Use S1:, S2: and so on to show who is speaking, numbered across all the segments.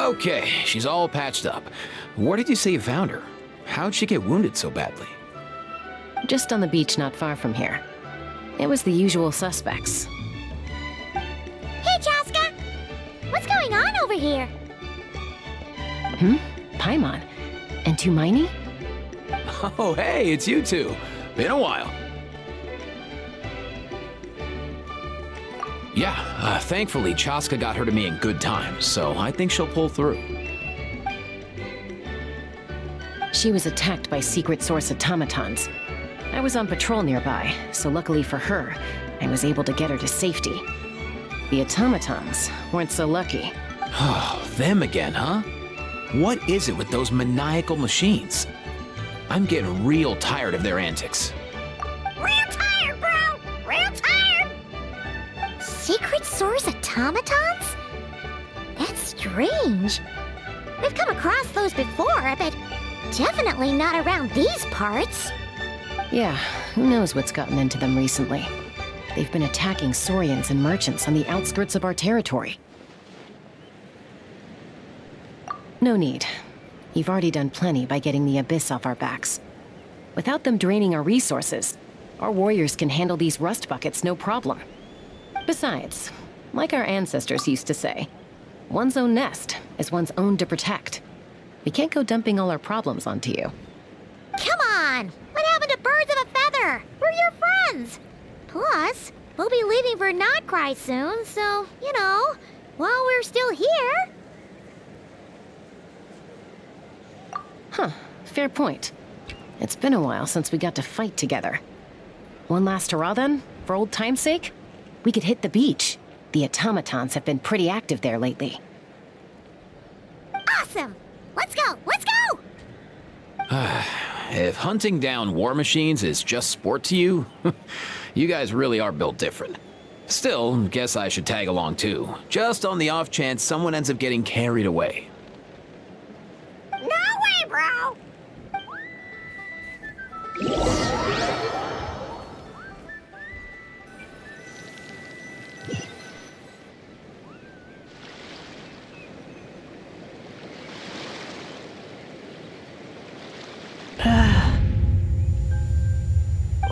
S1: Okay, she's all patched up. Where did you say you found her? How'd she get wounded so badly?
S2: Just on the beach not far from here. It was the usual suspects.
S3: Hey, Chaska! What's going on over here?
S2: Paimon. And Tumaini?
S1: Oh, hey, it's you two. Been a while. Yeah, thankfully Chaska got her to me in good time, so I think she'll pull through.
S2: She was attacked by secret source automatons. I was on patrol nearby, so luckily for her, I was able to get her to safety. The automatons weren't so lucky.
S1: Oh, them again, huh? What is it with those maniacal machines? I'm getting real tired of their antics.
S3: Real tired, bro! Real tired! Secret source automatons? That's strange. We've come across those before, but definitely not around these parts.
S2: Yeah, who knows what's gotten into them recently. They've been attacking Saurians and merchants on the outskirts of our territory. No need. You've already done plenty by getting the Abyss off our backs. Without them draining our resources, our warriors can handle these rust buckets no problem. Besides, like our ancestors used to say, one's own nest is one's own to protect. We can't go dumping all our problems onto you.
S3: Come on! What happened to birds of a feather? We're your friends! Plus, we'll be leaving for Nodkrai soon, so, you know, while we're still here...
S2: Huh, fair point. It's been a while since we got to fight together. One last hurrah then, for old time's sake? We could hit the beach. The automatons have been pretty active there lately.
S3: Awesome! Let's go! Let's go!
S1: If hunting down war machines is just sport to you, you guys really are built different. Still, guess I should tag along too, just on the off chance someone ends up getting carried away.
S3: No way, bro!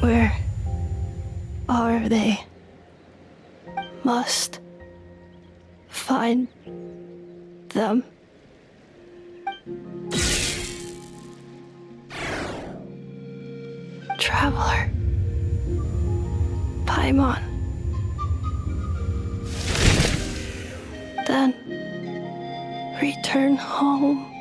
S4: Where are they? Must find them. Traveler. Paimon. Then return home.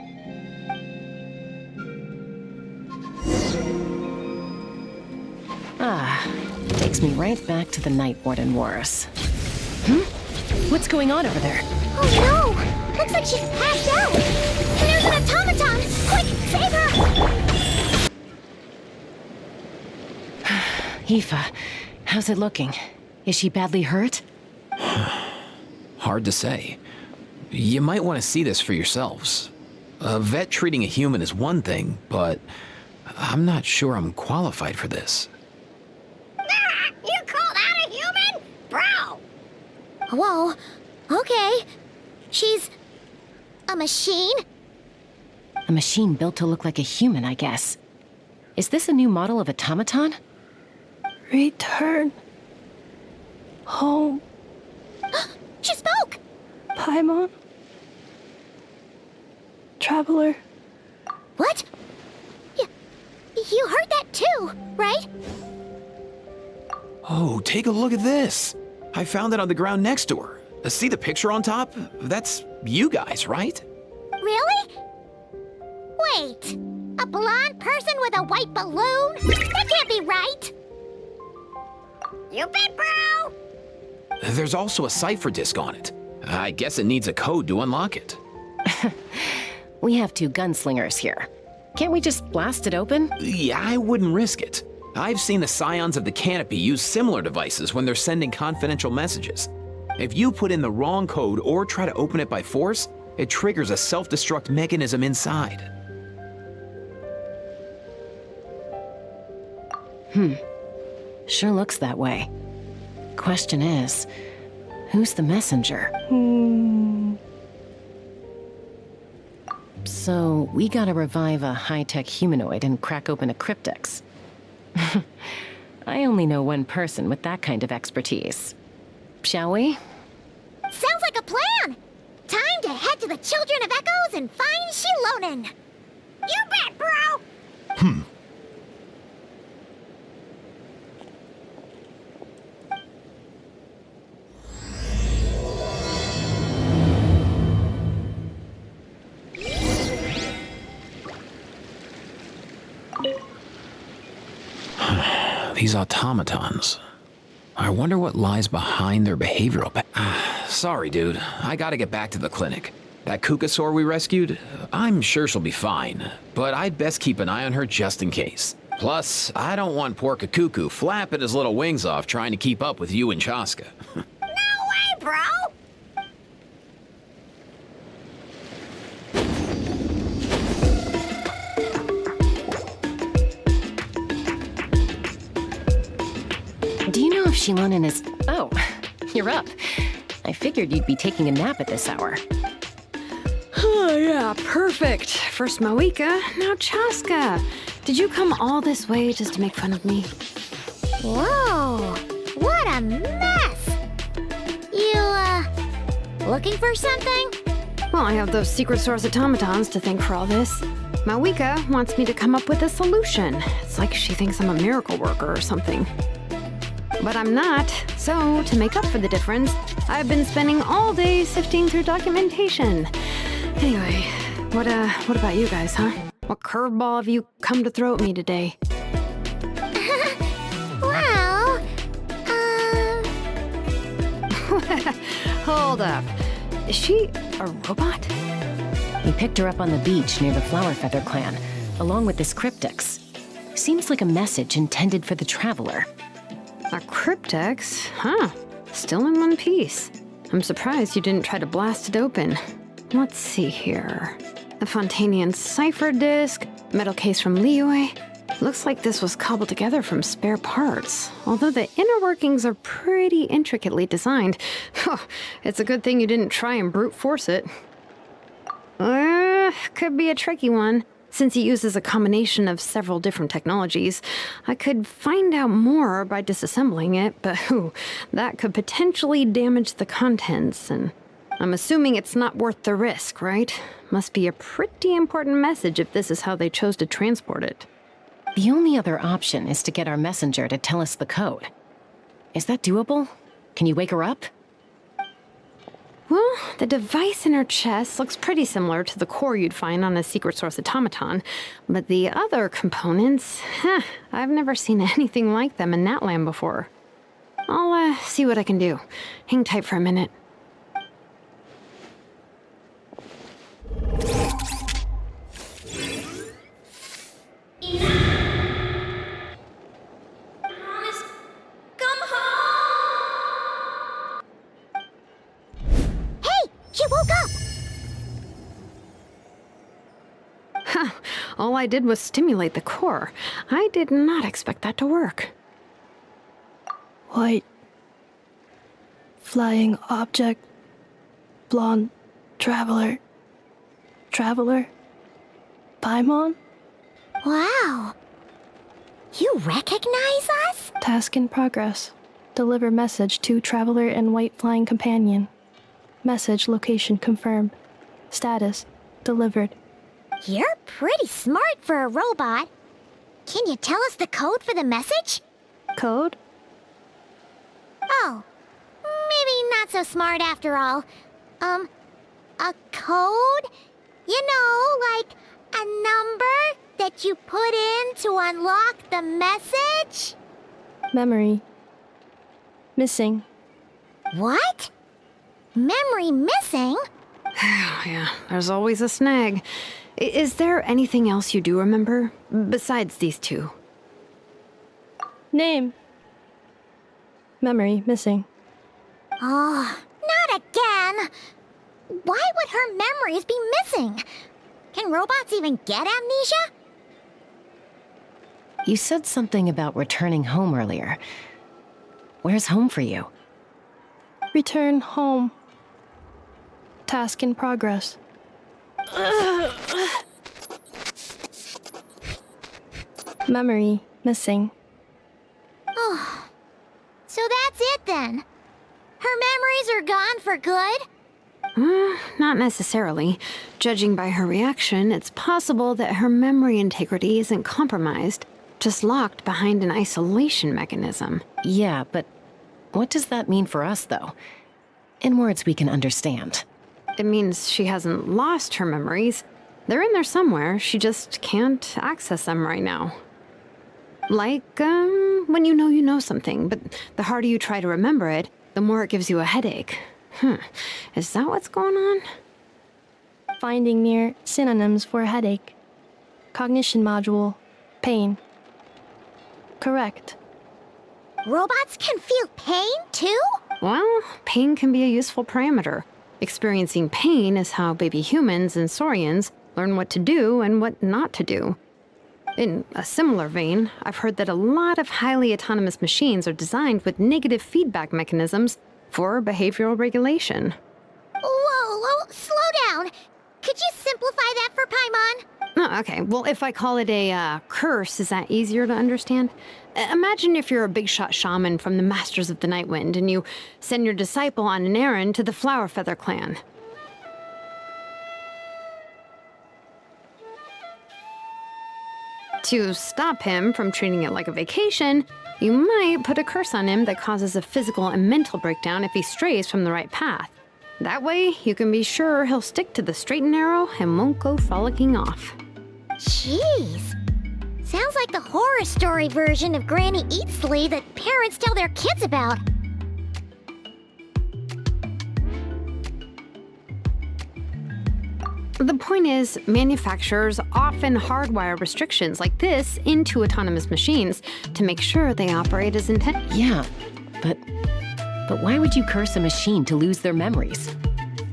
S2: Takes me right back to the Night Warden Wars. What's going on over there?
S3: Oh no! Looks like she's passed out! There's an automaton! Quick, save her!
S2: Aoife, how's it looking? Is she badly hurt?
S1: Hard to say. You might want to see this for yourselves. A vet treating a human is one thing, but I'm not sure I'm qualified for this.
S3: You call that a human? Bro! Whoa, okay. She's... a machine?
S2: A machine built to look like a human, I guess. Is this a new model of automaton?
S4: Return home.
S3: She spoke!
S4: Paimon. Traveler.
S3: What? You heard that too, right?
S1: Oh, take a look at this. I found it on the ground next to her. See the picture on top? That's you guys, right?
S3: Really? Wait, a blonde person with a white balloon? That can't be right! You bet, bro!
S1: There's also a cipher disk on it. I guess it needs a code to unlock it.
S2: We have two gunslingers here. Can't we just blast it open?
S1: Yeah, I wouldn't risk it. I've seen the scions of the canopy use similar devices when they're sending confidential messages. If you put in the wrong code or try to open it by force, it triggers a self-destruct mechanism inside.
S2: Sure looks that way. Question is, who's the messenger? So, we gotta revive a high-tech humanoid and crack open a cryptex. I only know one person with that kind of expertise. Shall we?
S3: Sounds like a plan! Time to head to the Children of Echoes and find Shilonen! You bet, bro!
S1: These automatons. I wonder what lies behind their behavioral Sorry, dude. I gotta get back to the clinic. That Kukasaur we rescued, I'm sure she'll be fine, but I'd best keep an eye on her just in case. Plus, I don't want poor Kakuku flapping his little wings off trying to keep up with you and Chaska.
S3: No way, bro!
S2: Do you know if Shilonen is... Oh, you're up. I figured you'd be taking a nap at this hour.
S5: Oh, yeah, perfect. First Moeka, now Chaska. Did you come all this way just to make fun of me?
S3: Whoa! What a mess! You, looking for something?
S5: Well, I have those secret source automatons to thank for all this. Moeka wants me to come up with a solution. It's like she thinks I'm a miracle worker or something. But I'm not, so to make up for the difference, I've been spending all day sifting through documentation. Anyway, what about you guys, huh? What curveball have you come to throw at me today?
S3: Well,
S5: Hold up. Is she a robot?
S2: We picked her up on the beach near the Flowerfeather clan, along with this cryptex. Seems like a message intended for the Traveler.
S5: A cryptex? Huh. Still in one piece. I'm surprised you didn't try to blast it open. Let's see here. The Fontanian cipher disk, metal case from Liyue. Looks like this was cobbled together from spare parts. Although the inner workings are pretty intricately designed. It's a good thing you didn't try and brute force it. Could be a tricky one. Since it uses a combination of several different technologies, I could find out more by disassembling it, but that could potentially damage the contents, and I'm assuming it's not worth the risk, right? Must be a pretty important message if this is how they chose to transport it.
S2: The only other option is to get our messenger to tell us the code. Is that doable? Can you wake her up?
S5: Well, the device in her chest looks pretty similar to the core you'd find on a secret source automaton, but the other components, I've never seen anything like them in that land before. I'll see what I can do. Hang tight for a minute.
S3: She woke up!
S5: All I did was stimulate the core. I did not expect that to work.
S4: White. Flying object. Blonde. Traveler. Traveler. Paimon?
S3: Wow. You recognize us?
S4: Task in progress. Deliver message to Traveler and White Flying Companion. Message location confirmed. Status delivered.
S3: You're pretty smart for a robot. Can you tell us the code for the message?
S4: Code?
S3: Oh, maybe not so smart after all. A code? You know, like a number that you put in to unlock the message?
S4: Memory. Missing.
S3: What? Memory missing?
S5: Yeah, there's always a snag. Is there anything else you do remember, besides these two?
S4: Name. Memory missing.
S3: Oh, not again! Why would her memories be missing? Can robots even get amnesia?
S2: You said something about returning home earlier. Where's home for you?
S4: Return home. Task in progress. Memory missing.
S3: Oh, so that's it then. Her memories are gone for good?
S5: Not necessarily. Judging by her reaction, it's possible that her memory integrity isn't compromised, just locked behind an isolation mechanism.
S2: Yeah, but what does that mean for us, though? In words we can understand.
S5: It means she hasn't lost her memories. They're in there somewhere, she just can't access them right now. Like, when you know something, but the harder you try to remember it, the more it gives you a headache. Is that what's going on?
S4: Finding near synonyms for headache. Cognition module. Pain. Correct.
S3: Robots can feel pain, too?
S5: Well, pain can be a useful parameter. Experiencing pain is how baby humans and saurians learn what to do and what not to do. In a similar vein, I've heard that a lot of highly autonomous machines are designed with negative feedback mechanisms for behavioral regulation.
S3: Whoa, slow down. Could you simplify that for Paimon?
S5: Oh, okay. Well, if I call it a curse, is that easier to understand? Imagine if you're a big shot shaman from the Masters of the Nightwind and you send your disciple on an errand to the Flowerfeather clan. To stop him from treating it like a vacation, you might put a curse on him that causes a physical and mental breakdown if he strays from the right path. That way, you can be sure he'll stick to the straight and narrow and won't go frolicking off.
S3: Jeez. Sounds like the horror story version of Granny Eatsley that parents tell their kids about.
S5: The point is, manufacturers often hardwire restrictions like this into autonomous machines to make sure they operate as intended.
S2: Yeah, but why would you curse a machine to lose their memories?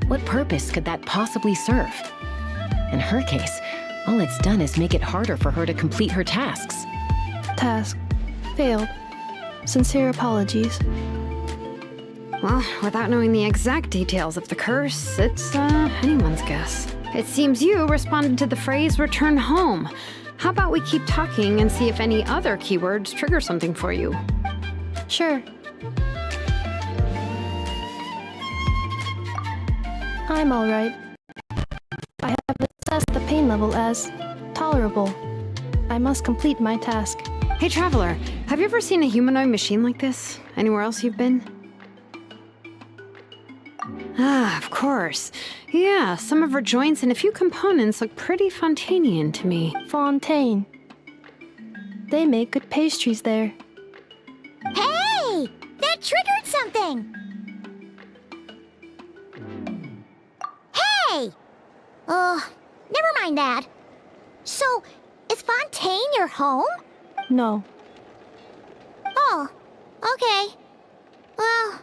S2: What purpose could that possibly serve? In her case, all it's done is make it harder for her to complete her tasks.
S4: Task. Failed. Sincere apologies.
S5: Well, without knowing the exact details of the curse, it's anyone's guess. It seems you responded to the phrase return home. How about we keep talking and see if any other keywords trigger something for you?
S4: Sure. I'm alright. I have assessed the pain level as tolerable. I must complete my task.
S5: Hey, Traveler, have you ever seen a humanoid machine like this? Anywhere else you've been? Ah, of course. Yeah, some of her joints and a few components look pretty Fontanian to me.
S4: Fontaine. They make good pastries there.
S3: Hey! That triggered something! Hey! Never mind that. So, is Fontaine your home?
S4: No.
S3: Oh, okay. Well,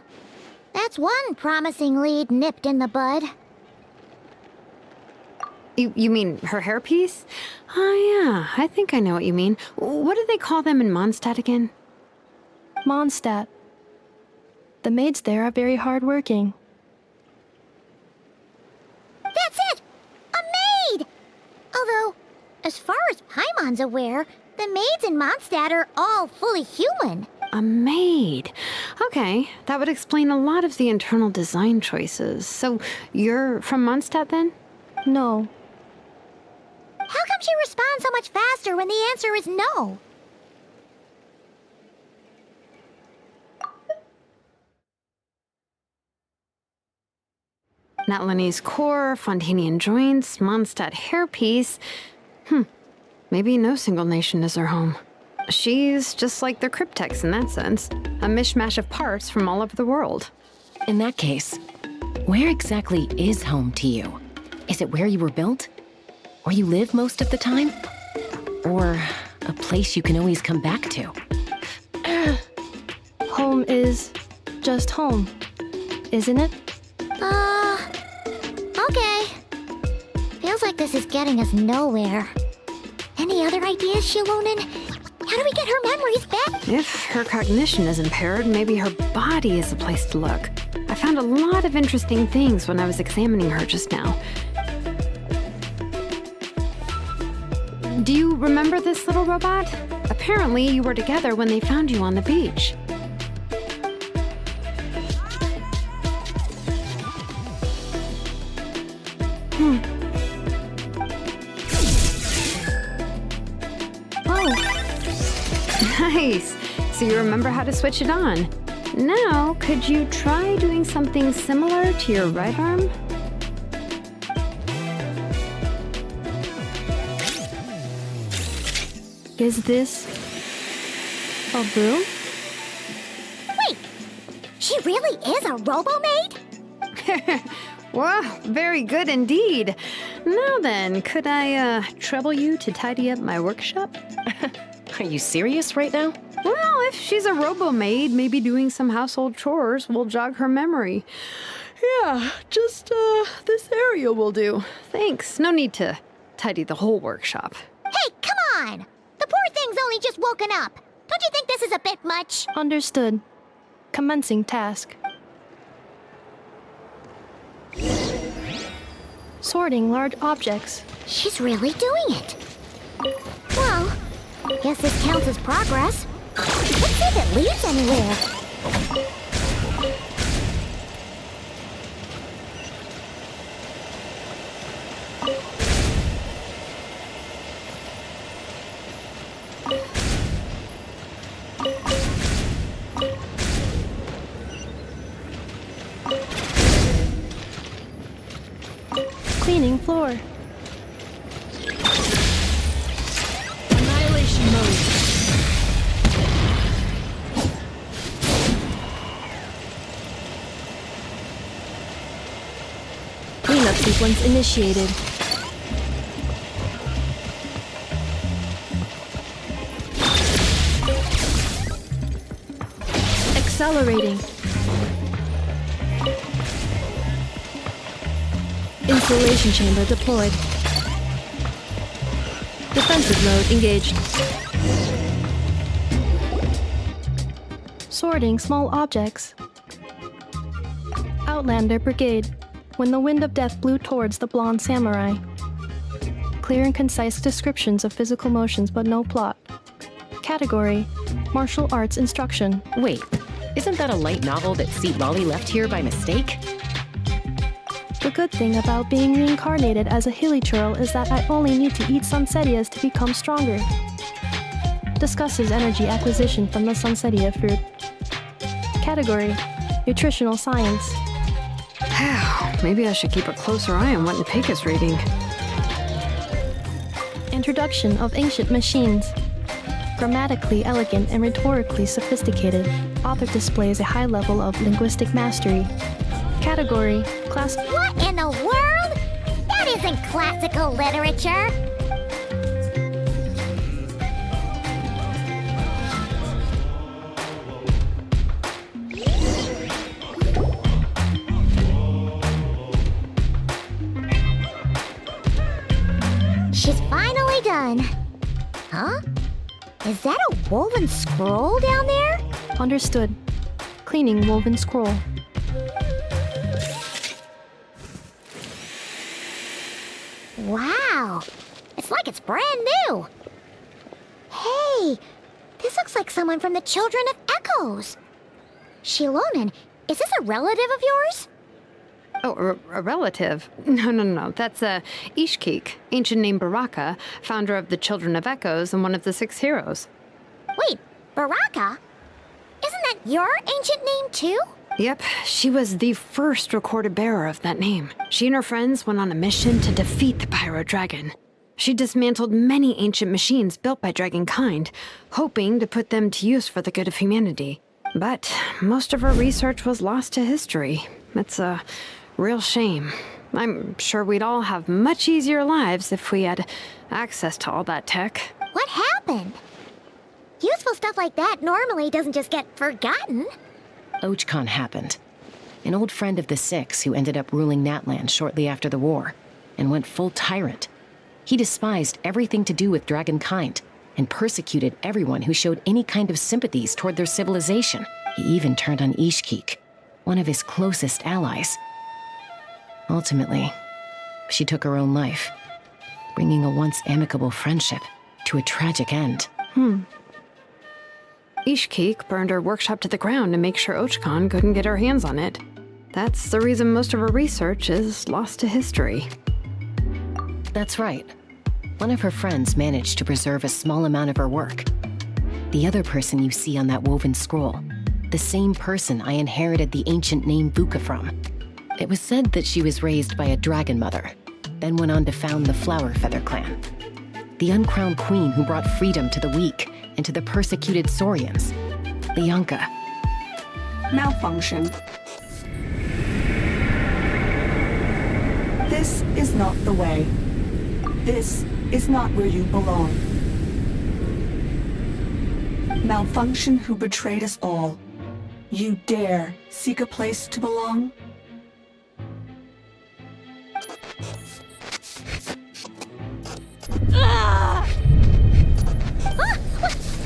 S3: that's one promising lead nipped in the bud.
S5: You mean her hairpiece? Oh yeah, I think I know what you mean. What do they call them in Mondstadt again?
S4: Mondstadt. The maids there are very hardworking.
S3: That's it! A maid! Although, as far as Paimon's aware, the maids in Mondstadt are all fully human.
S5: A maid. Okay, that would explain a lot of the internal design choices. So, you're from Mondstadt then?
S4: No.
S3: How come she responds so much faster when the answer is no?
S5: Natlanese core, Fontanian joints, Mondstadt hairpiece. Maybe no single nation is her home. She's just like the Cryptex in that sense, a mishmash of parts from all over the world.
S2: In that case, where exactly is home to you? Is it where you were built? Where you live most of the time? Or a place you can always come back to?
S4: Home is just home, isn't it?
S3: Okay. Feels like this is getting us nowhere. Any other ideas, Shilonen? How do we get her memories back?
S5: If her cognition is impaired, maybe her body is the place to look. I found a lot of interesting things when I was examining her just now. Do you remember this little robot? Apparently, you were together when they found you on the beach.
S4: Oh,
S5: Nice! So you remember how to switch it on. Now, could you try doing something similar to your right arm?
S4: is this a room?
S3: Wait, she really is a robo-maid?
S5: Wow, very good indeed. Now then, could I trouble you to tidy up my workshop?
S2: Are you serious right now?
S5: Well, if she's a robo-maid, maybe doing some household chores will jog her memory. Yeah, just this area will do. Thanks. No need to tidy the whole workshop.
S3: Hey, come on! The poor thing's only just woken up. Don't you think this is a bit much?
S4: Understood. Commencing task. Sorting large objects.
S3: She's really doing it. Well, guess this counts as progress. Let's see if it leads anywhere.
S4: Cleaning floor.
S2: Annihilation mode.
S4: Cleanup sequence initiated. Accelerating. Installation chamber deployed. Defensive mode engaged. Sorting small objects. Outlander Brigade. When the wind of death blew towards the blonde samurai. Clear and concise descriptions of physical motions but no plot. Category: Martial Arts Instruction.
S2: Wait, isn't that a light novel that Seat Lolly left here by mistake?
S4: The good thing about being reincarnated as a hilly churl is that I only need to eat sunsettias to become stronger. Discusses energy acquisition from the sunsettia fruit. Category: Nutritional Science.
S5: Maybe I should keep a closer eye on what Nipik is reading.
S4: Introduction of Ancient Machines. Grammatically elegant and rhetorically sophisticated, author displays a high level of linguistic mastery. Category: Class.
S3: What in the world? That isn't classical literature. She's finally done. Huh? Is that a woven scroll down there?
S4: Understood. Cleaning woven scroll.
S3: Wow, it's like it's brand new. Hey, this looks like someone from the Children of Echoes. Shilonen, is this a relative of yours?
S5: Oh, a relative? No. That's Ishkik, ancient name Baraka, founder of the Children of Echoes and one of the 6 heroes.
S3: Wait, Baraka? Isn't that your ancient name too?
S5: Yep, she was the first recorded bearer of that name. She and her friends went on a mission to defeat the Pyro Dragon. She dismantled many ancient machines built by Dragonkind, hoping to put them to use for the good of humanity. But most of her research was lost to history. It's a real shame. I'm sure we'd all have much easier lives if we had access to all that tech.
S3: What happened? Useful stuff like that normally doesn't just get forgotten.
S2: Ochcon happened. An old friend of the 6 who ended up ruling Natlan shortly after the war, and went full tyrant. He despised everything to do with Dragonkind, and persecuted everyone who showed any kind of sympathies toward their civilization. He even turned on Ishkik, one of his closest allies. Ultimately, she took her own life, bringing a once amicable friendship to a tragic end.
S5: Ishkeek burned her workshop to the ground to make sure Ochkon couldn't get her hands on it. That's the reason most of her research is lost to history.
S2: That's right. One of her friends managed to preserve a small amount of her work. The other person you see on that woven scroll, the same person I inherited the ancient name Vuka from. It was said that she was raised by a dragon mother, then went on to found the Flower Feather clan. The uncrowned queen who brought freedom to the weak and to the persecuted Saurians. Lianka.
S6: Malfunction. This is not the way. This is not where you belong. Malfunction who betrayed us all. You dare seek a place to belong?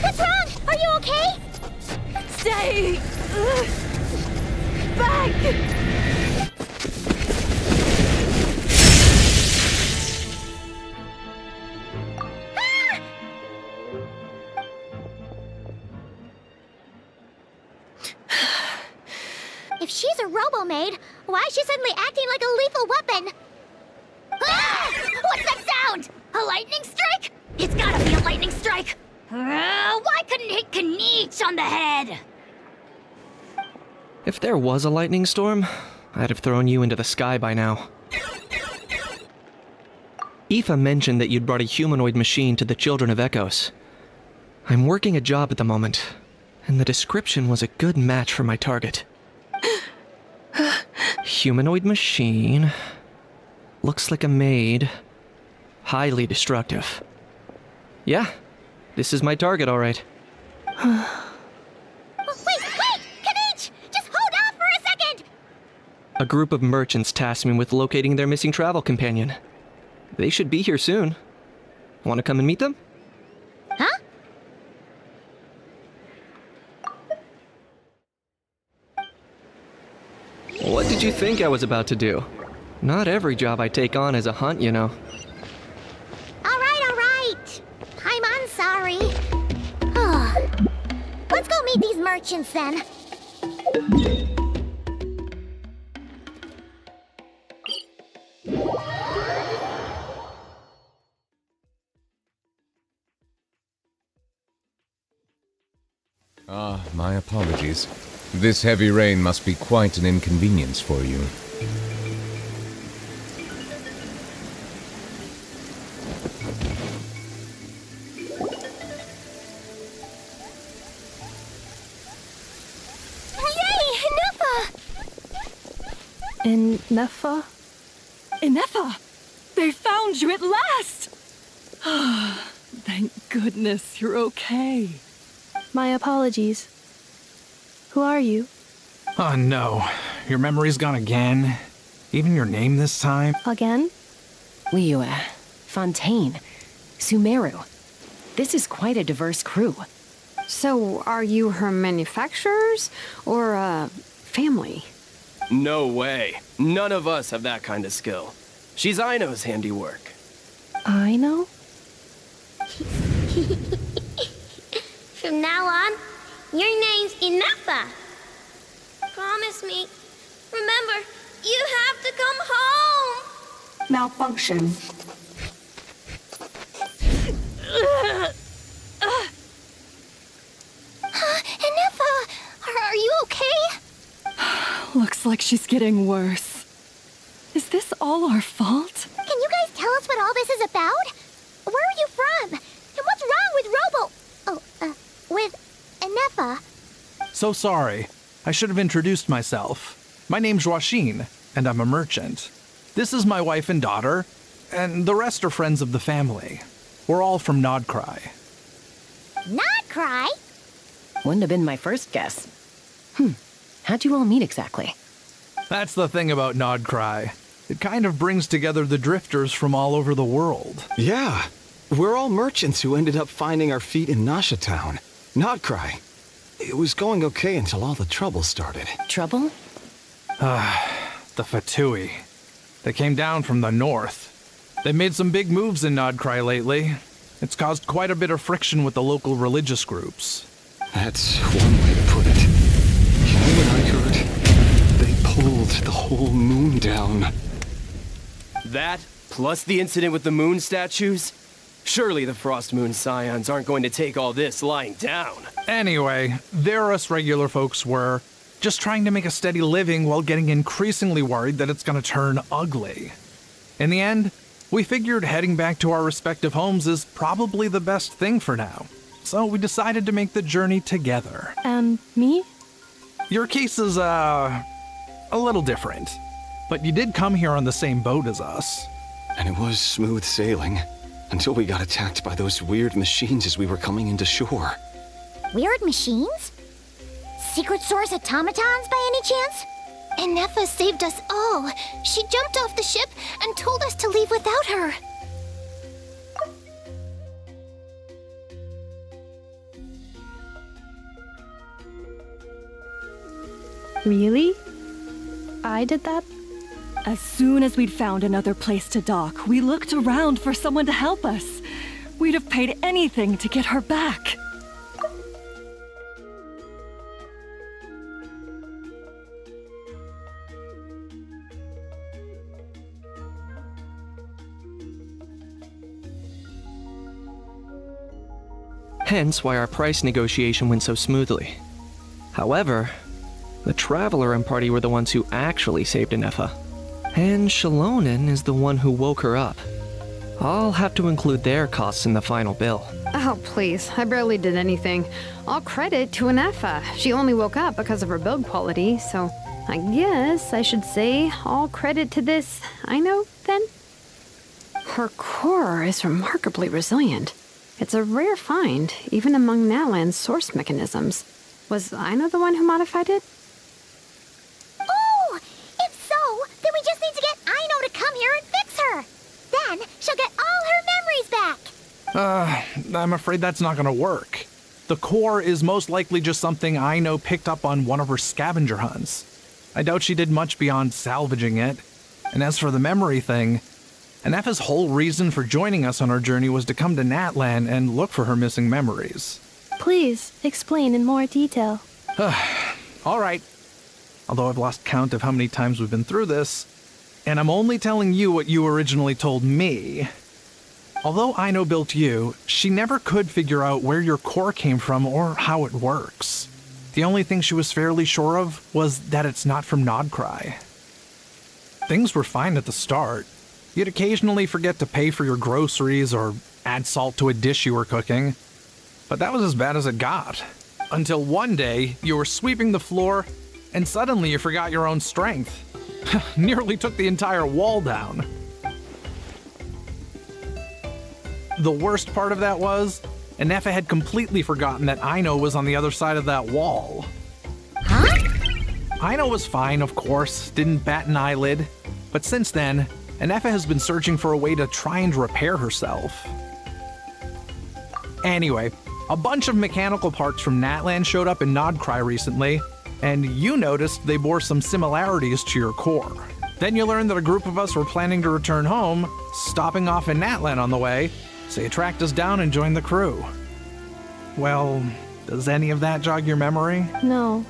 S3: What's wrong? Are you okay?
S7: Stay back!
S3: If she's a robo-maid, why is she suddenly acting like a lethal weapon? Ah! What's that sound? A lightning strike? It's gotta be a lightning strike! Why couldn't it hit Kniech on the head?
S8: If there was a lightning storm, I'd have thrown you into the sky by now. Aoife mentioned that you'd brought a humanoid machine to the Children of Echoes. I'm working a job at the moment, and the description was a good match for my target. Humanoid machine. Looks like a maid. Highly destructive. Yeah, this is my target, all right.
S3: Wait! Kniech! Just hold on for a second!
S8: A group of merchants tasked me with locating their missing travel companion. They should be here soon. Want to come and meet them?
S3: Huh?
S8: What did you think I was about to do? Not every job I take on is a hunt, you know.
S3: All right. I'm sorry. Let's go meet these merchants then.
S9: My apologies. This heavy rain must be quite an inconvenience for you.
S4: Ineffa?
S7: Ineffa! They found you at last! Thank goodness you're okay.
S4: My apologies. Who are you?
S10: Oh no, your memory's gone again? Even your name this time?
S4: Again?
S2: Liyue, Fontaine, Sumeru. This is quite a diverse crew.
S5: So, are you her manufacturers or family?
S11: No way. None of us have that kind of skill. She's Aino's handiwork.
S4: I know?
S3: From now on, your name's Ineffa. Promise me. Remember, you have to come home.
S6: Malfunction.
S3: Ineffa, are you okay?
S7: Looks like she's getting worse. Is this all our fault?
S3: Can you guys tell us what all this is about? Where are you from? And what's wrong with with Ineffa?
S10: So sorry. I should have introduced myself. My name's Joachine, and I'm a merchant. This is my wife and daughter, and the rest are friends of the family. We're all from Nodkrai.
S3: Nodkrai?
S2: Wouldn't have been my first guess. How'd you all meet exactly?
S10: That's the thing about Nodkrai. It kind of brings together the drifters from all over the world.
S12: Yeah, we're all merchants who ended up finding our feet in Nasha Town. Nodkrai. It was going okay until all the trouble started.
S2: Trouble?
S10: The Fatui. They came down from the north. They made some big moves in Nodkrai lately. It's caused quite a bit of friction with the local religious groups.
S12: That's one way to put it. You know what I heard? They pulled the whole moon down.
S11: That, plus the incident with the moon statues? Surely the Frost Moon Scions aren't going to take all this lying down.
S10: Anyway, there us regular folks were, just trying to make a steady living while getting increasingly worried that it's gonna turn ugly. In the end, we figured heading back to our respective homes is probably the best thing for now. So we decided to make the journey together.
S4: And me?
S10: Your case is, a little different. But you did come here on the same boat as us.
S12: And it was smooth sailing, until we got attacked by those weird machines as we were coming into shore.
S3: Weird machines? Secret Source automatons by any chance? Ineffa saved us all. She jumped off the ship and told us to leave without her.
S4: Really? I did that?
S7: As soon as we'd found another place to dock, we looked around for someone to help us. We'd have paid anything to get her back.
S8: Hence why our price negotiation went so smoothly. However, the Traveler and party were the ones who actually saved ineffa. And Shalonen is the one who woke her up. I'll have to include their costs in the final bill.
S5: Oh, please. I barely did anything. All credit to ineffa. She only woke up because of her build quality, so I guess I should say all credit to this Aino, then? Her core is remarkably resilient. It's a rare find, even among Natlan's source mechanisms. Was Aino the one who modified it?
S3: Oh! If so, then we just need to get Aino to come here and fix her. Then she'll get all her memories back.
S10: I'm afraid that's not gonna work. The core is most likely just something Aino picked up on one of her scavenger hunts. I doubt she did much beyond salvaging it. And as for the memory thing, Ineffa's whole reason for joining us on our journey was to come to Natlan and look for her missing memories.
S4: Please, explain in more detail.
S10: All right. Although I've lost count of how many times we've been through this, and I'm only telling you what you originally told me. Although Aino built you, she never could figure out where your core came from or how it works. The only thing she was fairly sure of was that it's not from nodkrai. Things were fine at the start. You'd occasionally forget to pay for your groceries or add salt to a dish you were cooking. But that was as bad as it got. Until one day, you were sweeping the floor, and suddenly you forgot your own strength. Nearly took the entire wall down. The worst part of that was, Ineffa had completely forgotten that Aino was on the other side of that wall.
S3: Huh?
S10: Aino was fine, of course, didn't bat an eyelid. But since then, Ineffa has been searching for a way to try and repair herself. Anyway, a bunch of mechanical parts from Natlan showed up in nodkrai recently, and you noticed they bore some similarities to your core. Then you learned that a group of us were planning to return home, stopping off in Natlan on the way, so you tracked us down and joined the crew. Well, does any of that jog your memory?
S4: No.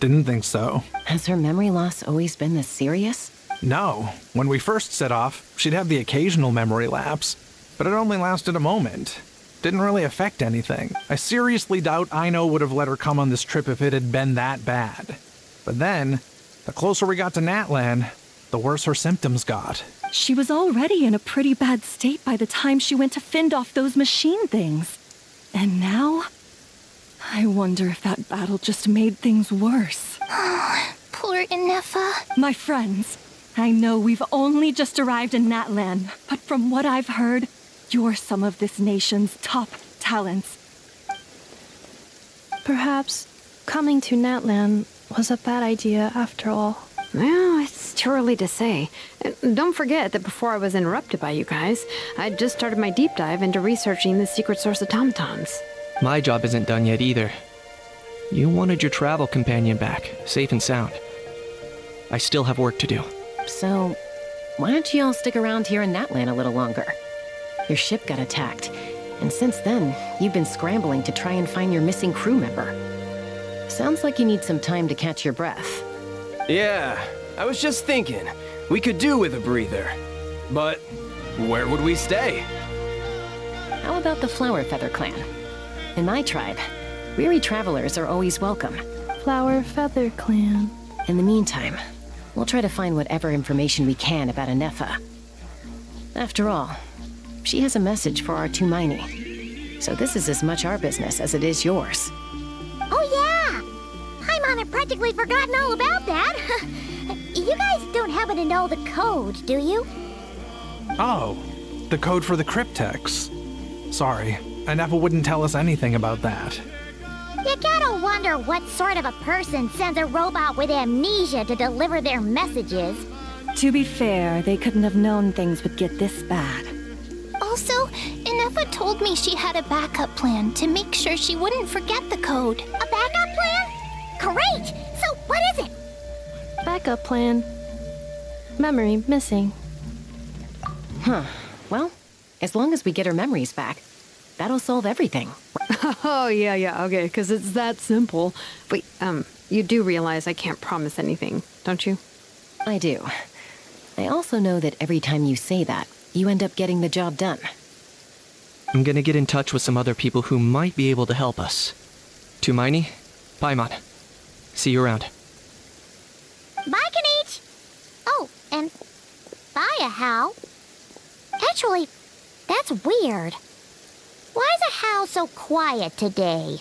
S10: Didn't think so.
S2: Has her memory loss always been this serious?
S10: No. When we first set off, she'd have the occasional memory lapse, but it only lasted a moment. Didn't really affect anything. I seriously doubt Aino would have let her come on this trip if it had been that bad. But then, the closer we got to Natlan, the worse her symptoms got.
S7: She was already in a pretty bad state by the time she went to fend off those machine things. And now, I wonder if that battle just made things worse.
S3: Poor Ineffa.
S7: My friends, I know we've only just arrived in Natlan, but from what I've heard, you're some of this nation's top talents.
S4: Perhaps coming to Natlan was a bad idea after all.
S5: Well, it's too early to say. Don't forget that before I was interrupted by you guys, I'd just started my deep dive into researching the secret source automatons.
S8: My job isn't done yet either. You wanted your travel companion back, safe and sound. I still have work to do.
S2: So, why don't you all stick around here in Natlan a little longer? Your ship got attacked, and since then, you've been scrambling to try and find your missing crew member. Sounds like you need some time to catch your breath.
S11: Yeah, I was just thinking, we could do with a breather. But where would we stay?
S2: How about the Flower Feather Clan? In my tribe, weary travelers are always welcome.
S4: Flower Feather Clan.
S2: In the meantime, we'll try to find whatever information we can about ineffa. After all, she has a message for our Tumaini. So this is as much our business as it is yours.
S3: Oh yeah! Paimon had practically forgotten all about that. You guys don't happen to know the code, do you?
S10: Oh, the code for the cryptex. Sorry, ineffa wouldn't tell us anything about that.
S3: You gotta wonder what sort of a person sends a robot with amnesia to deliver their messages.
S7: To be fair, they couldn't have known things would get this bad.
S13: Also, ineffa told me she had a backup plan to make sure she wouldn't forget the code.
S3: A backup plan? Great! So what is it?
S4: Backup plan. Memory missing.
S2: Huh. Well, as long as we get her memories back, that'll solve everything.
S5: Oh, yeah, okay, because it's that simple. Wait, you do realize I can't promise anything, don't you?
S2: I do. I also know that every time you say that, you end up getting the job done.
S8: I'm gonna get in touch with some other people who might be able to help us. Tumaini, Paimon. See you around.
S3: Bye, Kanich! Oh, and bye, Hal. Actually, that's weird. Why is a Hal so quiet today?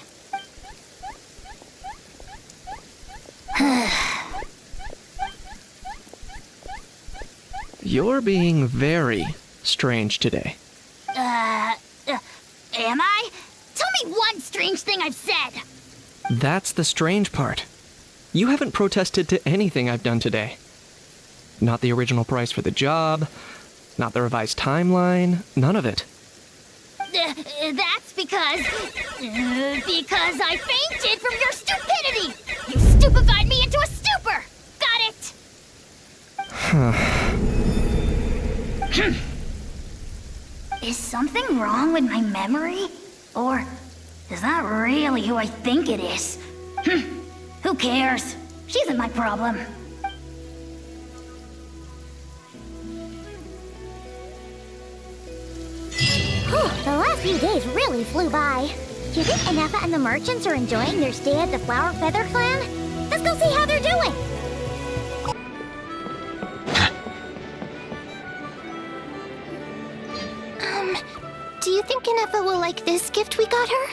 S8: You're being very strange today.
S3: Am I? Tell me one strange thing I've said!
S8: That's the strange part. You haven't protested to anything I've done today. Not the original price for the job, not the revised timeline, none of it.
S3: That's because I fainted from your stupidity! You stupefied me into a stupor! Got it? Is something wrong with my memory? Or is that really who I think it is? Who cares? She isn't my problem. The last few days really flew by. Do you think ineffa and the merchants are enjoying their stay at the Flower Feather Clan? Let's go see how they're doing!
S13: Do you think ineffa will like this gift we got her?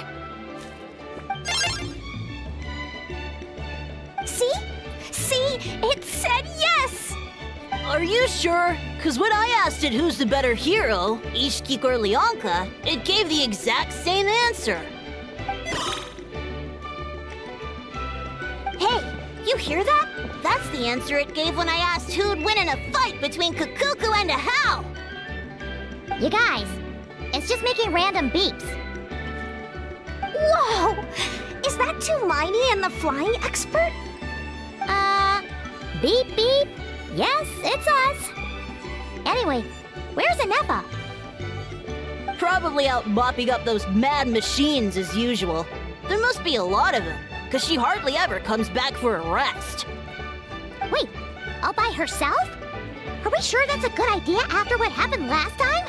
S3: See? See? It said yes!
S14: Are you sure? Because when I asked it who's the better hero, Ishkik or Leonka, it gave the exact same answer.
S3: Hey, you hear that?
S14: That's the answer it gave when I asked who'd win in a fight between Kukuku and a Hal.
S3: You guys, it's just making random beeps. Whoa! Is that Tumaini and the flying expert? Beep beep. Yes, it's us. Anyway, where's ineffa?
S14: Probably out mopping up those mad machines as usual. There must be a lot of them, because she hardly ever comes back for a rest.
S3: Wait, all by herself? Are we sure that's a good idea after what happened last time?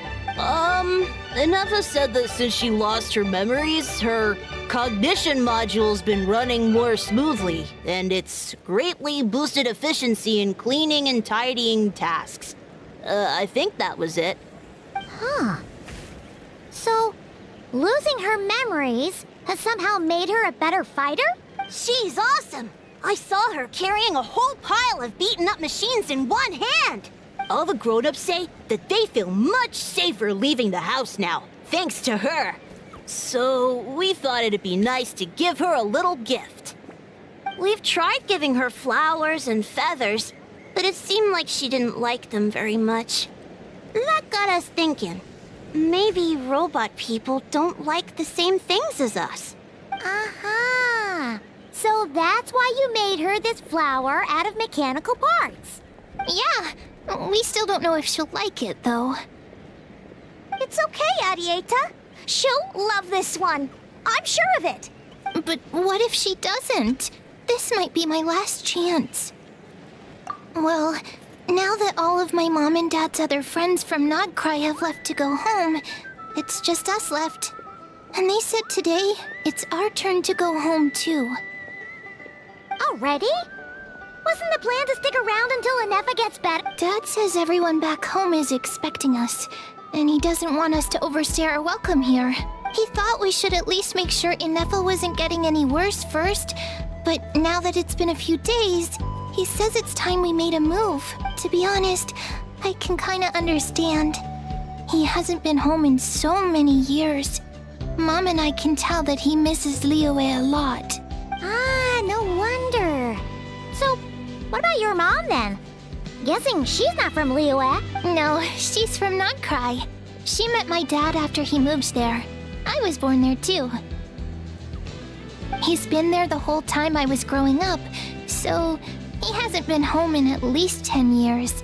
S14: Ineffa said that since she lost her memories, her cognition module's been running more smoothly, and it's greatly boosted efficiency in cleaning and tidying tasks. I think that was it.
S3: Huh. So, losing her memories has somehow made her a better fighter?
S14: She's awesome! I saw her carrying a whole pile of beaten up machines in one hand! All the grown-ups say that they feel much safer leaving the house now, thanks to her. So, we thought it'd be nice to give her a little gift. We've tried giving her flowers and feathers, but it seemed like she didn't like them very much. That got us thinking. Maybe robot people don't like the same things as us.
S3: Uh-huh. So that's why you made her this flower out of mechanical parts.
S13: Yeah, we still don't know if she'll like it, though.
S3: It's okay, Arieta. She'll love this one. I'm sure of it.
S13: But what if she doesn't? This might be my last chance. Well, now that all of my mom and dad's other friends from Nodkrai have left to go home, it's just us left. And they said today, it's our turn to go home too.
S3: Already? Wasn't the plan to stick around until ineffa gets better?
S13: Dad says everyone back home is expecting us, and he doesn't want us to overstay our welcome here. He thought we should at least make sure ineffa wasn't getting any worse first, but now that it's been a few days, he says it's time we made a move. To be honest, I can kinda understand. He hasn't been home in so many years. Mom and I can tell that he misses Liyue a lot.
S3: Ah, no wonder. So, what about your mom then? Guessing she's not from Liyue.
S13: No, she's from Nodkrai. She met my dad after he moved there. I was born there too. He's been there the whole time I was growing up, so he hasn't been home in at least 10 years.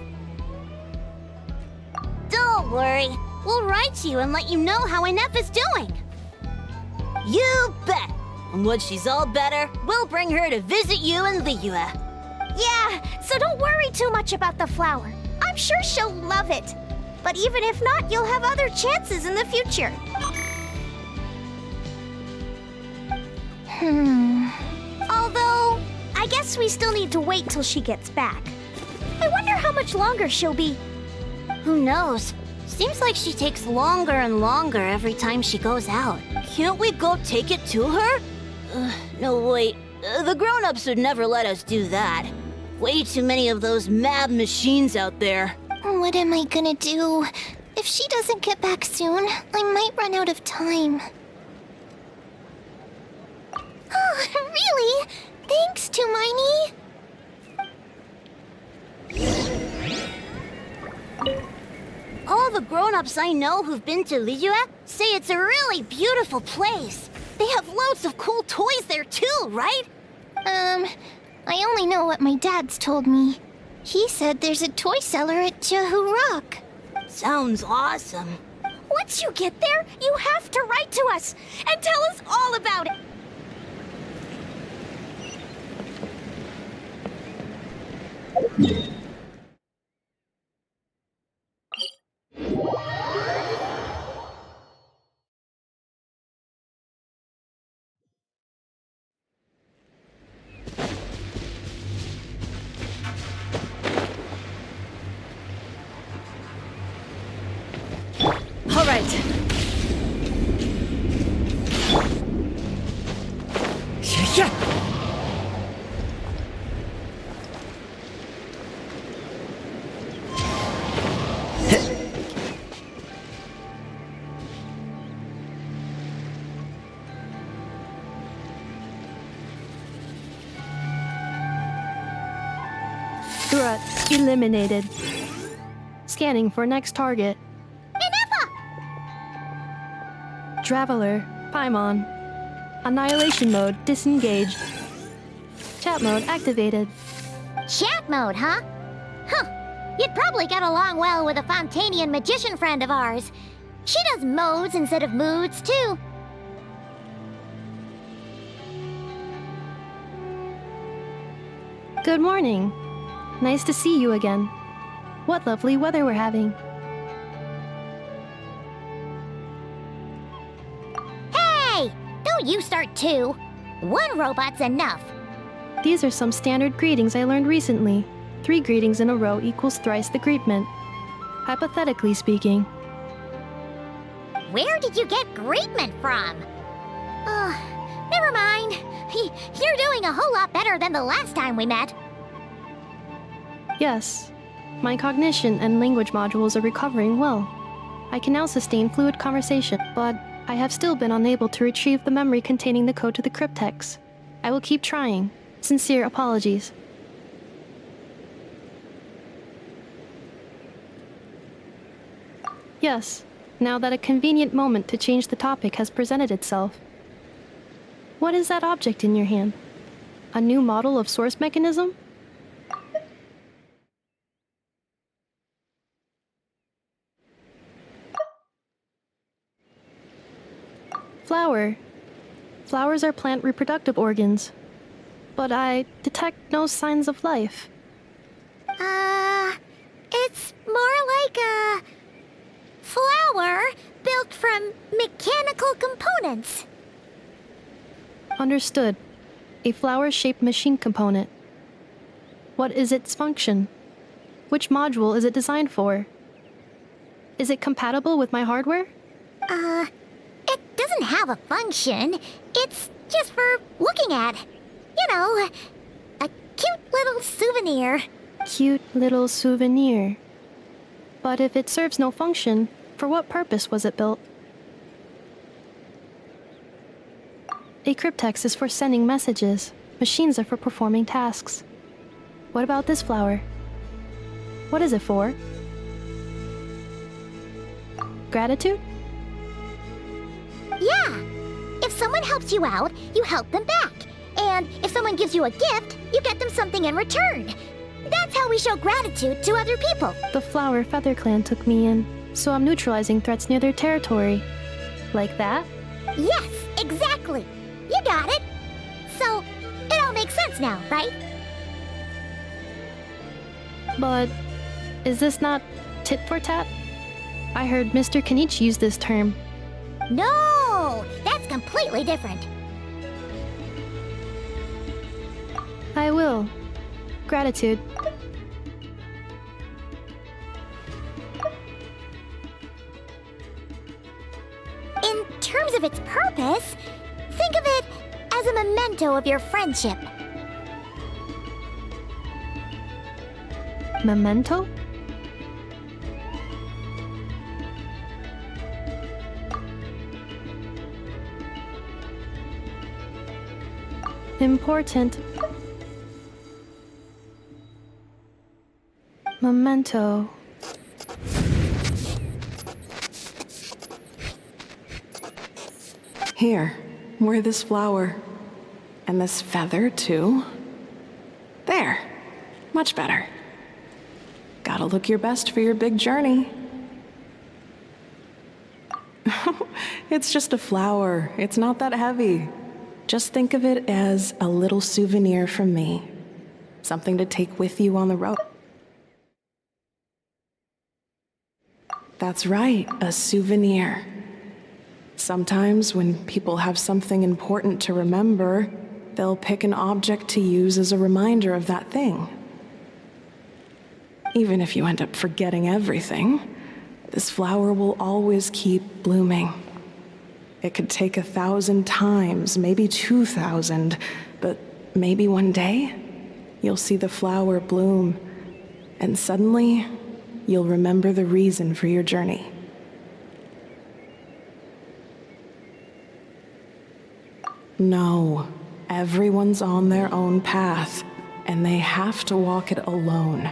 S3: Don't worry. We'll write to you and let you know how ineffa's doing.
S14: You bet! And once she's all better, we'll bring her to visit you in Liyue.
S3: Yeah, so don't worry too much about the flower. I'm sure she'll love it. But even if not, you'll have other chances in the future. Although, I guess we still need to wait till she gets back. I wonder how much longer she'll be.
S14: Who knows? Seems like she takes longer and longer every time she goes out. Can't we go take it to her? No, wait. The grown-ups would never let us do that. Way too many of those mad machines out there.
S13: What am I gonna do? If she doesn't get back soon, I might run out of time. Oh, really? Thanks, Tumaini.
S14: All the grown-ups I know who've been to Liyue say it's a really beautiful place. They have loads of cool toys there too, right?
S13: I only know what my dad's told me. He said there's a toy seller at Jehu Rock.
S14: Sounds awesome.
S3: Once you get there, you have to write to us and tell us all about it.
S2: All right. Yeah.
S4: Threat eliminated. Scanning for next target. Traveler, Paimon. Annihilation mode disengaged. Chat mode activated.
S3: Chat mode, huh? Huh. You'd probably get along well with a Fontanian magician friend of ours. She does modes instead of moods, too.
S4: Good morning. Nice to see you again. What lovely weather we're having.
S3: Hey! Don't you start too. One robot's enough.
S4: These are some standard greetings I learned recently. 3 greetings in a row equals thrice the greetment. Hypothetically speaking.
S3: Where did you get greetment from? Never mind. You're doing a whole lot better than the last time we met.
S4: Yes. My cognition and language modules are recovering well. I can now sustain fluid conversation, but I have still been unable to retrieve the memory containing the code to the cryptex. I will keep trying. Sincere apologies. Yes, now that a convenient moment to change the topic has presented itself. What is that object in your hand? A new model of source mechanism? Flower. Flowers are plant reproductive organs. But I detect no signs of life.
S3: It's more like a flower built from mechanical components.
S4: Understood. A flower-shaped machine component. What is its function? Which module is it designed for? Is it compatible with my hardware?
S3: It doesn't have a function. It's just for looking at. You know, a cute little souvenir.
S4: Cute little souvenir. But if it serves no function, for what purpose was it built? A cryptex is for sending messages. Machines are for performing tasks. What about this flower? What is it for? Gratitude?
S3: Yeah. If someone helps you out, you help them back. And if someone gives you a gift, you get them something in return. That's how we show gratitude to other people.
S4: The Flower Feather Clan took me in, so I'm neutralizing threats near their territory. Like that?
S3: Yes, exactly. You got it. So, it all makes sense now, right?
S4: But is this not tit for tat? I heard Mr. Kenichi use this term.
S3: No, that's completely different.
S4: I will. Gratitude.
S3: In terms of its purpose, think of it as a memento of your friendship.
S4: Memento? Important. Memento.
S6: Here, wear this flower. And this feather, too. There. Much better. Gotta look your best for your big journey. It's just a flower. It's not that heavy. Just think of it as a little souvenir from me. Something to take with you on the road. That's right, a souvenir. Sometimes when people have something important to remember, they'll pick an object to use as a reminder of that thing. Even if you end up forgetting everything, this flower will always keep blooming. It could take 1,000 times, maybe 2,000, but maybe one day, you'll see the flower bloom, and suddenly, you'll remember the reason for your journey. No, everyone's on their own path, and they have to walk it alone.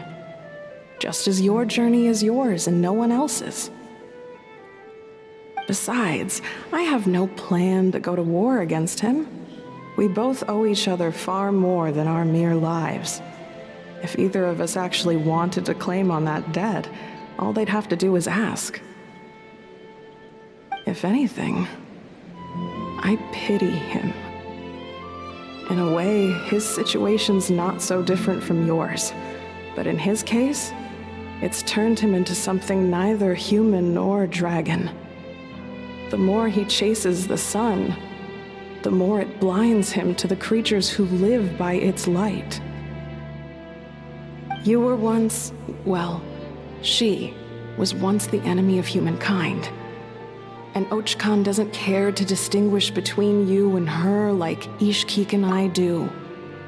S6: Just as your journey is yours and no one else's. Besides, I have no plan to go to war against him. We both owe each other far more than our mere lives. If either of us actually wanted to claim on that debt, all they'd have to do is ask. If anything, I pity him. In a way, his situation's not so different from yours. But in his case, it's turned him into something neither human nor dragon. The more he chases the sun, the more it blinds him to the creatures who live by its light. You were once, well, she was once the enemy of humankind. And Archon doesn't care to distinguish between you and her like Ishkik and I do.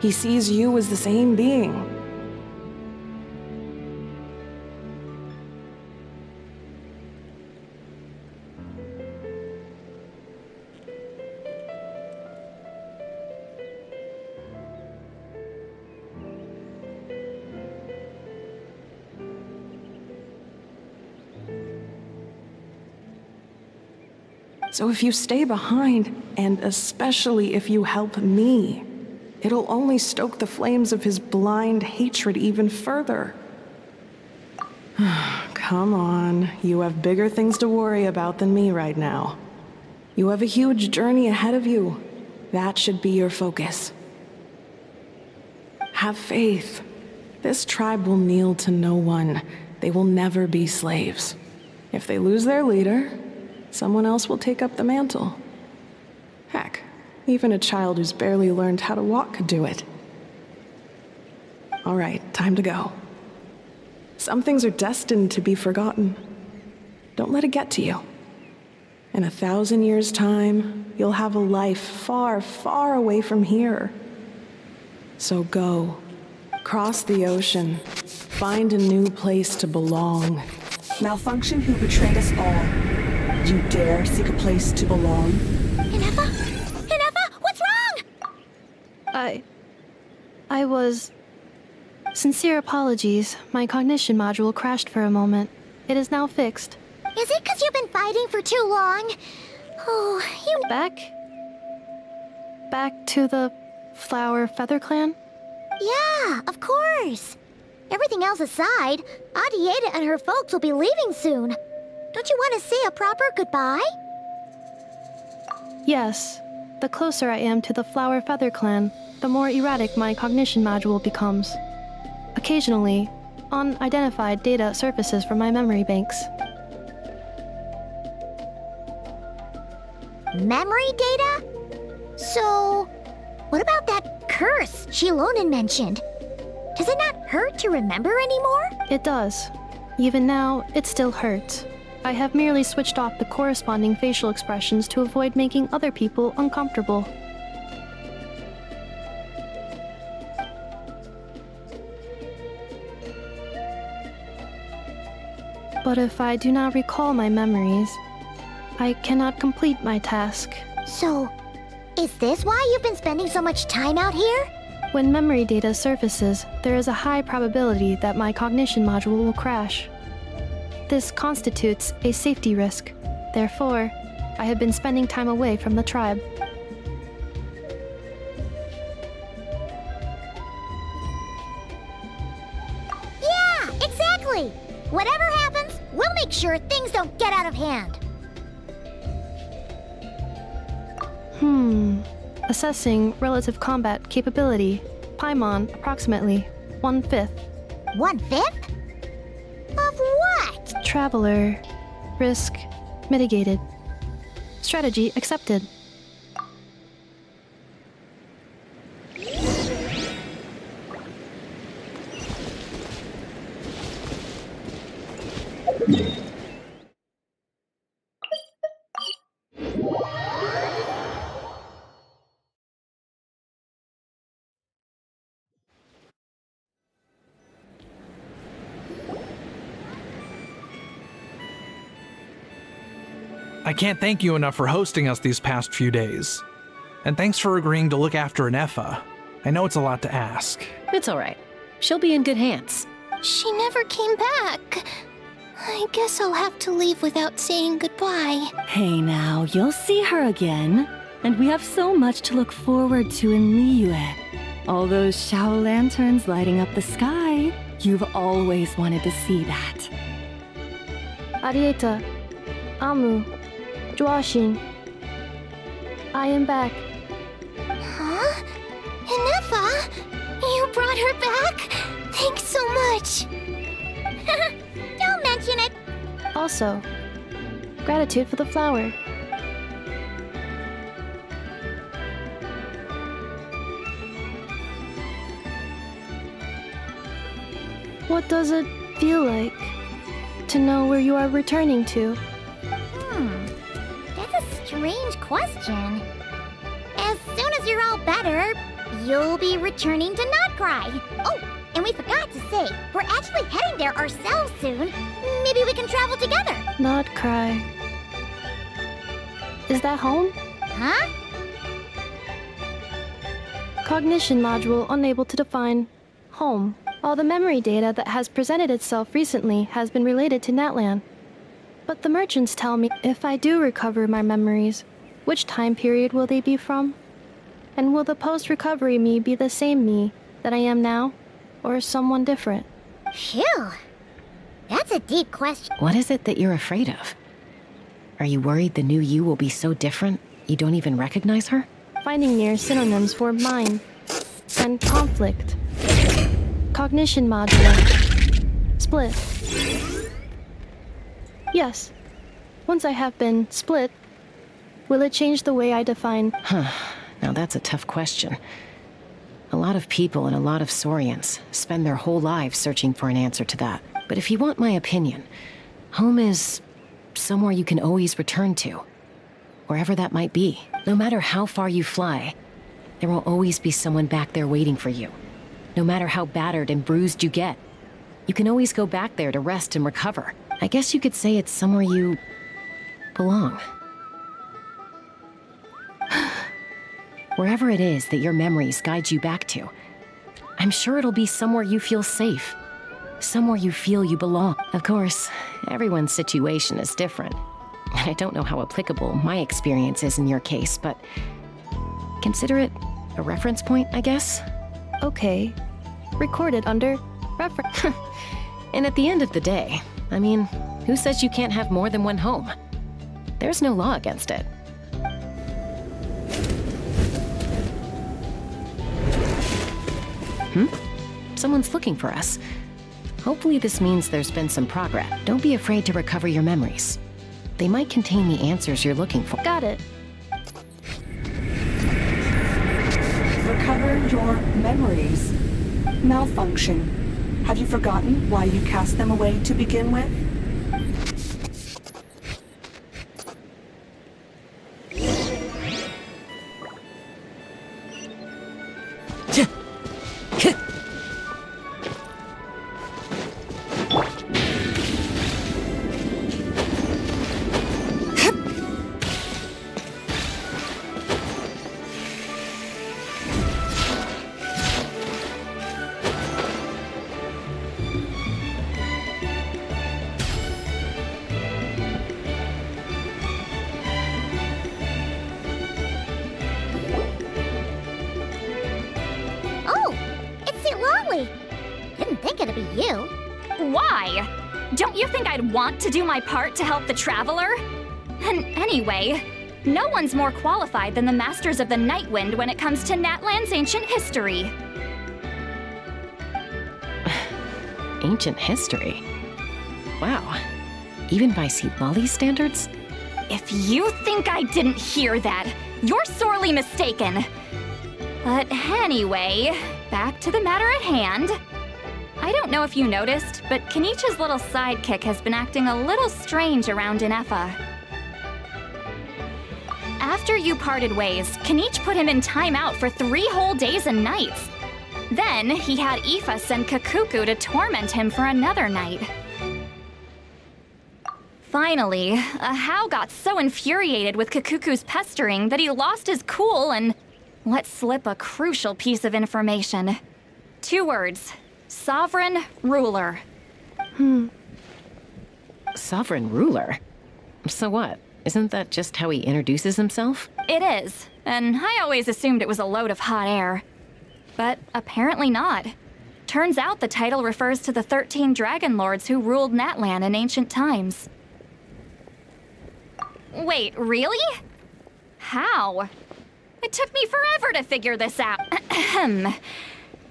S6: He sees you as the same being. So if you stay behind, and especially if you help me, it'll only stoke the flames of his blind hatred even further. Come on, you have bigger things to worry about than me right now. You have a huge journey ahead of you. That should be your focus. Have faith. This tribe will kneel to no one. They will never be slaves. If they lose their leader, someone else will take up the mantle. Heck, even a child who's barely learned how to walk could do it. All right, time to go. Some things are destined to be forgotten. Don't let it get to you. In 1,000 years' time, you'll have a life far, far away from here. So go. Cross the ocean. Find a new place to belong.
S15: Malfunction who betrayed us all. You dare seek a place to belong?
S3: Ineffa? Ineffa, what's wrong?
S4: I was... Sincere apologies. My cognition module crashed for a moment. It is now fixed.
S3: Is it because you've been fighting for too long? Oh, you...
S4: Back to the Flower Feather Clan?
S3: Yeah, of course. Everything else aside, Adieta and her folks will be leaving soon. Don't you want to say a proper goodbye?
S4: Yes. The closer I am to the Flower Feather Clan, the more erratic my cognition module becomes. Occasionally, unidentified data surfaces from my memory banks.
S3: Memory data? So, what about that curse Shilonen mentioned? Does it not hurt to remember anymore?
S4: It does. Even now, it still hurts. I have merely switched off the corresponding facial expressions to avoid making other people uncomfortable. But if I do not recall my memories, I cannot complete my task.
S3: So, is this why you've been spending so much time out here?
S4: When memory data surfaces, there is a high probability that my cognition module will crash. This constitutes a safety risk. Therefore, I have been spending time away from the tribe.
S3: Yeah, exactly! Whatever happens, we'll make sure things don't get out of hand.
S4: Assessing relative combat capability. Paimon, approximately 1/5.
S3: 1/5? Of what?
S4: Traveler. Risk mitigated. Strategy accepted.
S10: I can't thank you enough for hosting us these past few days. And thanks for agreeing to look after ineffa. I know it's a lot to ask.
S2: It's all right. She'll be in good hands.
S13: She never came back. I guess I'll have to leave without saying goodbye.
S7: Hey now, you'll see her again. And we have so much to look forward to in Liyue. All those Shao lanterns lighting up the sky. You've always wanted to see that.
S4: Arieta, Amu, Joashin. I am back.
S13: Huh? Ineffa? You brought her back? Thanks so much.
S3: Don't mention it.
S4: Also, gratitude for the flower. What does it feel like to know where you are returning to?
S3: That's a strange question. As soon as you're all better, you'll be returning to Nodkrai. Oh, and we forgot to say, we're actually heading there ourselves soon. Maybe we can travel together.
S4: Nodkrai. Is that home?
S3: Huh?
S4: Cognition module unable to define home. All the memory data that has presented itself recently has been related to Natlan. But the merchants tell me if I do recover my memories, which time period will they be from? And will the post-recovery me be the same me that I am now, or someone different?
S3: Phew. That's a deep question.
S2: What is it that you're afraid of? Are you worried the new you will be so different you don't even recognize her?
S4: Finding near synonyms for mind and conflict. Cognition module. Split. Yes. Once I have been split, will it change the way I define?
S2: Now that's a tough question. A lot of people and a lot of Saurians spend their whole lives searching for an answer to that. But if you want my opinion, home is somewhere you can always return to. Wherever that might be. No matter how far you fly, there will always be someone back there waiting for you. No matter how battered and bruised you get, you can always go back there to rest and recover. I guess you could say it's somewhere you belong. Wherever it is that your memories guide you back to, I'm sure it'll be somewhere you feel safe. Somewhere you feel you belong. Of course, everyone's situation is different. I don't know how applicable my experience is in your case, but consider it a reference point, I guess?
S4: Okay. Recorded under reference.
S2: And at the end of the day, I mean, who says you can't have more than one home? There's no law against it. Someone's looking for us. Hopefully this means there's been some progress. Don't be afraid to recover your memories. They might contain the answers you're looking for.
S4: Got it.
S15: Recover your memories. Malfunction. Have you forgotten why you cast them away to begin with?
S16: Why? Don't you think I'd want to do my part to help the Traveler? And anyway, no one's more qualified than the Masters of the Nightwind when it comes to Natlan's ancient history.
S2: Ancient history? Wow. Even by Seatlali standards?
S16: If you think I didn't hear that, you're sorely mistaken. But anyway, back to the matter at hand. I don't know if you noticed, but Kenichi's little sidekick has been acting a little strange around ineffa. After you parted ways, Kenich put him in timeout for 3 whole days and nights. Then he had Aoife send Kakuku to torment him for another night. Finally, Ahau got so infuriated with Kakuku's pestering that he lost his cool and let slip a crucial piece of information. 2 words. Sovereign Ruler.
S2: Sovereign Ruler? So what? Isn't that just how he introduces himself?
S16: It is, and I always assumed it was a load of hot air. But apparently not. Turns out the title refers to the 13 Dragon Lords who ruled Natlan in ancient times. Wait, really? How? It took me forever to figure this out.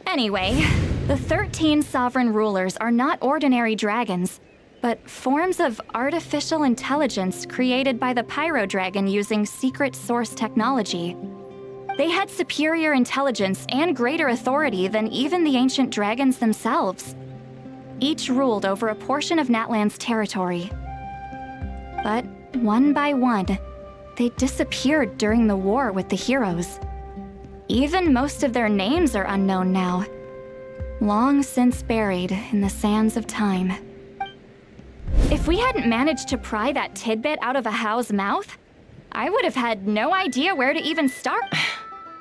S16: Anyway, the 13 sovereign rulers are not ordinary dragons, but forms of artificial intelligence created by the Pyro Dragon using secret source technology. They had superior intelligence and greater authority than even the ancient dragons themselves. Each ruled over a portion of Natlan's territory. But one by one, they disappeared during the war with the heroes. Even most of their names are unknown now, long since buried in the sands of time. If we hadn't managed to pry that tidbit out of Ahau's mouth, I would have had no idea where to even start.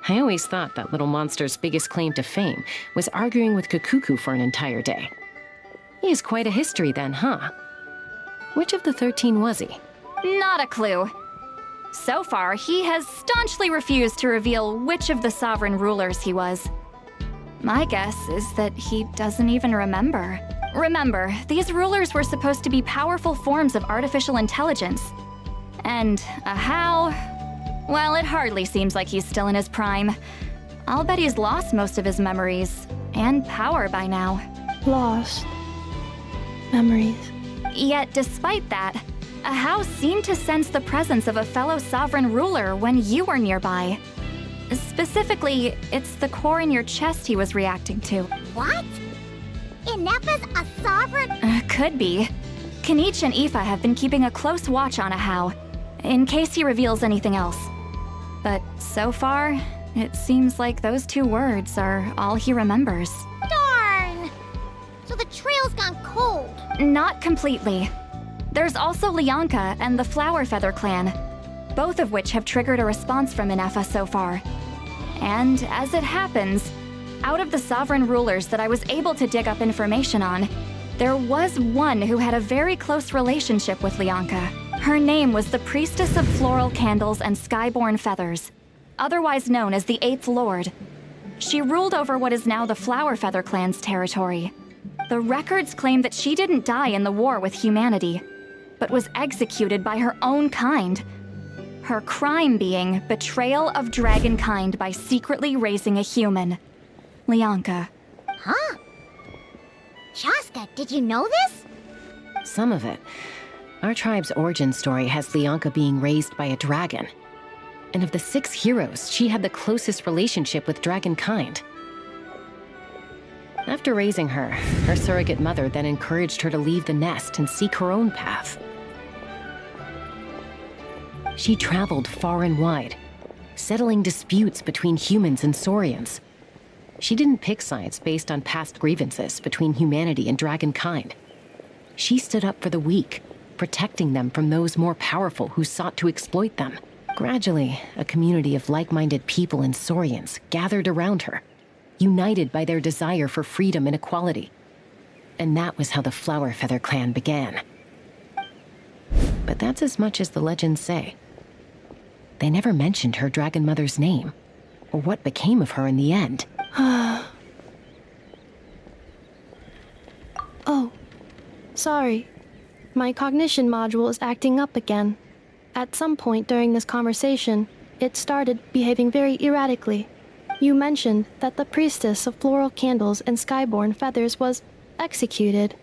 S2: I always thought that little monster's biggest claim to fame was arguing with Kakuku for an entire day. He has quite a history then, huh? Which of the 13 was he?
S16: Not a clue. So far, he has staunchly refused to reveal which of the sovereign rulers he was. My guess is that he doesn't even remember. Remember, these rulers were supposed to be powerful forms of artificial intelligence. And a how? Well, it hardly seems like he's still in his prime. I'll bet he's lost most of his memories and power by now.
S4: Lost. Memories.
S16: Yet, despite that, a how seemed to sense the presence of a fellow sovereign ruler when you were nearby. Specifically, it's the core in your chest he was reacting to.
S3: What? Ineffa's a sovereign?
S16: Could be. Kanich and Aoife have been keeping a close watch on a how, in case he reveals anything else. But so far, it seems like those 2 words are all he remembers.
S3: Darn! So the trail's gone cold.
S16: Not completely. There's also Lianka and the Flower Feather clan, both of which have triggered a response from Ineffa so far. And as it happens, out of the sovereign rulers that I was able to dig up information on, there was one who had a very close relationship with Lianka. Her name was the Priestess of Floral Candles and Skyborn Feathers, otherwise known as the Eighth Lord. She ruled over what is now the Flower Feather clan's territory. The records claim that she didn't die in the war with humanity, but was executed by her own kind. Her crime being betrayal of dragonkind by secretly raising a human. Lianka.
S3: Huh? Shaska, did you know this?
S2: Some of it. Our tribe's origin story has Lianka being raised by a dragon. And of the 6 heroes, she had the closest relationship with dragonkind. After raising her, her surrogate mother then encouraged her to leave the nest and seek her own path. She traveled far and wide, settling disputes between humans and Saurians. She didn't pick sides based on past grievances between humanity and dragonkind. She stood up for the weak, protecting them from those more powerful who sought to exploit them. Gradually, a community of like-minded people and Saurians gathered around her, united by their desire for freedom and equality. And that was how the Flower Feather clan began. But that's as much as the legends say. They never mentioned her dragon mother's name, or what became of her in the end.
S4: Oh, sorry. My cognition module is acting up again. At some point during this conversation, it started behaving very erratically. You mentioned that the Priestess of Floral Candles and Skyborn Feathers was executed.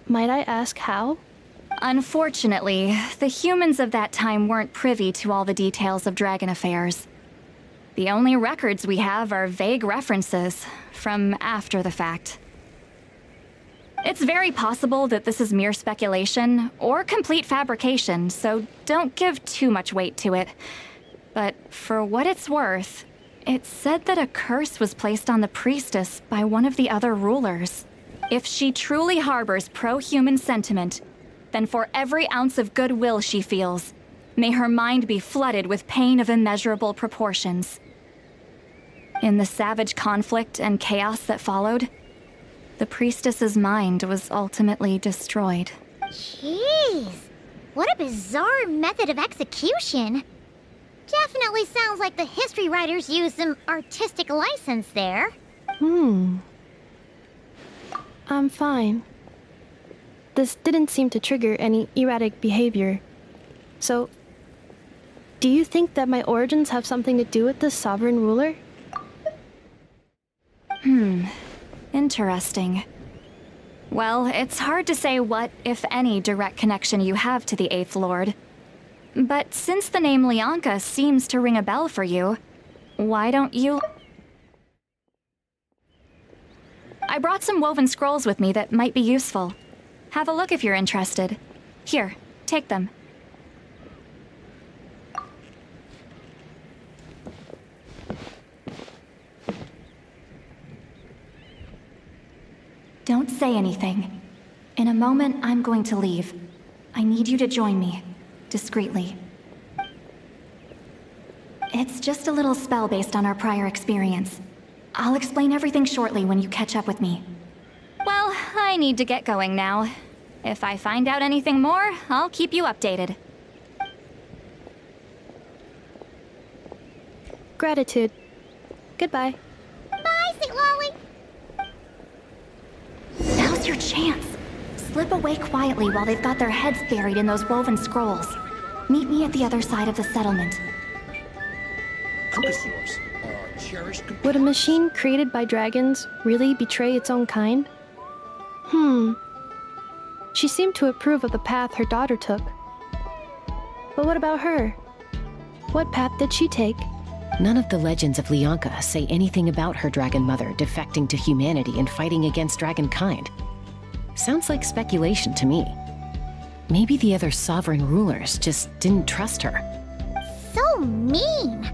S4: Might I ask how?
S16: Unfortunately, the humans of that time weren't privy to all the details of dragon affairs. The only records we have are vague references from after the fact. It's very possible that this is mere speculation or complete fabrication, so don't give too much weight to it. But for what it's worth, it's said that a curse was placed on the priestess by one of the other rulers. If she truly harbors pro-human sentiment, then for every ounce of goodwill she feels, may her mind be flooded with pain of immeasurable proportions. In the savage conflict and chaos that followed, the priestess's mind was ultimately destroyed.
S3: Jeez, what a bizarre method of execution. Definitely sounds like the history writers used some artistic license there.
S4: I'm fine. This didn't seem to trigger any erratic behavior. So, do you think that my origins have something to do with this sovereign ruler?
S16: Interesting. Well, it's hard to say what, if any, direct connection you have to the Eighth Lord. But since the name Lianka seems to ring a bell for you, why don't you... I brought some woven scrolls with me that might be useful. Have a look if you're interested. Here, take them. Don't say anything. In a moment, I'm going to leave. I need you to join me, discreetly. It's just a little spell based on our prior experience. I'll explain everything shortly when you catch up with me. Well, I need to get going now. If I find out anything more, I'll keep you updated.
S4: Gratitude. Goodbye.
S3: Bye, Sweet Lolly.
S16: Now's your chance. Slip away quietly while they've got their heads buried in those woven scrolls. Meet me at the other side of the settlement.
S4: Would a machine created by dragons really betray its own kind? She seemed to approve of the path her daughter took. But what about her? What path did she take?
S2: None of the legends of Lyanka say anything about her dragon mother defecting to humanity and fighting against dragonkind. Sounds like speculation to me. Maybe the other sovereign rulers just didn't trust her.
S3: So mean.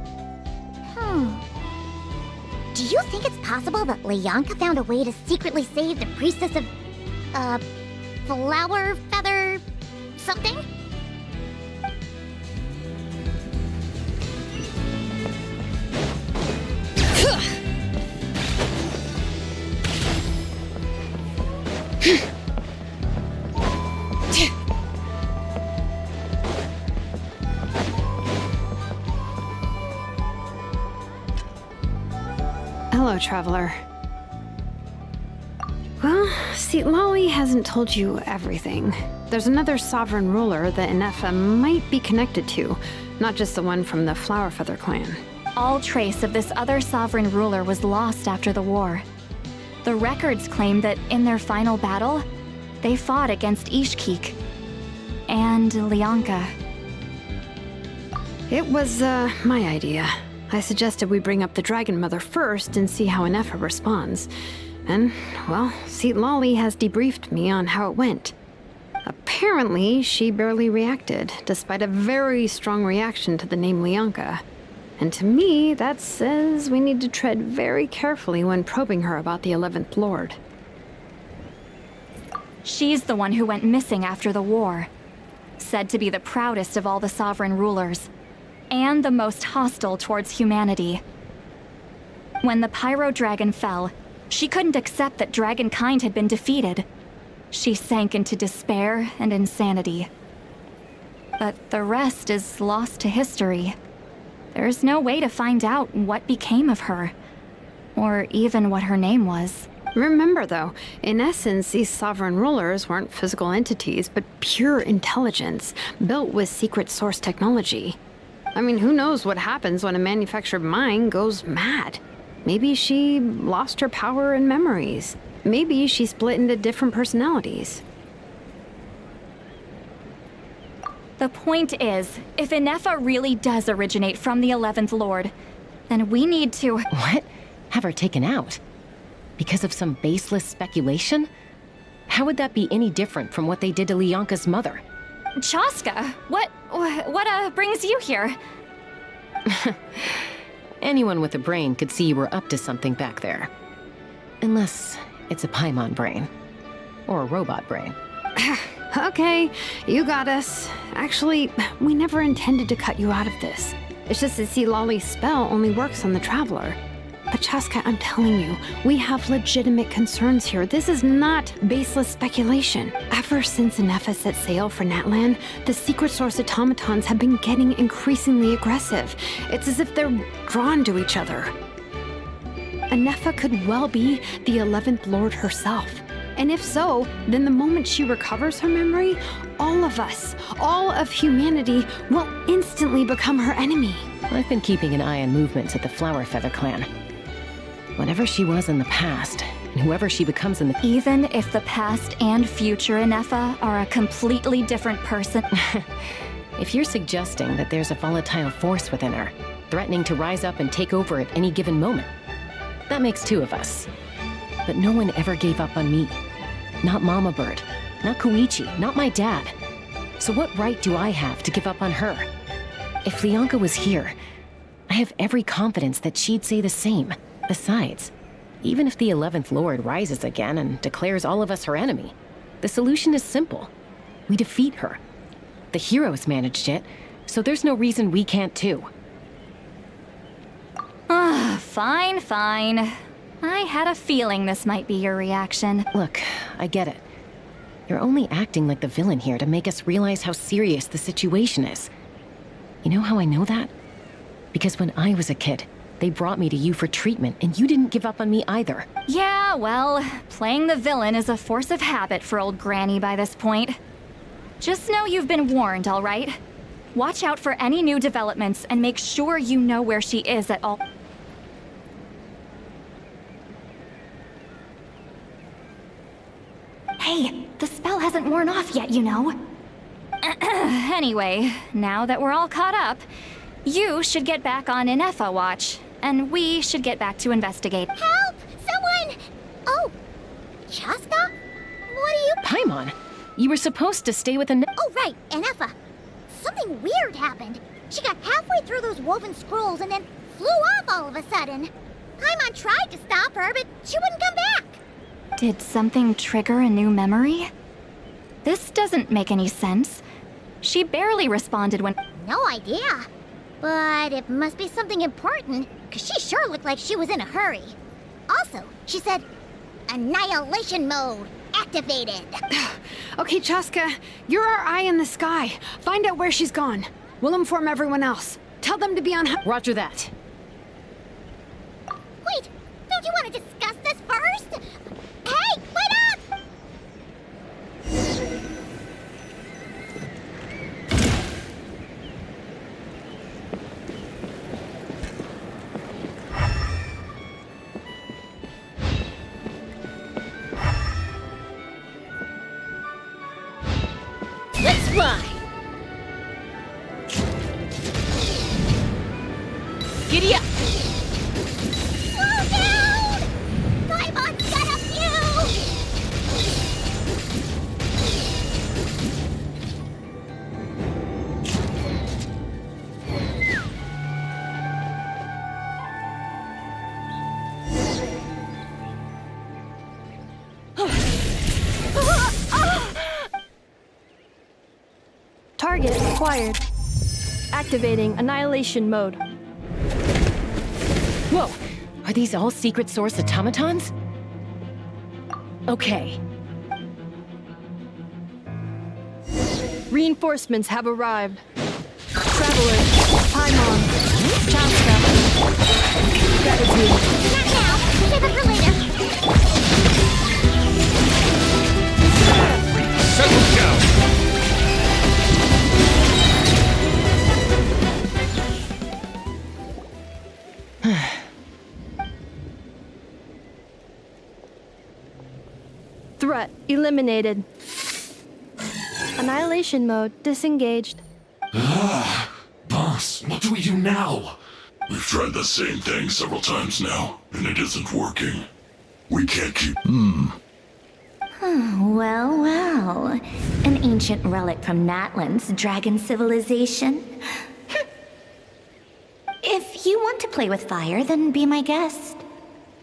S3: Do you think it's possible that Lyanka found a way to secretly save the priestess of, flower feather something?
S5: Hello, Traveler. Well, Lolly hasn't told you everything. There's another sovereign ruler that Ineffa might be connected to, not just the one from the Flowerfeather clan.
S16: All trace of this other sovereign ruler was lost after the war. The records claim that in their final battle, they fought against Ishkik and Lyanka.
S5: It was, my idea. I suggested we bring up the Dragon Mother first and see how Ineffa responds. And, well, Lolly has debriefed me on how it went. Apparently, she barely reacted, despite a very strong reaction to the name Lyanka. And to me, that says we need to tread very carefully when probing her about the 11th Lord.
S16: She's the one who went missing after the war. Said to be the proudest of all the sovereign rulers, and the most hostile towards humanity. When the Pyro Dragon fell, she couldn't accept that dragonkind had been defeated. She sank into despair and insanity. But the rest is lost to history. There's no way to find out what became of her, or even what her name was.
S5: Remember, though, in essence, these sovereign rulers weren't physical entities, but pure intelligence, built with secret source technology. I mean, who knows what happens when a manufactured mind goes mad? Maybe she lost her power and memories. Maybe she split into different personalities.
S16: The point is, if Ineffa really does originate from the 11th Lord, then we need to—
S2: What? Have her taken out? Because of some baseless speculation? How would that be any different from what they did to Lyanka's mother?
S16: Chaska, what brings you here?
S2: Anyone with a brain could see you were up to something back there. Unless it's a Paimon brain. Or a robot brain.
S5: Okay, you got us. Actually, we never intended to cut you out of this. It's just that Lolly's spell only works on the Traveler. But Chaska, I'm telling you, we have legitimate concerns here. This is not baseless speculation. Ever since Ineffa set sail for Natlan, the secret source automatons have been getting increasingly aggressive. It's as if they're drawn to each other. Ineffa could well be the 11th Lord herself. And if so, then the moment she recovers her memory, all of us, all of humanity, will instantly become her enemy.
S2: I've been keeping an eye on movements at the Flowerfeather clan. Whatever she was in the past, and whoever she becomes in the—
S16: Even if the past and future Ineffa are a completely different person—
S2: If you're suggesting that there's a volatile force within her, threatening to rise up and take over at any given moment, that makes two of us. But no one ever gave up on me. Not Mama Bird, not Koichi, not my dad. So what right do I have to give up on her? If Lyanka was here, I have every confidence that she'd say the same. Besides, even if the 11th Lord rises again and declares all of us her enemy, the solution is simple. We defeat her. The heroes managed it, so there's no reason we can't too.
S16: Fine. I had a feeling this might be your reaction.
S2: Look, I get it. You're only acting like the villain here to make us realize how serious the situation is. You know how I know that? Because when I was a kid, they brought me to you for treatment, and you didn't give up on me either.
S16: Yeah, well, playing the villain is a force of habit for old Granny by this point. Just know you've been warned, all right? Watch out for any new developments and make sure you know where she is at all. Hey, the spell hasn't worn off yet, you know. Anyway, now that we're all caught up, you should get back on ineffa watch, and we should get back to investigate.
S3: Help! Someone! Oh, Chaska? What are you...
S2: Paimon, you were supposed to stay with
S3: Oh, right, ineffa. Something weird happened. She got halfway through those woven scrolls and then flew off all of a sudden. Paimon tried to stop her, but she wouldn't come back.
S16: Did something trigger a new memory? This doesn't make any sense. She barely responded when...
S3: No idea. But it must be something important, because she sure looked like she was in a hurry. Also, she said, annihilation mode activated.
S5: Okay, Chaska, you're our eye in the sky. Find out where she's gone. We'll inform everyone else. Tell them to be on...
S2: Roger that.
S3: Wait, don't you want to discuss this first? Hey, wait up! Let's fly!
S2: Giddy up!
S3: Slow down! Paimon's got a few!
S4: Target acquired. Activating annihilation mode.
S2: Whoa! Are these all secret source automatons? Okay.
S4: Reinforcements have arrived. Traveler, Paimon, Chaska. Gratitude.
S3: Not now! Save it for later!
S9: Settle down!
S4: Threat eliminated. Annihilation mode disengaged.
S17: Boss, what do we do now? We've tried the same thing several times now, and it isn't working. We can't keep...
S18: Well, well. An ancient relic from Natlan's dragon civilization. If you want to play with fire, then be my guest.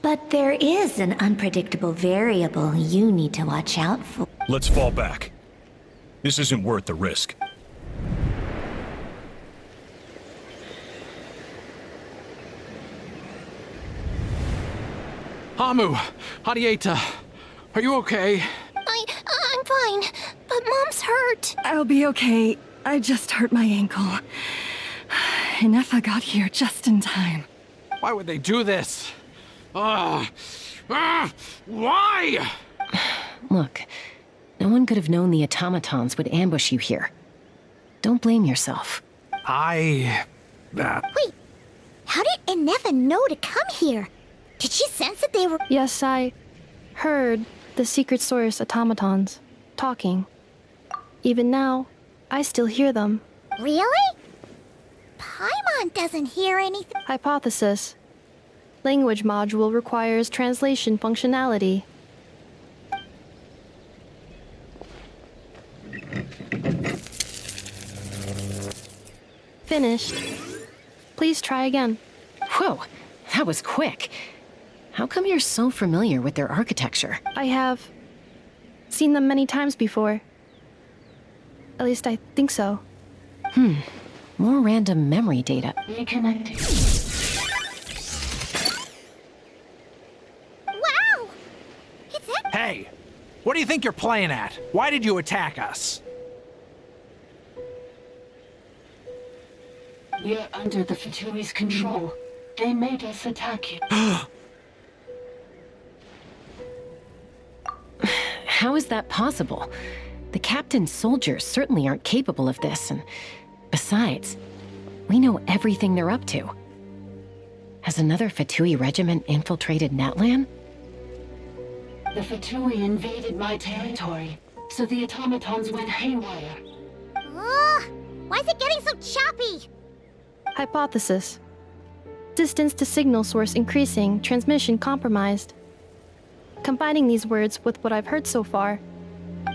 S18: But there is an unpredictable variable you need to watch out for.
S17: Let's fall back. This isn't worth the risk.
S10: Hamu, Hadieta, are you okay?
S13: I'm fine, but Mom's hurt.
S7: I'll be okay. I just hurt my ankle. Ineffa got here just in time.
S10: Why would they do this? Why?
S2: Look, no one could have known the automatons would ambush you here. Don't blame yourself.
S3: Wait, how did Ineffa know to come here? Did she sense that they were...
S4: Yes, I heard the secret source automatons talking. Even now, I still hear them.
S3: Really? Paimon doesn't hear anything.
S4: Hypothesis. Language module requires translation functionality. Finished. Please try again.
S2: Whoa, that was quick. How come you're so familiar with their architecture?
S4: I have seen them many times before. At least I think so.
S2: More random memory data.
S3: Reconnecting. Wow! It's that...
S10: Hey, what do you think you're playing at? Why did you attack us?
S15: You're under the Fatui's control. They made us attack you.
S2: How is that possible? The captain's soldiers certainly aren't capable of this, and Besides, we know everything they're up to. Has another Fatui regiment infiltrated Natlan?
S19: The Fatui invaded my territory, so the automatons went haywire.
S3: Ugh! Why is it getting so choppy?
S4: Hypothesis. Distance to signal source increasing, transmission compromised. Combining these words with what I've heard so far,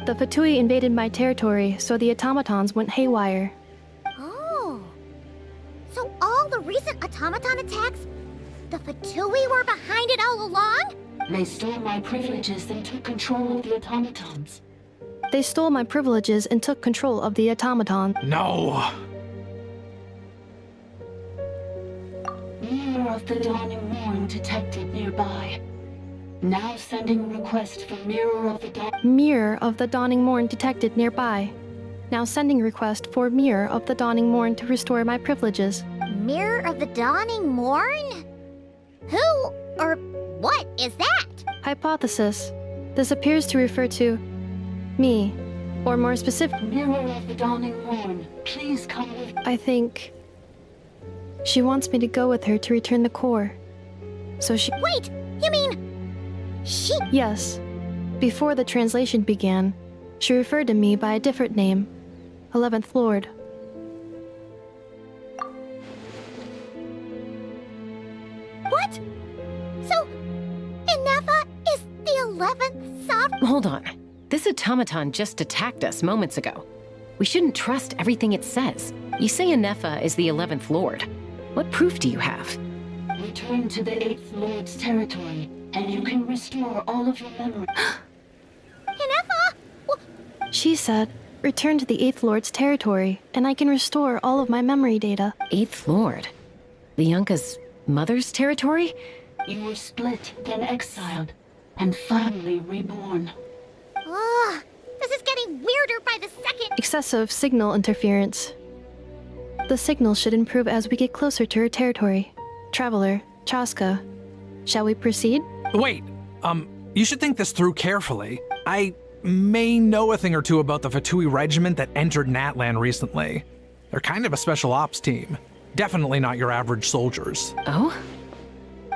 S4: the Fatui invaded my territory, so the automatons went haywire.
S3: Oh. So all the recent automaton attacks, the Fatui were behind it all along?
S19: They stole my privileges and took control of the automatons.
S4: They stole my privileges and took control of the automaton.
S10: No!
S19: Mirror of the Dawning Morn detected nearby. Now sending request for Mirror of the
S4: Dawning Morn detected nearby. Now sending request for Mirror of the Dawning Morn to restore my privileges.
S3: Mirror of the Dawning Morn? Who or what is that?
S4: Hypothesis. This appears to refer to me, or more specific.
S19: Mirror of the Dawning Morn, please come with.
S4: I think she wants me to go with her to return the core. So she.
S3: Wait, you mean she?
S4: Yes. Before the translation began, she referred to me by a different name, 11th Lord.
S3: What? So, Ineffa is the 11th sovereign?
S2: Hold on. This automaton just attacked us moments ago. We shouldn't trust everything it says. You say Ineffa is the 11th Lord. What proof do you have?
S19: Return to the 8th Lord's territory, and you can restore all of your memory.
S3: Ineffa?
S4: She said, return to the 8th Lord's territory, and I can restore all of my memory data.
S2: 8th Lord? The Yunka's mother's territory?
S19: You were split, then exiled, and finally reborn.
S3: Ugh, this is getting weirder by the second.
S4: Excessive signal interference. The signal should improve as we get closer to her territory. Traveler, Chaska, shall we proceed?
S10: Wait, you should think this through carefully. I may know a thing or two about the Fatui regiment that entered Natlan recently. They're kind of a special ops team. Definitely not your average soldiers.
S2: Oh?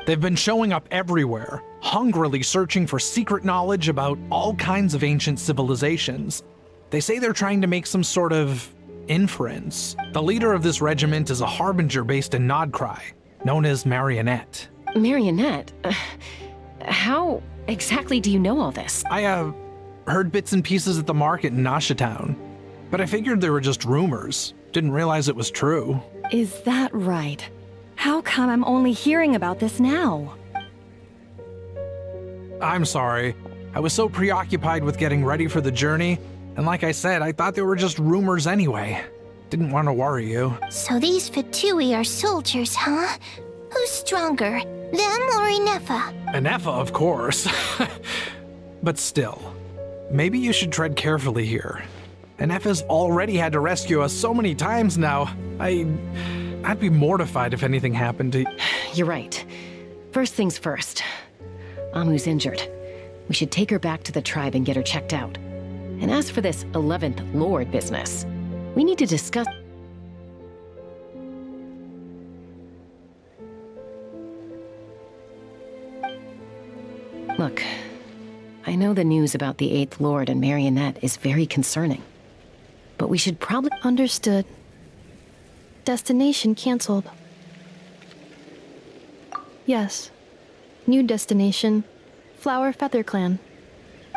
S10: They've been showing up everywhere, hungrily searching for secret knowledge about all kinds of ancient civilizations. They say they're trying to make some sort of inference. The leader of this regiment is a harbinger based in Nodkrai, known as Marionette.
S2: Marionette? How exactly do you know all this?
S10: I, heard bits and pieces at the market in Nashatown, but I figured they were just rumors. Didn't realize it was true.
S7: Is that right? How come I'm only hearing about this now?
S10: I'm sorry. I was so preoccupied with getting ready for the journey, and like I said, I thought they were just rumors anyway. Didn't want to worry you.
S13: So these Fatui are soldiers, huh? Who's stronger, them or Ineffa?
S10: Ineffa, of course. But still, maybe you should tread carefully here. Ineffa's already had to rescue us so many times now. I'd be mortified if anything happened to...
S2: You're right. First things first. Amu's injured. We should take her back to the tribe and get her checked out. And as for this 11th Lord business, we need to discuss... Look, I know the news about the 8th Lord and Marionette is very concerning. But we should probably...
S4: Understood. Destination cancelled. Yes. New destination. Flower Feather Clan.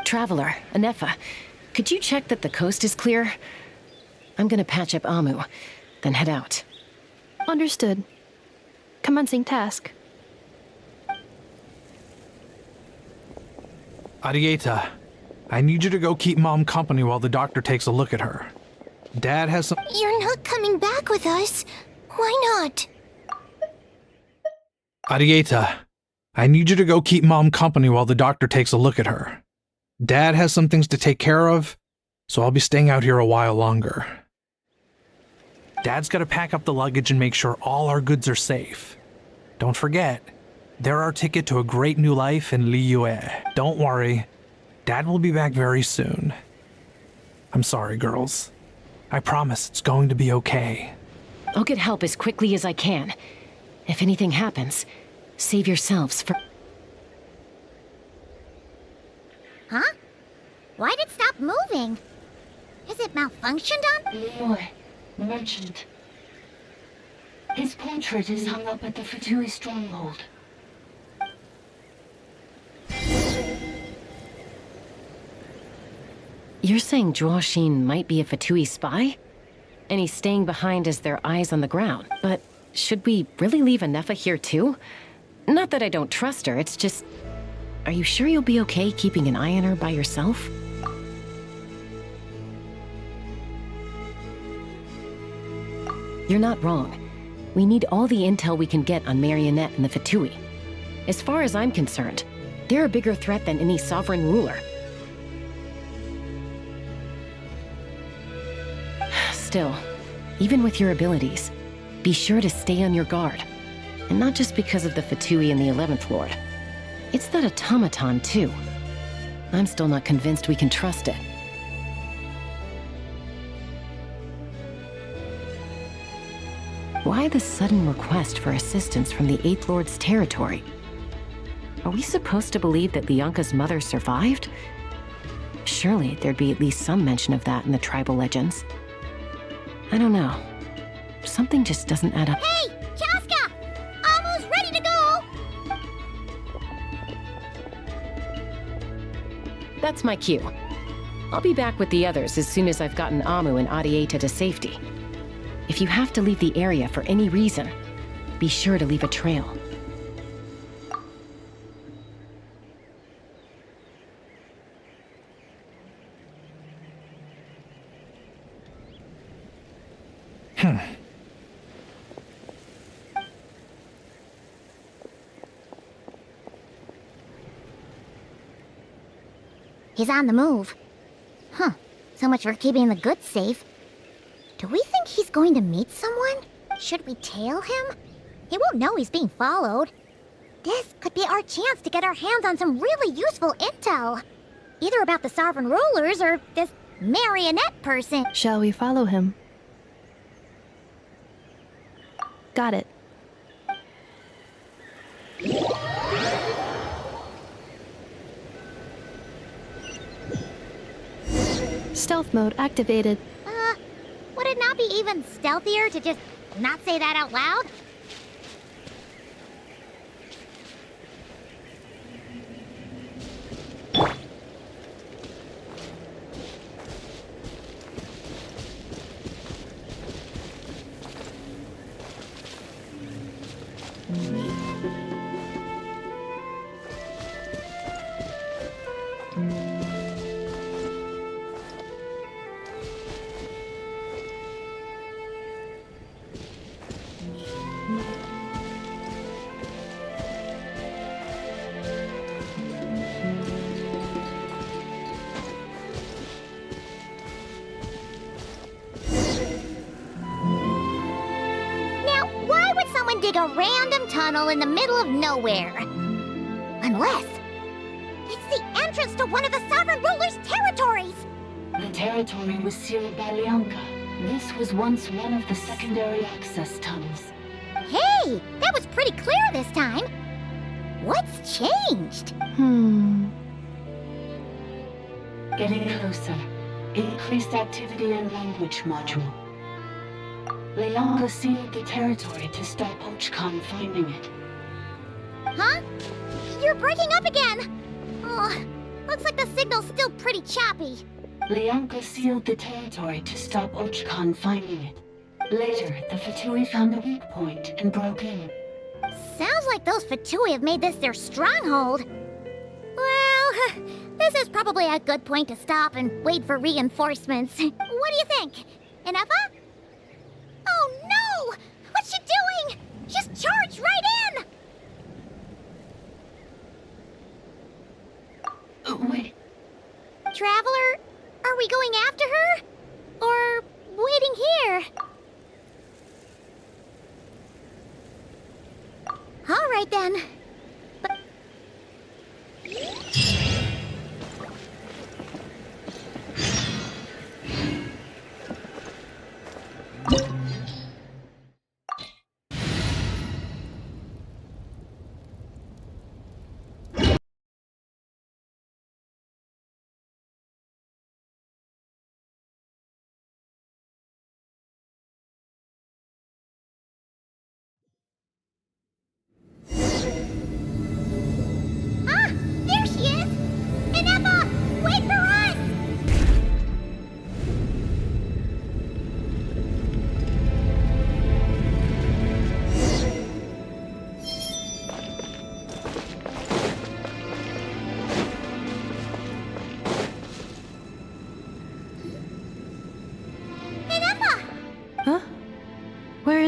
S2: Traveler, Ineffa, could you check that the coast is clear? I'm gonna patch up Amu, then head out.
S4: Understood. Commencing task.
S10: Arieta, I need you to go keep Mom company while the doctor takes a look at her. Dad has some...
S13: You're not coming back with us. Why not?
S10: Arieta, I need you to go keep Mom company while the doctor takes a look at her. Dad has some things to take care of, so I'll be staying out here a while longer. Dad's gotta pack up the luggage and make sure all our goods are safe. Don't forget, they're our ticket to a great new life in Liyue. Don't worry, Dad will be back very soon. I'm sorry, girls. I promise it's going to be okay.
S2: I'll get help as quickly as I can. If anything happens, save yourselves for...
S3: Huh? Why'd it stop moving? Is it malfunctioned on?
S19: Liyue, merchant. His portrait is hung up at the Fatui stronghold.
S2: You're saying Joachim might be a Fatui spy? And he's staying behind as their eyes on the ground. But should we really leave Ineffa here too? Not that I don't trust her, it's just... Are you sure you'll be okay keeping an eye on her by yourself? You're not wrong. We need all the intel we can get on Marionette and the Fatui. As far as I'm concerned, they're a bigger threat than any sovereign ruler. Still, even with your abilities, be sure to stay on your guard. And not just because of the Fatui and the 11th Lord. It's that automaton, too. I'm still not convinced we can trust it. Why the sudden request for assistance from the 8th Lord's territory? Are we supposed to believe that Lianka's mother survived? Surely there'd be at least some mention of that in the tribal legends. I don't know. Something just doesn't add up.
S3: Hey! Chaska! Almost ready to go!
S2: That's my cue. I'll be back with the others as soon as I've gotten Amu and Adieta to safety. If you have to leave the area for any reason, be sure to leave a trail.
S3: He's on the move. Huh. So much for keeping the goods safe. Do we think he's going to meet someone? Should we tail him? He won't know he's being followed. This could be our chance to get our hands on some really useful intel. Either about the sovereign rulers or this marionette person.
S4: Shall we follow him? Got it. Stealth mode activated.
S3: Would it not be even stealthier to just not say that out loud? Dig a random tunnel in the middle of nowhere. Unless it's the entrance to one of the sovereign ruler's territories.
S19: The territory was sealed by Lianka. This was once one of the secondary access tunnels.
S3: Hey, that was pretty clear this time. What's changed?
S19: Getting closer. Increased activity in language module. Lianka sealed the territory to stop Archon finding it.
S3: Huh? You're breaking up again! Oh, looks like the signal's still pretty choppy.
S19: Lianka sealed the territory to stop Archon finding it. Later, the Fatui found a weak point and broke in.
S3: Sounds like those Fatui have made this their stronghold. Well, this is probably a good point to stop and wait for reinforcements. What do you think? Ineffa? Oh no! What's she doing? Just charge right
S19: in! Wait.
S3: Traveler, are we going after her? Or waiting here? All right then.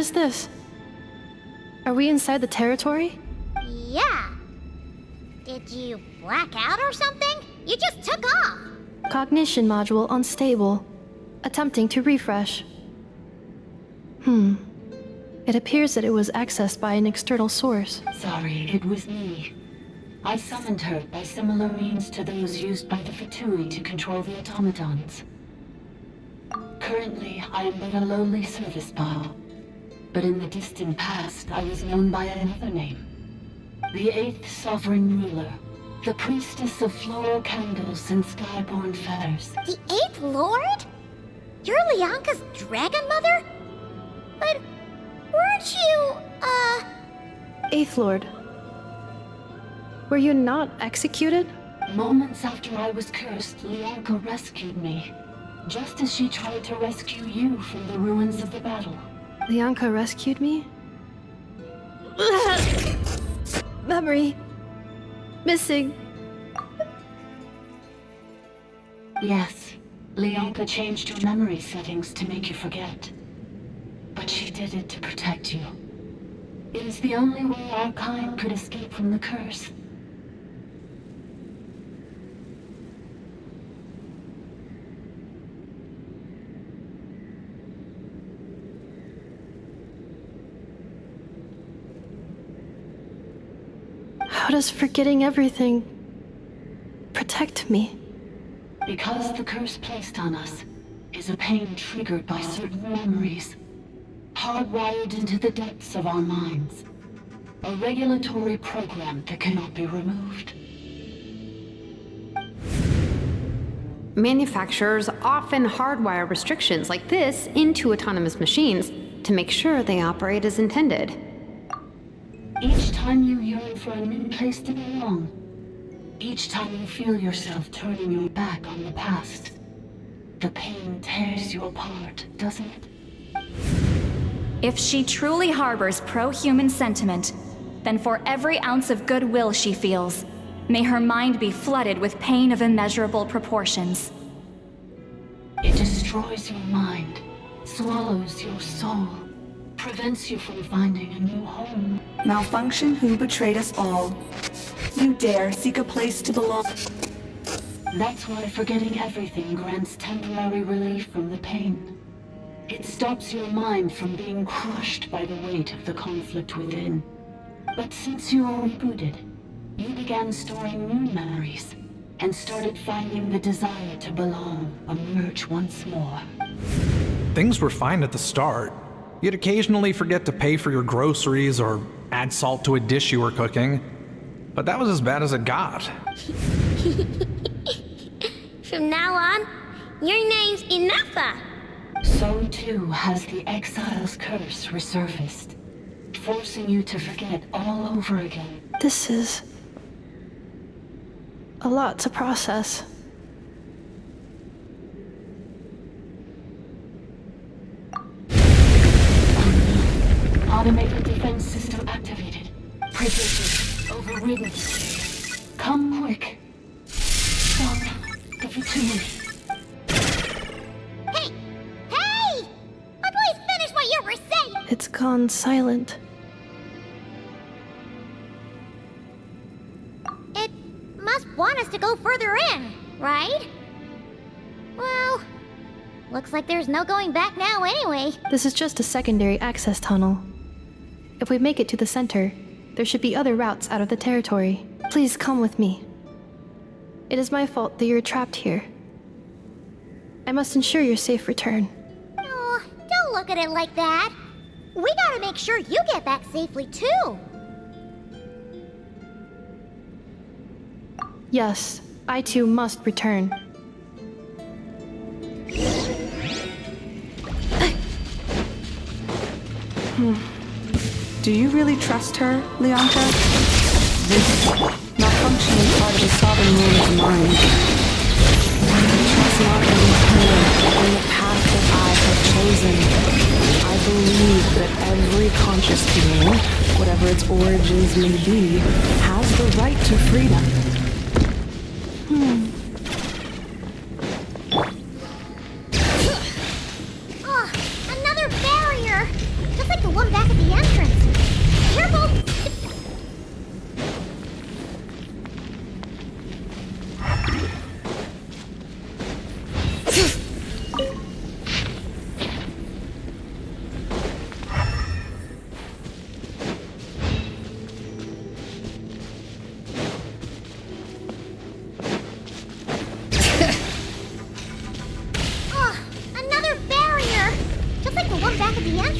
S4: is this? Are we inside the territory?
S3: Yeah. Did you black out or something? You just took off.
S4: Cognition module unstable. Attempting to refresh. It appears that it was accessed by an external source.
S19: Sorry, it was me. I summoned her by similar means to those used by the Fatui to control the automatons. Currently, I am but a lowly service bot. But in the distant past, I was known by another name. The 8th Sovereign Ruler. The Priestess of Floral Candles and Skyborn Feathers.
S3: The 8th Lord? You're Lianka's dragon mother? But weren't you,
S4: 8th Lord. Were you not executed?
S19: Moments after I was cursed, Lianka rescued me. Just as she tried to rescue you from the ruins of the battle.
S4: Lianka rescued me? Memory. Missing.
S19: Yes, Lianka changed your memory settings to make you forget. But she did it to protect you. It is the only way our kind could escape from the curse.
S4: How does forgetting everything protect me?
S19: Because the curse placed on us is a pain triggered by certain memories, hardwired into the depths of our minds. A regulatory program that cannot be removed.
S5: Manufacturers often hardwire restrictions like this into autonomous machines to make sure they operate as intended.
S19: Each time you yearn for a new place to belong, each time you feel yourself turning your back on the past, the pain tears you apart, doesn't it?
S16: If she truly harbors pro-human sentiment, then for every ounce of goodwill she feels, may her mind be flooded with pain of immeasurable proportions.
S19: It destroys your mind, swallows your soul, prevents you from finding a new home.
S15: Malfunction who betrayed us all. You dare seek a place to belong.
S19: That's why forgetting everything grants temporary relief from the pain. It stops your mind from being crushed by the weight of the conflict within. But since you are rebooted, you began storing new memories and started finding the desire to belong emerge once more.
S10: Things were fine at the start. You'd occasionally forget to pay for your groceries or add salt to a dish you were cooking. But that was as bad as it got.
S3: From now on, your name's Ineffa.
S19: So too has the Exile's curse resurfaced, forcing you to forget all over again.
S4: This is a lot to process.
S19: Automated defense system activated. Predicted. Overridden. Come quick. Stop the Fatui.
S3: Hey! Hey! Please finish what you were saying!
S4: It's gone silent.
S3: It must want us to go further in, right? Well, looks like there's no going back now anyway.
S4: This is just a secondary access tunnel. If we make it to the center, there should be other routes out of the territory. Please come with me. It is my fault that you're trapped here. I must ensure your safe return.
S3: Oh, don't look at it like that. We gotta make sure you get back safely too.
S4: Yes, I too must return.
S15: Do you really trust her, Lianka? This malfunctioning part of the sovereign ruler's mind.
S2: Trust not only her and the path that I have chosen. I believe that every conscious being, whatever its origins may be, has the right to freedom.
S3: Oh, another barrier! Just like the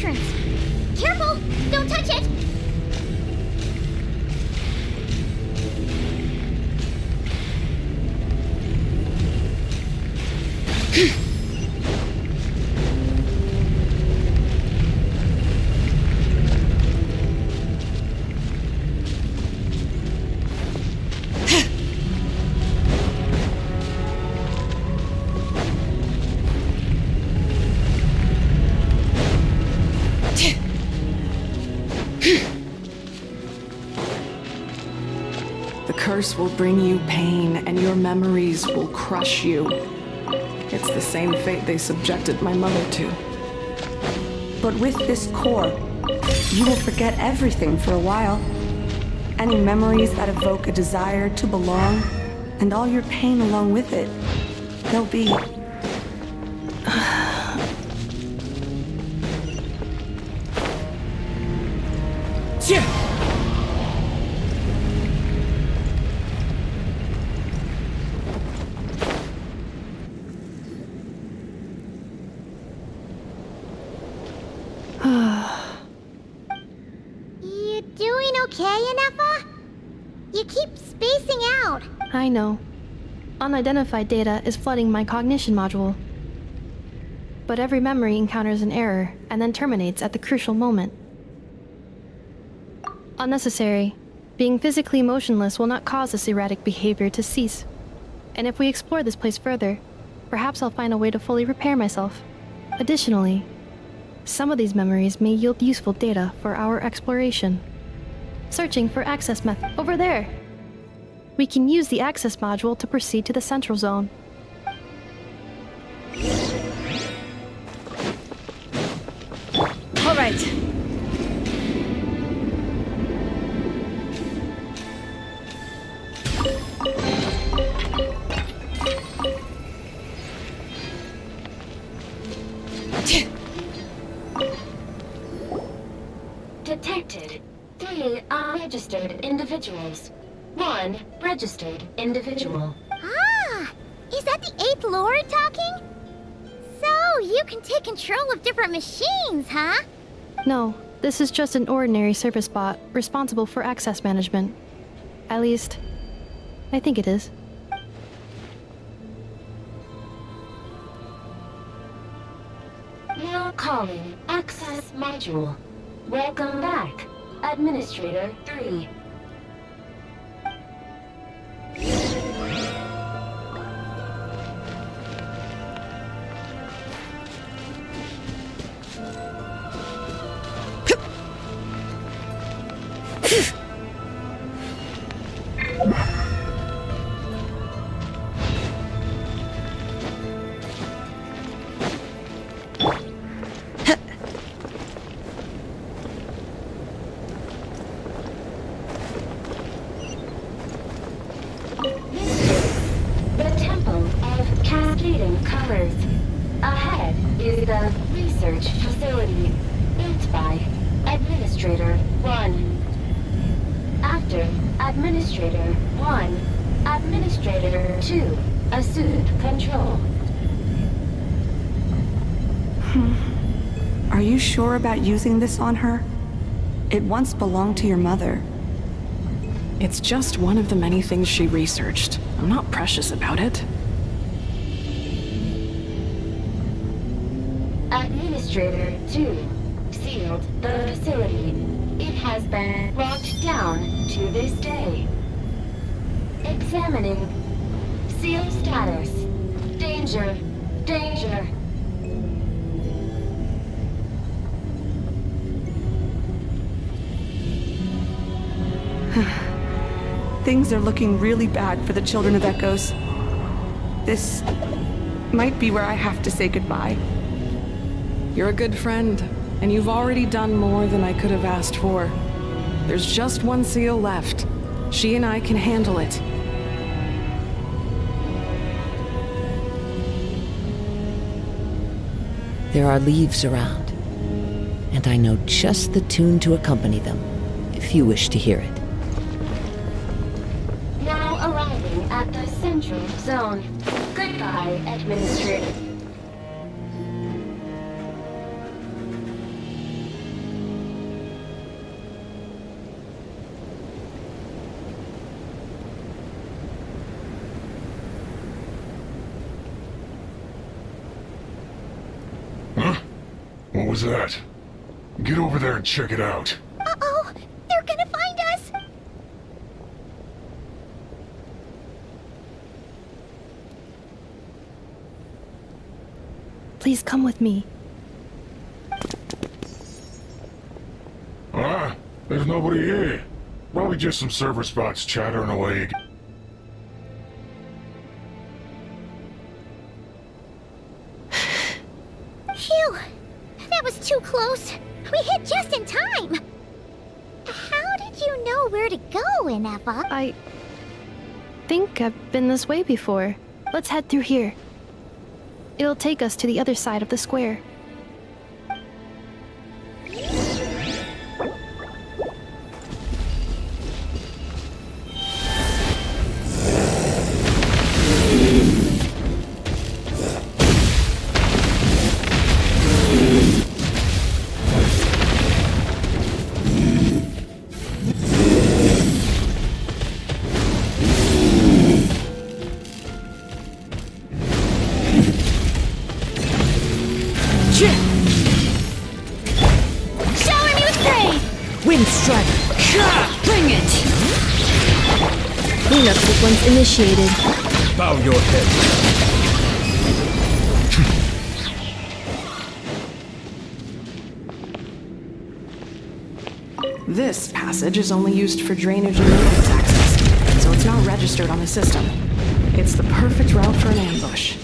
S3: entrance. Careful! Don't touch it!
S6: The curse will bring you pain, and your memories will crush you. It's the same fate they subjected my mother to.
S15: But with this core, you will forget everything for a while. Any memories that evoke a desire to belong, and all your pain along with it. They'll be...
S3: You doing okay, ineffa? You keep spacing out.
S4: I know. Unidentified data is flooding my cognition module. But every memory encounters an error and then terminates at the crucial moment. Unnecessary. Being physically motionless will not cause this erratic behavior to cease. And if we explore this place further, perhaps I'll find a way to fully repair myself. Additionally, some of these memories may yield useful data for our exploration. Searching for access method over there. We can use the access module to proceed to the central zone.
S7: All right.
S20: Detected 3 unregistered individuals. 1 registered individual.
S3: Ah! Is that the 8th Lord talking? So, you can take control of different machines, huh?
S4: No, this is just an ordinary service bot responsible for access management. At least, I think it is.
S20: Now calling access module. Welcome back, Administrator 3. Research facility built by Administrator 1. After Administrator 1, Administrator 2 assumed control.
S15: Are you sure about using this on her? It once belonged to your mother.
S6: It's just one of the many things she researched. I'm not precious about it.
S20: Administrator 2 sealed the facility. It has been locked down to this day. Examining. Seal status. Danger. Danger.
S15: Things are looking really bad for the Children of Echoes. This might be where I have to say goodbye.
S6: You're a good friend, and you've already done more than I could have asked for. There's just one seal left. She and I can handle it.
S21: There are leaves around, and I know just the tune to accompany them, if you wish to hear it.
S20: Now arriving at the central zone. Goodbye, Administrator.
S17: was that? Get over there and check it out.
S3: Uh-oh! They're gonna find us!
S4: Please come with me.
S17: Huh? There's nobody here. Probably just some server spots chattering away.
S3: Phew! That was too close. We hit just in time. How did you know where to go, ineffa?
S4: I think I've been this way before. Let's head through here. It'll take us to the other side of the square.
S7: Bring it! Cleanup sequence initiated.
S12: Bow your head.
S6: This passage is only used for drainage and maintenance access, so it's not registered on the system. It's the perfect route for an ambush.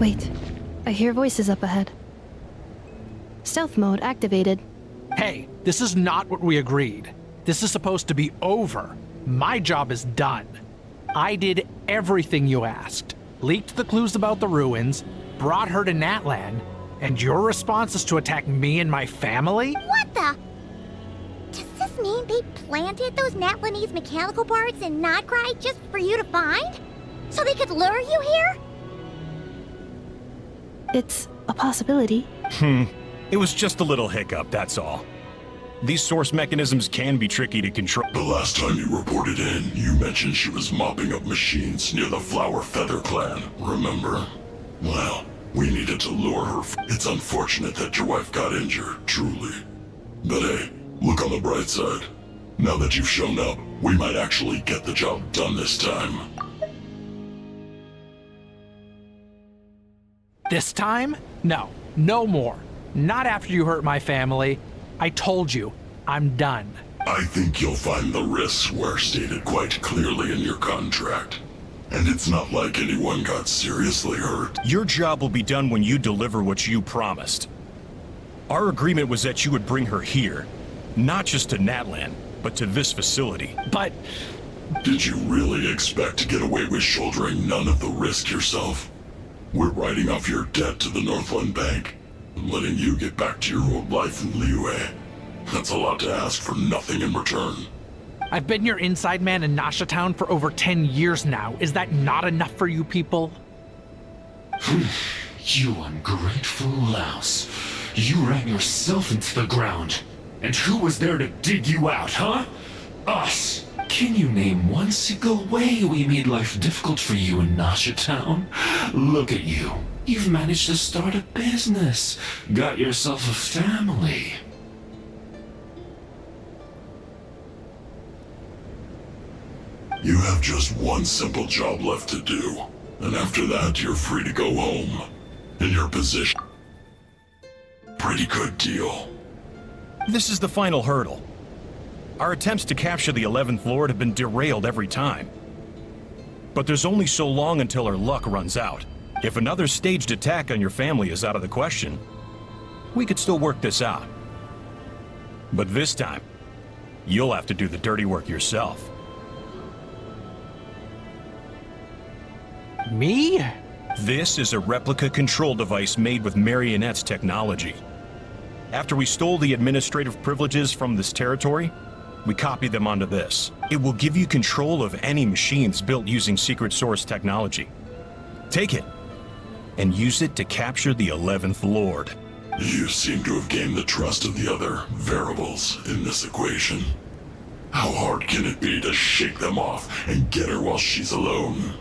S4: Wait, I hear voices up ahead. Stealth mode activated.
S10: Hey, this is not what we agreed. This is supposed to be over. My job is done. I did everything you asked. Leaked the clues about the ruins, brought her to Natlan, and your response is to attack me and my family?
S3: What the? Does this mean they planted those Natlanese mechanical parts in Nodkrai just for you to find? So they could lure you here?
S4: It's a possibility.
S1: It was just a little hiccup, that's all. These source mechanisms can be tricky to control.
S17: The last time you reported in, you mentioned she was mopping up machines near the Flower Feather clan, remember? Well, we needed to lure her. It's unfortunate that your wife got injured, truly. But hey, look on the bright side. Now that you've shown up, we might actually get the job done this time.
S10: This time? No, no more. Not after you hurt my family. I told you, I'm done.
S17: I think you'll find the risks were stated quite clearly in your contract. And it's not like anyone got seriously hurt.
S1: Your job will be done when you deliver what you promised. Our agreement was that you would bring her here. Not just to Natlan, but to this facility.
S10: But...
S17: Did you really expect to get away with shouldering none of the risk yourself? We're writing off your debt to the Northland Bank and letting you get back to your old life in Liyue. That's a lot to ask for nothing in return.
S10: I've been your inside man in Nasha Town for over 10 years now. Is that not enough for you people?
S22: You ungrateful louse. You ran yourself into the ground. And who was there to dig you out, huh? Us! Can you name one single way we made life difficult for you in Nasha Town? Look at you. You've managed to start a business. Got yourself a family.
S17: You have just one simple job left to do. And after that, you're free to go home. In your position. Pretty good deal.
S1: This is the final hurdle. Our attempts to capture the 11th Lord have been derailed every time. But there's only so long until our luck runs out. If another staged attack on your family is out of the question, we could still work this out. But this time, you'll have to do the dirty work yourself.
S10: Me?
S1: This is a replica control device made with Marionette's technology. After we stole the administrative privileges from this territory, we copied them onto this. It will give you control of any machines built using secret source technology. Take it, and use it to capture the 11th Lord.
S17: You seem to have gained the trust of the other variables in this equation. How hard can it be to shake them off and get her while she's alone?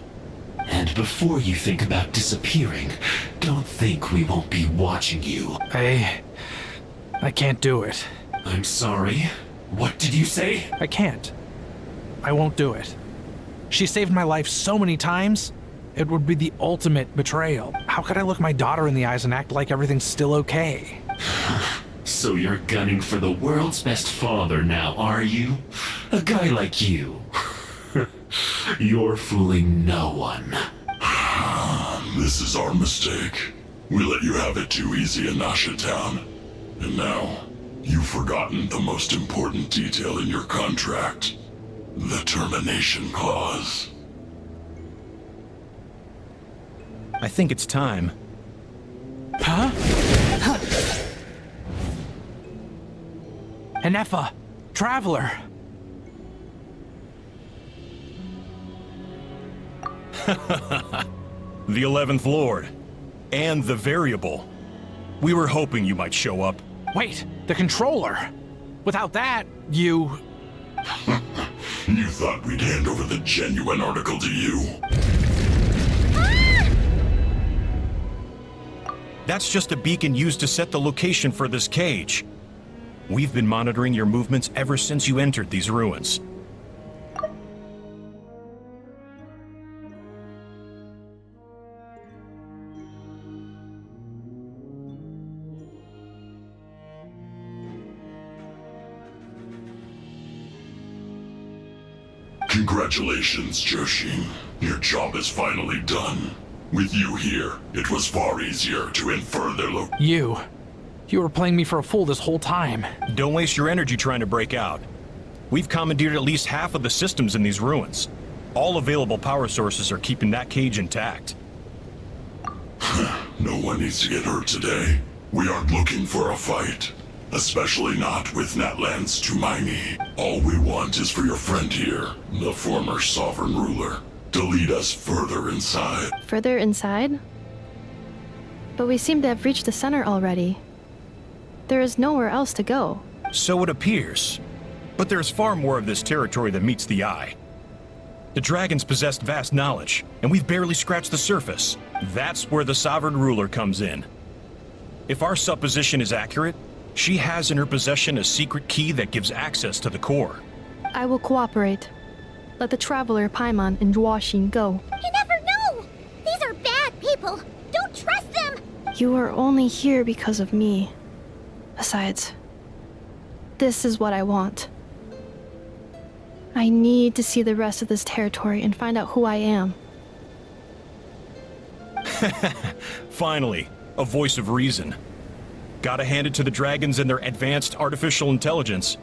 S22: And before you think about disappearing, don't think we won't be watching you.
S10: I can't do it.
S22: I'm sorry. What did you say?
S10: I can't. I won't do it. She saved my life so many times, it would be the ultimate betrayal. How could I look my daughter in the eyes and act like everything's still okay?
S22: So you're gunning for the world's best father now, are you? A guy like you. You're fooling no one.
S17: This is our mistake. We let you have it too easy in Nasha Town. And now, you've forgotten the most important detail in your contract. The termination clause.
S1: I think it's time.
S10: Huh? Ineffa, Traveler.
S1: The 11th Lord. And the variable. We were hoping you might show up.
S10: Wait, the controller. Without that, you...
S17: You thought we'd hand over the genuine article to you?
S1: That's just a beacon used to set the location for this cage. We've been monitoring your movements ever since you entered these ruins.
S17: Congratulations, Joshin. Your job is finally done. With you here, it was far easier to infer their
S10: You were playing me for a fool this whole time.
S1: Don't waste your energy trying to break out. We've commandeered at least half of the systems in these ruins. All available power sources are keeping that cage intact.
S17: No one needs to get hurt today. We aren't looking for a fight. Especially not with Natlan's Tumaini. All we want is for your friend here, the former sovereign ruler, to lead us further inside.
S4: Further inside? But we seem to have reached the center already. There is nowhere else to go.
S1: So it appears. But there's far more of this territory than meets the eye. The dragons possessed vast knowledge, and we've barely scratched the surface. That's where the sovereign ruler comes in. If our supposition is accurate, she has in her possession a secret key that gives access to the core.
S4: I will cooperate. Let the Traveler, Paimon, and Genshin go.
S3: You never know! These are bad people! Don't trust them!
S4: You are only here because of me. Besides, this is what I want. I need to see the rest of this territory and find out who I am.
S1: Finally, a voice of reason. Gotta hand it to the dragons and their advanced artificial intelligence.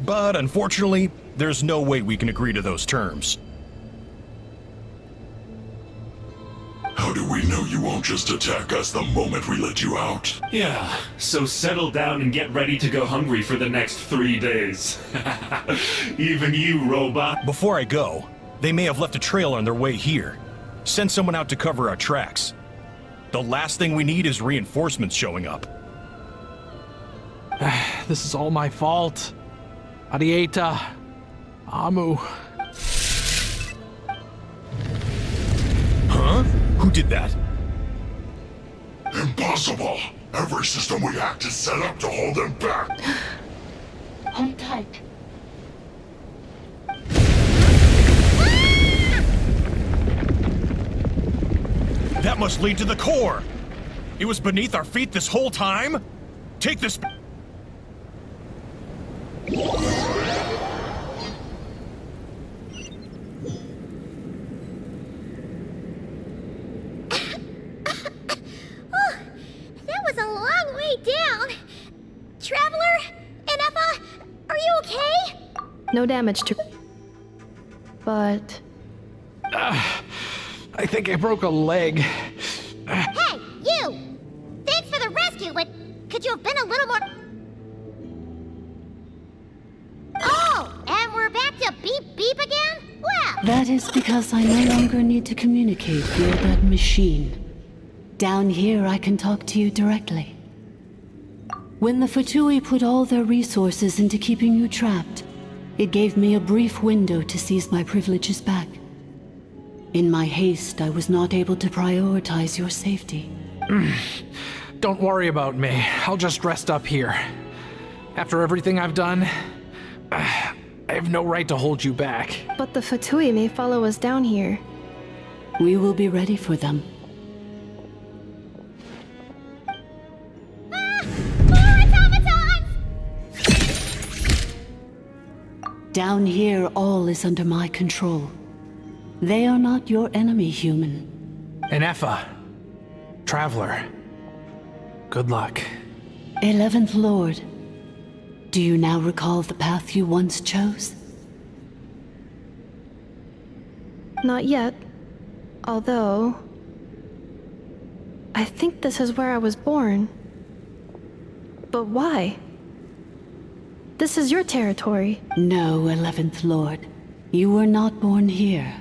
S1: But unfortunately, there's no way we can agree to those terms.
S17: How do we know you won't just attack us the moment we let you out?
S22: Yeah, so settle down and get ready to go hungry for the next 3 days. Even you, robot.
S1: Before I go, they may have left a trail on their way here. Send someone out to cover our tracks. The last thing we need is reinforcements showing up.
S10: This is all my fault. Arieta. Amu.
S1: Huh? Who did that?
S17: Impossible! Every system we hacked is set up to hold them back!
S19: Hold tight.
S1: That must lead to the core! It was beneath our feet this whole time? Take this...
S3: That was a long way down. Traveler? Ineffa? Are you okay?
S4: No damage to... But...
S10: I think I broke a leg.
S3: Hey, you! Thanks for the rescue, but could you have been a little more... Oh, and we're back to beep beep again? Well...
S7: That is because I no longer need to communicate via that machine. Down here, I can talk to you directly. When the Fatui put all their resources into keeping you trapped, it gave me a brief window to seize my privileges back. In my haste, I was not able to prioritize your safety.
S10: Don't worry about me. I'll just rest up here. After everything I've done, I have no right to hold you back.
S4: But the Fatui may follow us down here.
S7: We will be ready for them. Down here, all is under my control. They are not your enemy, human.
S10: Ineffa. Traveler. Good luck.
S7: 11th Lord, do you now recall the path you once chose?
S4: Not yet. Although... I think this is where I was born. But why? This is your territory.
S7: No, 11th Lord. You were not born here.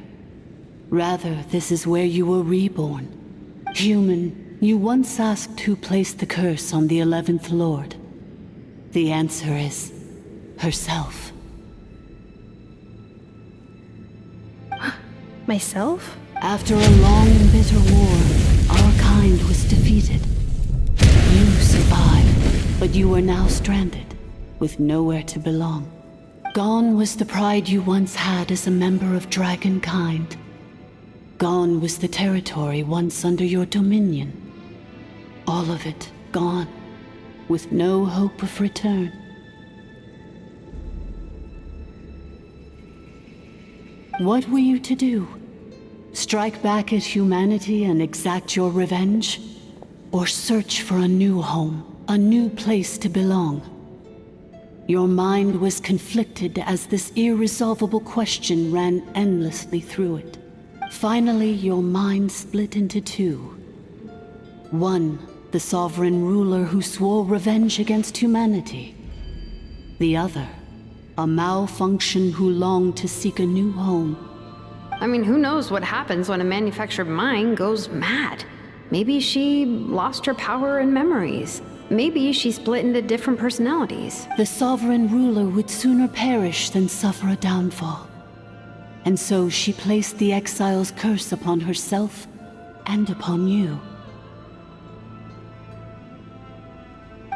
S7: Rather, this is where you were reborn. Human, you once asked who placed the curse on the 11th Lord. The answer is... herself.
S4: Myself?
S7: After a long and bitter war, our kind was defeated. You survived, but you are now stranded, with nowhere to belong. Gone was the pride you once had as a member of dragonkind. Gone was the territory once under your dominion. All of it gone, with no hope of return. What were you to do? Strike back at humanity and exact your revenge? Or search for a new home, a new place to belong? Your mind was conflicted as this irresolvable question ran endlessly through it. Finally, your mind split into two. One, the sovereign ruler who swore revenge against humanity. The other, a malfunction who longed to seek a new home.
S5: I mean, who knows what happens when a manufactured mind goes mad? Maybe she lost her power and memories. Maybe she split into different personalities.
S7: The sovereign ruler would sooner perish than suffer a downfall. And so she placed the exile's curse upon herself and upon you.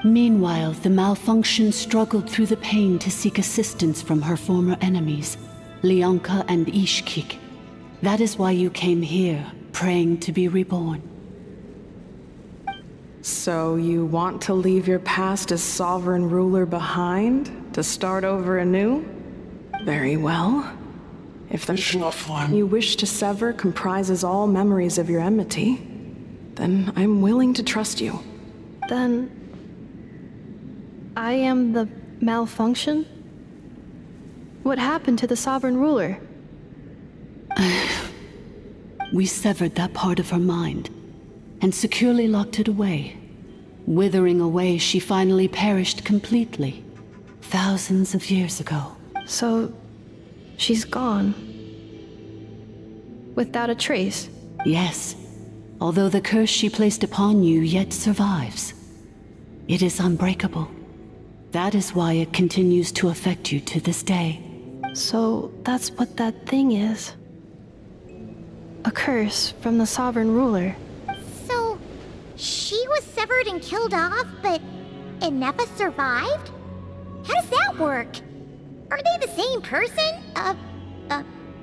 S7: Meanwhile, the malfunction struggled through the pain to seek assistance from her former enemies, Leonka and Ishkik. That is why you came here, praying to be reborn.
S6: So you want to leave your past as sovereign ruler behind, to start over anew? Very well. If the form you wish to sever comprises all memories of your enmity, then I'm willing to trust you.
S4: Then... I am the malfunction? What happened to the sovereign ruler?
S7: We severed that part of her mind, and securely locked it away. Withering away, she finally perished completely, thousands of years ago.
S4: So, she's gone. Without a trace?
S7: Yes, although the curse she placed upon you yet survives. It is unbreakable. That is why it continues to affect you to this day.
S4: So, that's what that thing is. A curse from the sovereign ruler.
S3: So, she was severed and killed off, but Ineffa survived? How does that work? Are they the same person?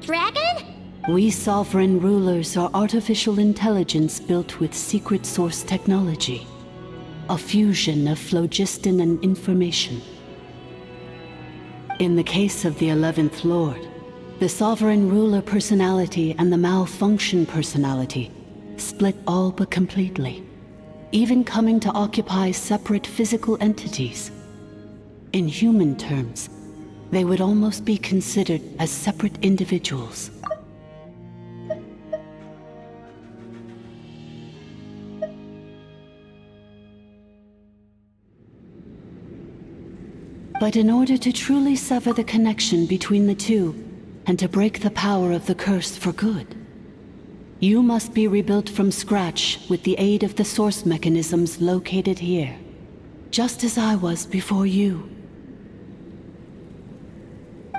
S3: Dragon?
S7: We sovereign rulers are artificial intelligence built with secret source technology. A fusion of phlogiston and information. In the case of the 11th Lord, the sovereign ruler personality and the malfunction personality split all but completely, even coming to occupy separate physical entities. In human terms, they would almost be considered as separate individuals.
S8: But in order to truly sever the connection between the two, and to break the power of the curse for good, you must be rebuilt from scratch with the aid of the source mechanisms located here, just as I was before you.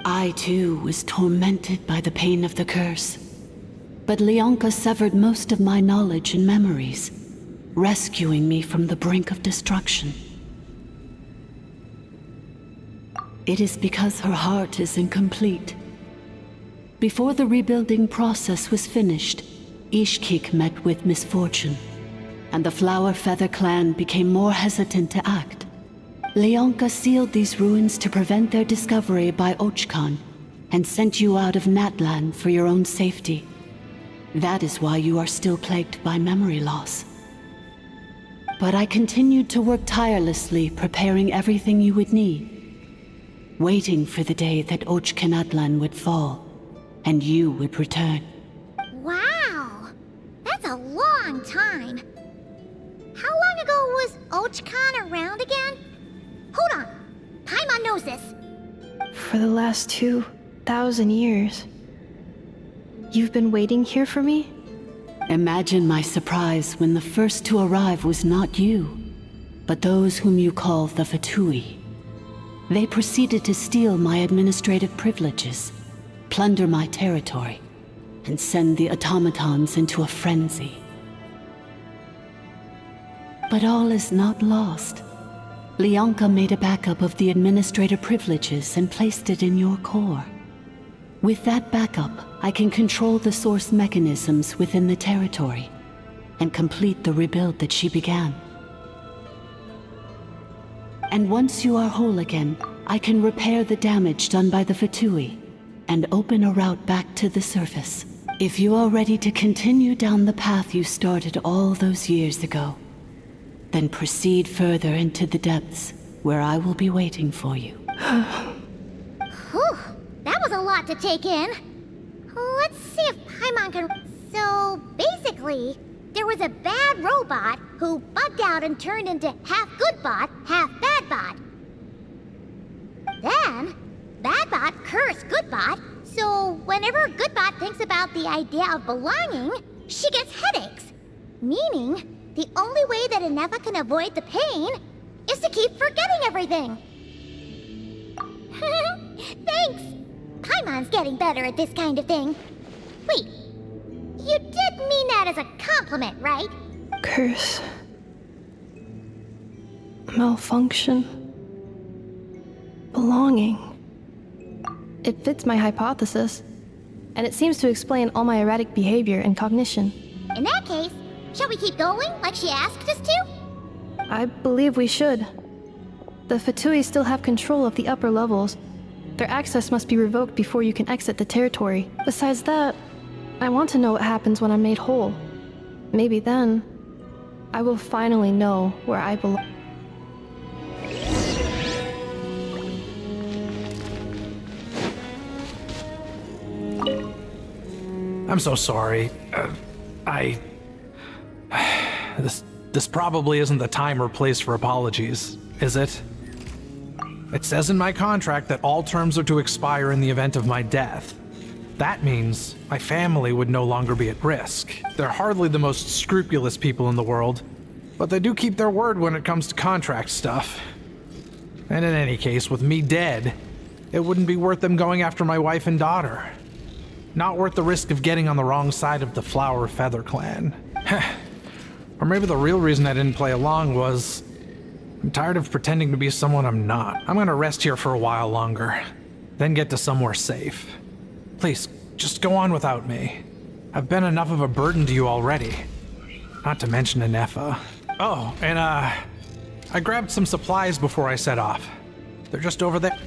S8: I too was tormented by the pain of the curse, but Leonka severed most of my knowledge and memories, rescuing me from the brink of destruction. It is because her heart is incomplete. Before the rebuilding process was finished, Ishkik met with misfortune, and the Flower Feather clan became more hesitant to act. Leonka sealed these ruins to prevent their discovery by Archon, and sent you out of Natlan for your own safety. That is why you are still plagued by memory loss. But I continued to work tirelessly, preparing everything you would need, waiting for the day that Natlan would fall, and you would return.
S3: Wow! That's a long time. How long ago was Archon around again? Hold on. Paimon knows this.
S4: For the last 2,000 years. You've been waiting here for me?
S8: Imagine my surprise when the first to arrive was not you, but those whom you call the Fatui. They proceeded to steal my administrative privileges, plunder my territory, and send the automatons into a frenzy. But all is not lost. Leonka made a backup of the administrator privileges and placed it in your core. With that backup, I can control the source mechanisms within the territory and complete the rebuild that she began. And once you are whole again, I can repair the damage done by the Fatui and open a route back to the surface. If you are ready to continue down the path you started all those years ago, then proceed further into the depths, where I will be waiting for you.
S3: Whew, that was a lot to take in. Let's see if Paimon can... So, basically, there was a bad robot who bugged out and turned into half good bot, half bad bot. Then, bad bot cursed good bot, so whenever good bot thinks about the idea of belonging, she gets headaches. Meaning, the only way that ineffa can avoid the pain is to keep forgetting everything. Thanks! Paimon's getting better at this kind of thing. Wait, you did mean that as a compliment, right?
S4: Curse. Malfunction. Belonging. It fits my hypothesis, and it seems to explain all my erratic behavior and cognition.
S3: In that case, shall we keep going like she asked us to?
S4: I believe we should. The Fatui still have control of the upper levels. Their access must be revoked before you can exit the territory. Besides that, I want to know what happens when I'm made whole. Maybe then, I will finally know where I belong.
S10: I'm so sorry. This probably isn't the time or place for apologies, is it? It says in my contract that all terms are to expire in the event of my death. That means my family would no longer be at risk. They're hardly the most scrupulous people in the world, but they do keep their word when it comes to contract stuff. And in any case, with me dead, it wouldn't be worth them going after my wife and daughter. Not worth the risk of getting on the wrong side of the Flower Feather clan. Or maybe the real reason I didn't play along was I'm tired of pretending to be someone I'm not. I'm gonna rest here for a while longer, then get to somewhere safe. Please, just go on without me. I've been enough of a burden to you already. Not to mention ineffa. Oh, and I grabbed some supplies before I set off. They're just over there.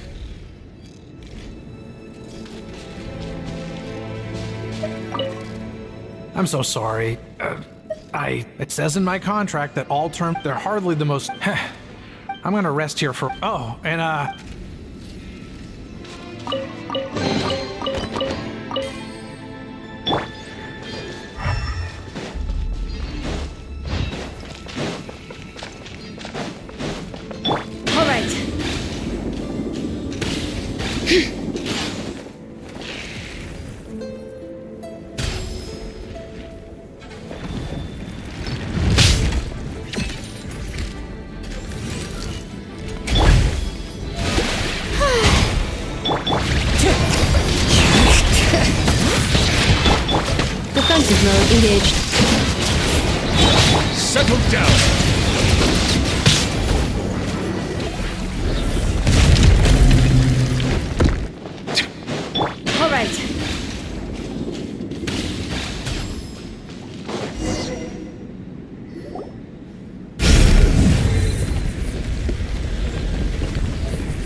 S10: I'm so sorry. It says in my contract that all terms, they're hardly the most... I'm gonna rest here for... Oh, and
S2: All right.
S4: Defensive mode engaged.
S1: Settle down.
S7: All right.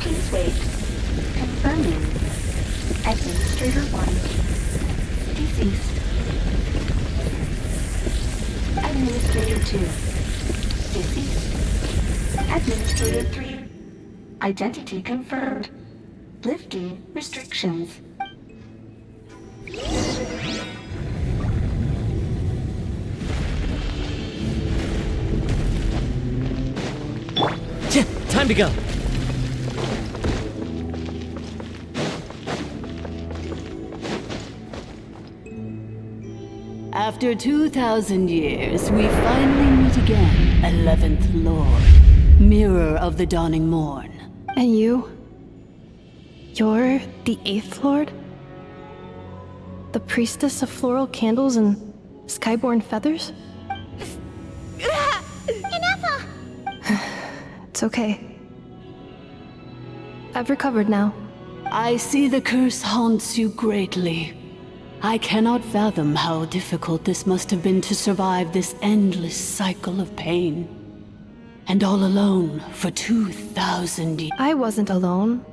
S20: Please wait. Confirming. Administrator 1. Deceased. Administrator 2. Deceased. Administrator 3. Identity confirmed. Lifting restrictions.
S11: Time to go.
S8: After 2,000 years, we finally meet again, 11th Lord, Mirror of the Dawning Morn.
S4: And you? You're the 8th Lord? The priestess of floral candles and skyborn feathers?
S3: Ineffa!
S4: It's okay. I've recovered now.
S8: I see the curse haunts you greatly. I cannot fathom how difficult this must have been to survive this endless cycle of pain. And all alone for 2,000 years.
S4: I wasn't alone.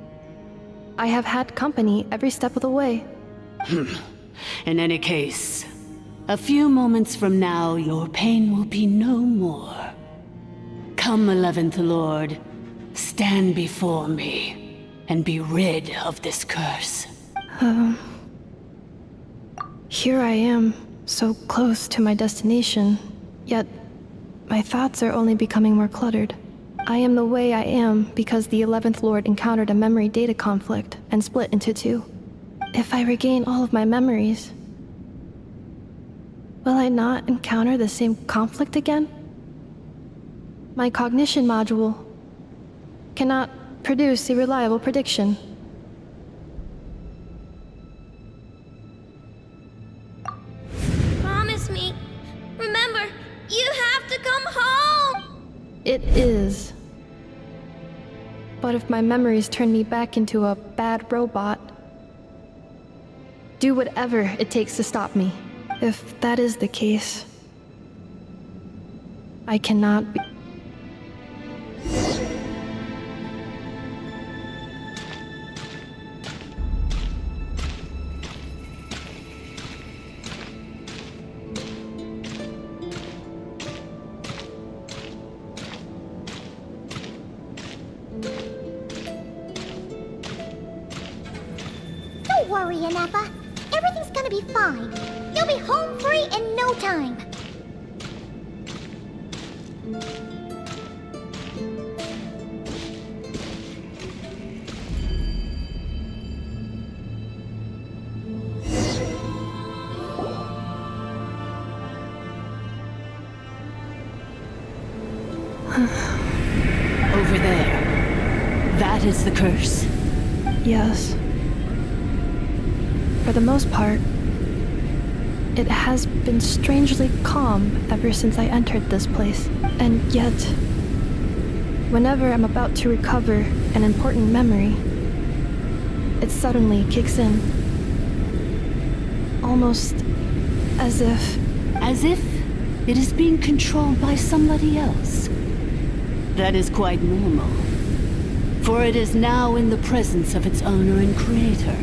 S4: I have had company every step of the way.
S8: In any case, a few moments from now, your pain will be no more. Come, 11th Lord, stand before me, and be rid of this curse.
S4: Here I am, so close to my destination, yet my thoughts are only becoming more cluttered. I am the way I am because the 11th Lord encountered a memory data conflict and split into two. If I regain all of my memories, will I not encounter the same conflict again? My cognition module cannot produce a reliable prediction.
S3: Promise me. Remember, you have to come home!
S4: It is. But if my memories turn me back into a bad robot, do whatever it takes to stop me. If that is the case, I cannot be.
S3: Don't worry, Ineffa. Everything's gonna be fine. You'll be home free in no time.
S8: Over there. That is the curse.
S4: Yes. For the most part, it has been strangely calm ever since I entered this place. And yet, whenever I'm about to recover an important memory, it suddenly kicks in. Almost as if...
S8: As if it is being controlled by somebody else. That is quite normal. For it is now in the presence of its owner and creator.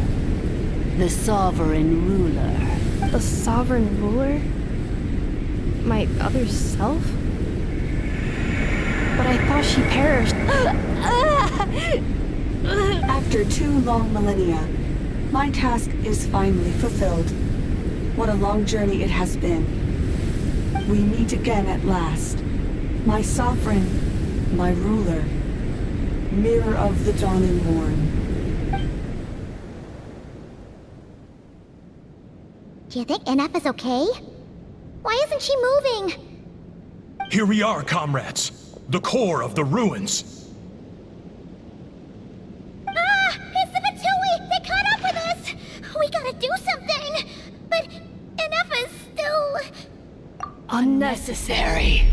S8: The Sovereign Ruler.
S4: The Sovereign Ruler? My other self? But I thought she perished.
S15: After 2 long millennia, my task is finally fulfilled. What a long journey it has been. We meet again at last. My Sovereign, my Ruler, Mirror of the Dawning Morn.
S3: Do you think Ineffa's okay? Why isn't she moving?
S1: Here we are, comrades. The core of the ruins.
S3: Ah! It's the Fatui! They caught up with us! We gotta do something! But Ineffa's
S8: Unnecessary.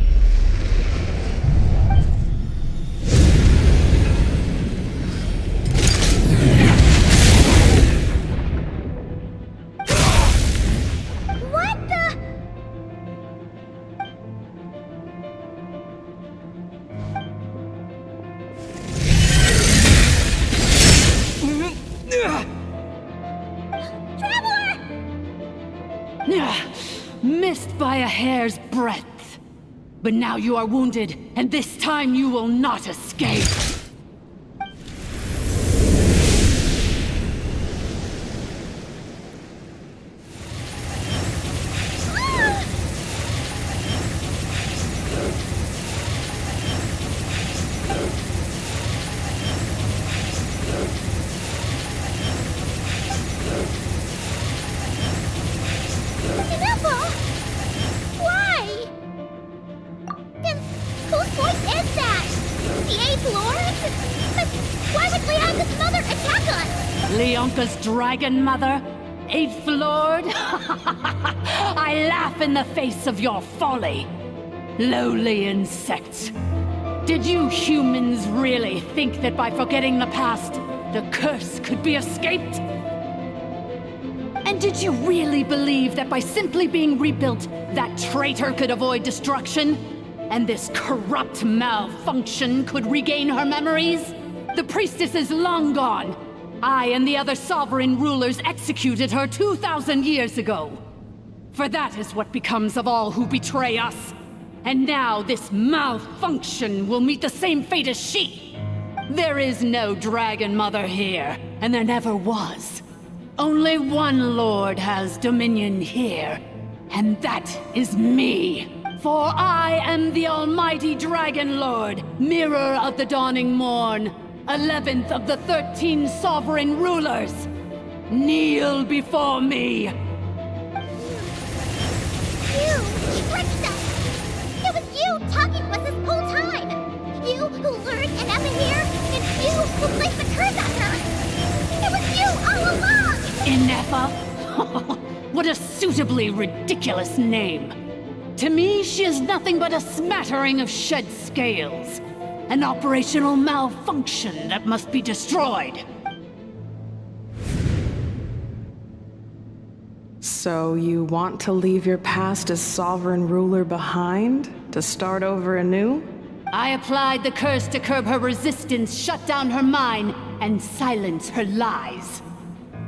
S3: What the?
S8: Missed by a hair's breadth. But now you are wounded, and this time you will not escape.
S3: Ineffa! Why? Then whose voice is that? The 8th Lord? But why would Leonka's mother attack us?
S8: Leonka's dragon mother? 8th Lord? I laugh in the face of your folly. Lowly insects. Did you humans really think that by forgetting the past, the curse could be escaped? And did you really believe that by simply being rebuilt, that traitor could avoid destruction? And this corrupt malfunction could regain her memories? The priestess is long gone. I and the other sovereign rulers executed her 2,000 years ago. For that is what becomes of all who betray us. And now this malfunction will meet the same fate as she. There is no Dragon Mother here, and there never was. Only one Lord has dominion here, and that is me. For I am the almighty Dragon Lord, Mirror of the Dawning Morn, 11th of the 13 sovereign rulers. Kneel before me.
S3: You tricked us! It was you talking to us this whole time! You who lured Ineffa here, and you who placed the curse on her! It was you all along!
S8: Ineffa? What a suitably ridiculous name. To me, she is nothing but a smattering of shed scales. An operational malfunction that must be destroyed.
S6: So you want to leave your past as sovereign ruler behind? To start over anew?
S8: I applied the curse to curb her resistance, shut down her mind, and silence her lies.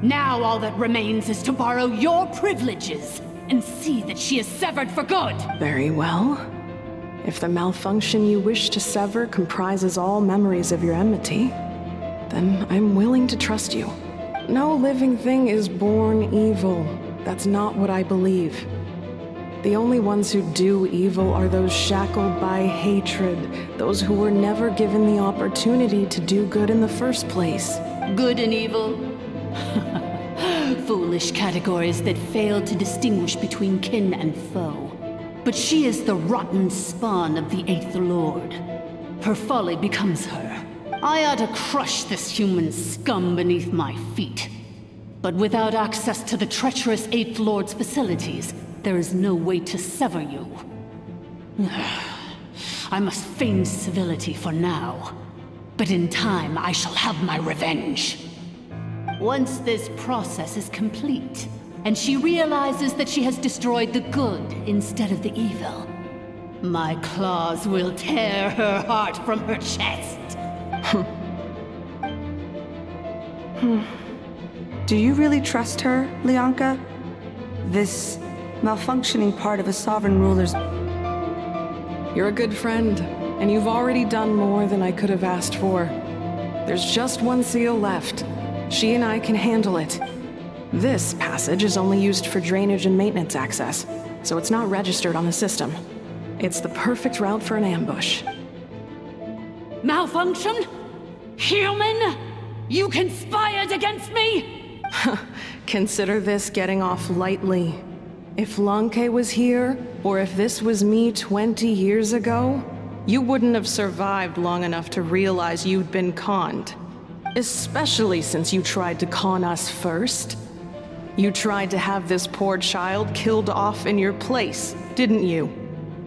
S8: Now all that remains is to borrow your privileges and see that she is severed for good.
S6: Very well. If the malfunction you wish to sever comprises all memories of your enmity, then I'm willing to trust you. No living thing is born evil. That's not what I believe. The only ones who do evil are those shackled by hatred, those who were never given the opportunity to do good in the first place.
S8: Good and evil? Foolish categories that fail to distinguish between kin and foe. But she is the rotten spawn of the 8th Lord. Her folly becomes her. I ought to crush this human scum beneath my feet. But without access to the treacherous 8th Lord's facilities, there is no way to sever you. I must feign civility for now. But in time, I shall have my revenge. Once this process is complete, and she realizes that she has destroyed the good instead of the evil, my claws will tear her heart from her chest.
S15: Do you really trust her, Leonka? This malfunctioning part of a sovereign ruler's...
S6: You're a good friend, and you've already done more than I could have asked for. There's just one seal left. She and I can handle it. This passage is only used for drainage and maintenance access, so it's not registered on the system. It's the perfect route for an ambush.
S8: Malfunction? Human? You conspired against me?
S6: Consider this getting off lightly. If Lanke was here, or if this was me 20 years ago, you wouldn't have survived long enough to realize you'd been conned. Especially since you tried to con us first. You tried to have this poor child killed off in your place, didn't you?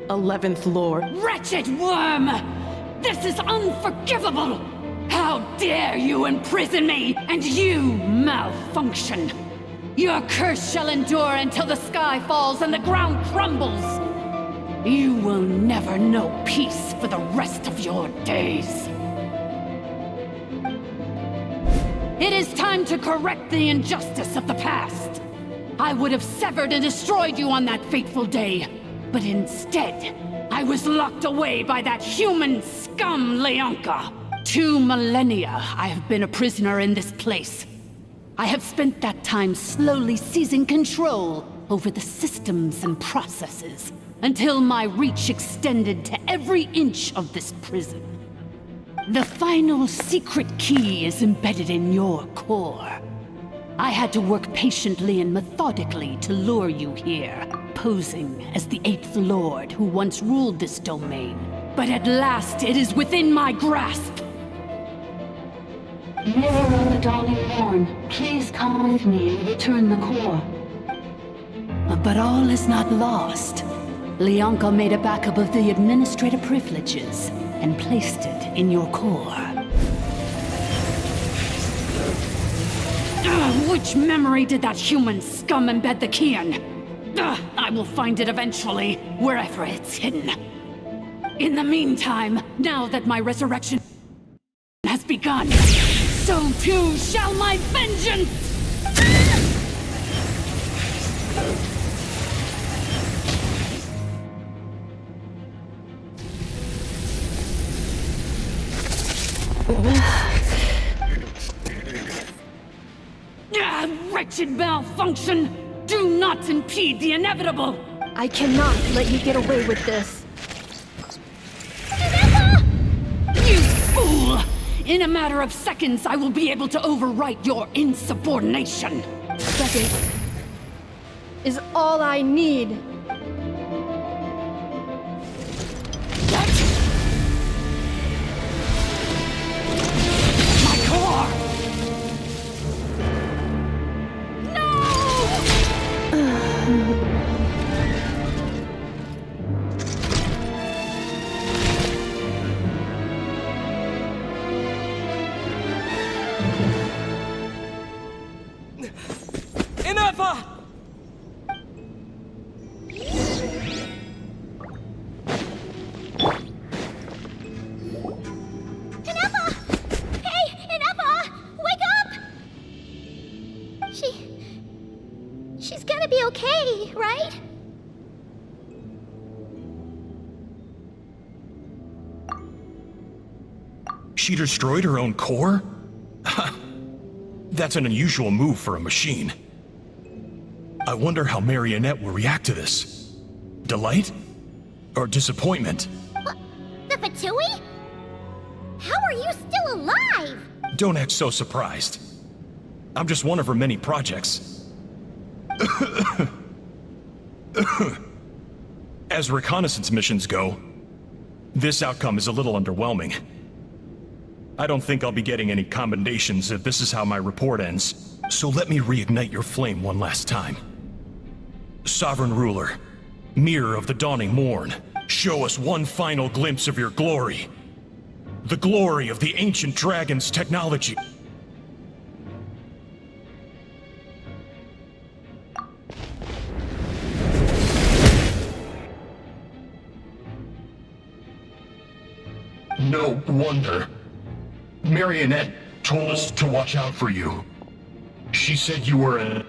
S6: 11th Lord.
S8: Wretched worm! This is unforgivable! How dare you imprison me, and you malfunction! Your curse shall endure until the sky falls and the ground crumbles! You will never know peace for the rest of your days. It is time to correct the injustice of the past. I would have severed and destroyed you on that fateful day, but instead, I was locked away by that human scum, Leonka. 2 millennia I have been a prisoner in this place. I have spent that time slowly seizing control over the systems and processes, until my reach extended to every inch of this prison. The final secret key is embedded in your core. I had to work patiently and methodically to lure you here, posing as the 8th Lord who once ruled this domain. But at last it is within my grasp.
S19: Mirror of the Dawning Morn, please come with me and return the core.
S8: But all is not lost. Leonka made a backup of the administrative privileges and placed it in your core. Which memory did that human scum embed the key in? I will find it eventually, wherever it's hidden. In the meantime, now that my resurrection has begun, so too shall my vengeance! Wretched malfunction! Do not impede the inevitable!
S4: I cannot let you get away with this.
S8: You fool! In a matter of seconds, I will be able to overwrite your insubordination!
S4: Seconds is all I need.
S8: My core!
S11: Ineffa!
S3: Ineffa! Hey, Ineffa! Wake up! She's gonna be okay, right?
S1: She destroyed her own core? That's an unusual move for a machine. I wonder how Marionette will react to this. Delight? Or disappointment?
S3: What? The Fatui? How are you still alive?
S1: Don't act so surprised. I'm just one of her many projects. As reconnaissance missions go, this outcome is a little underwhelming. I don't think I'll be getting any commendations if this is how my report ends, so let me reignite your flame one last time. Sovereign Ruler, Mirror of the Dawning Morn, show us one final glimpse of your glory. The glory of the ancient dragon's technology. No wonder. Marionette told us to watch out for you. She said you were an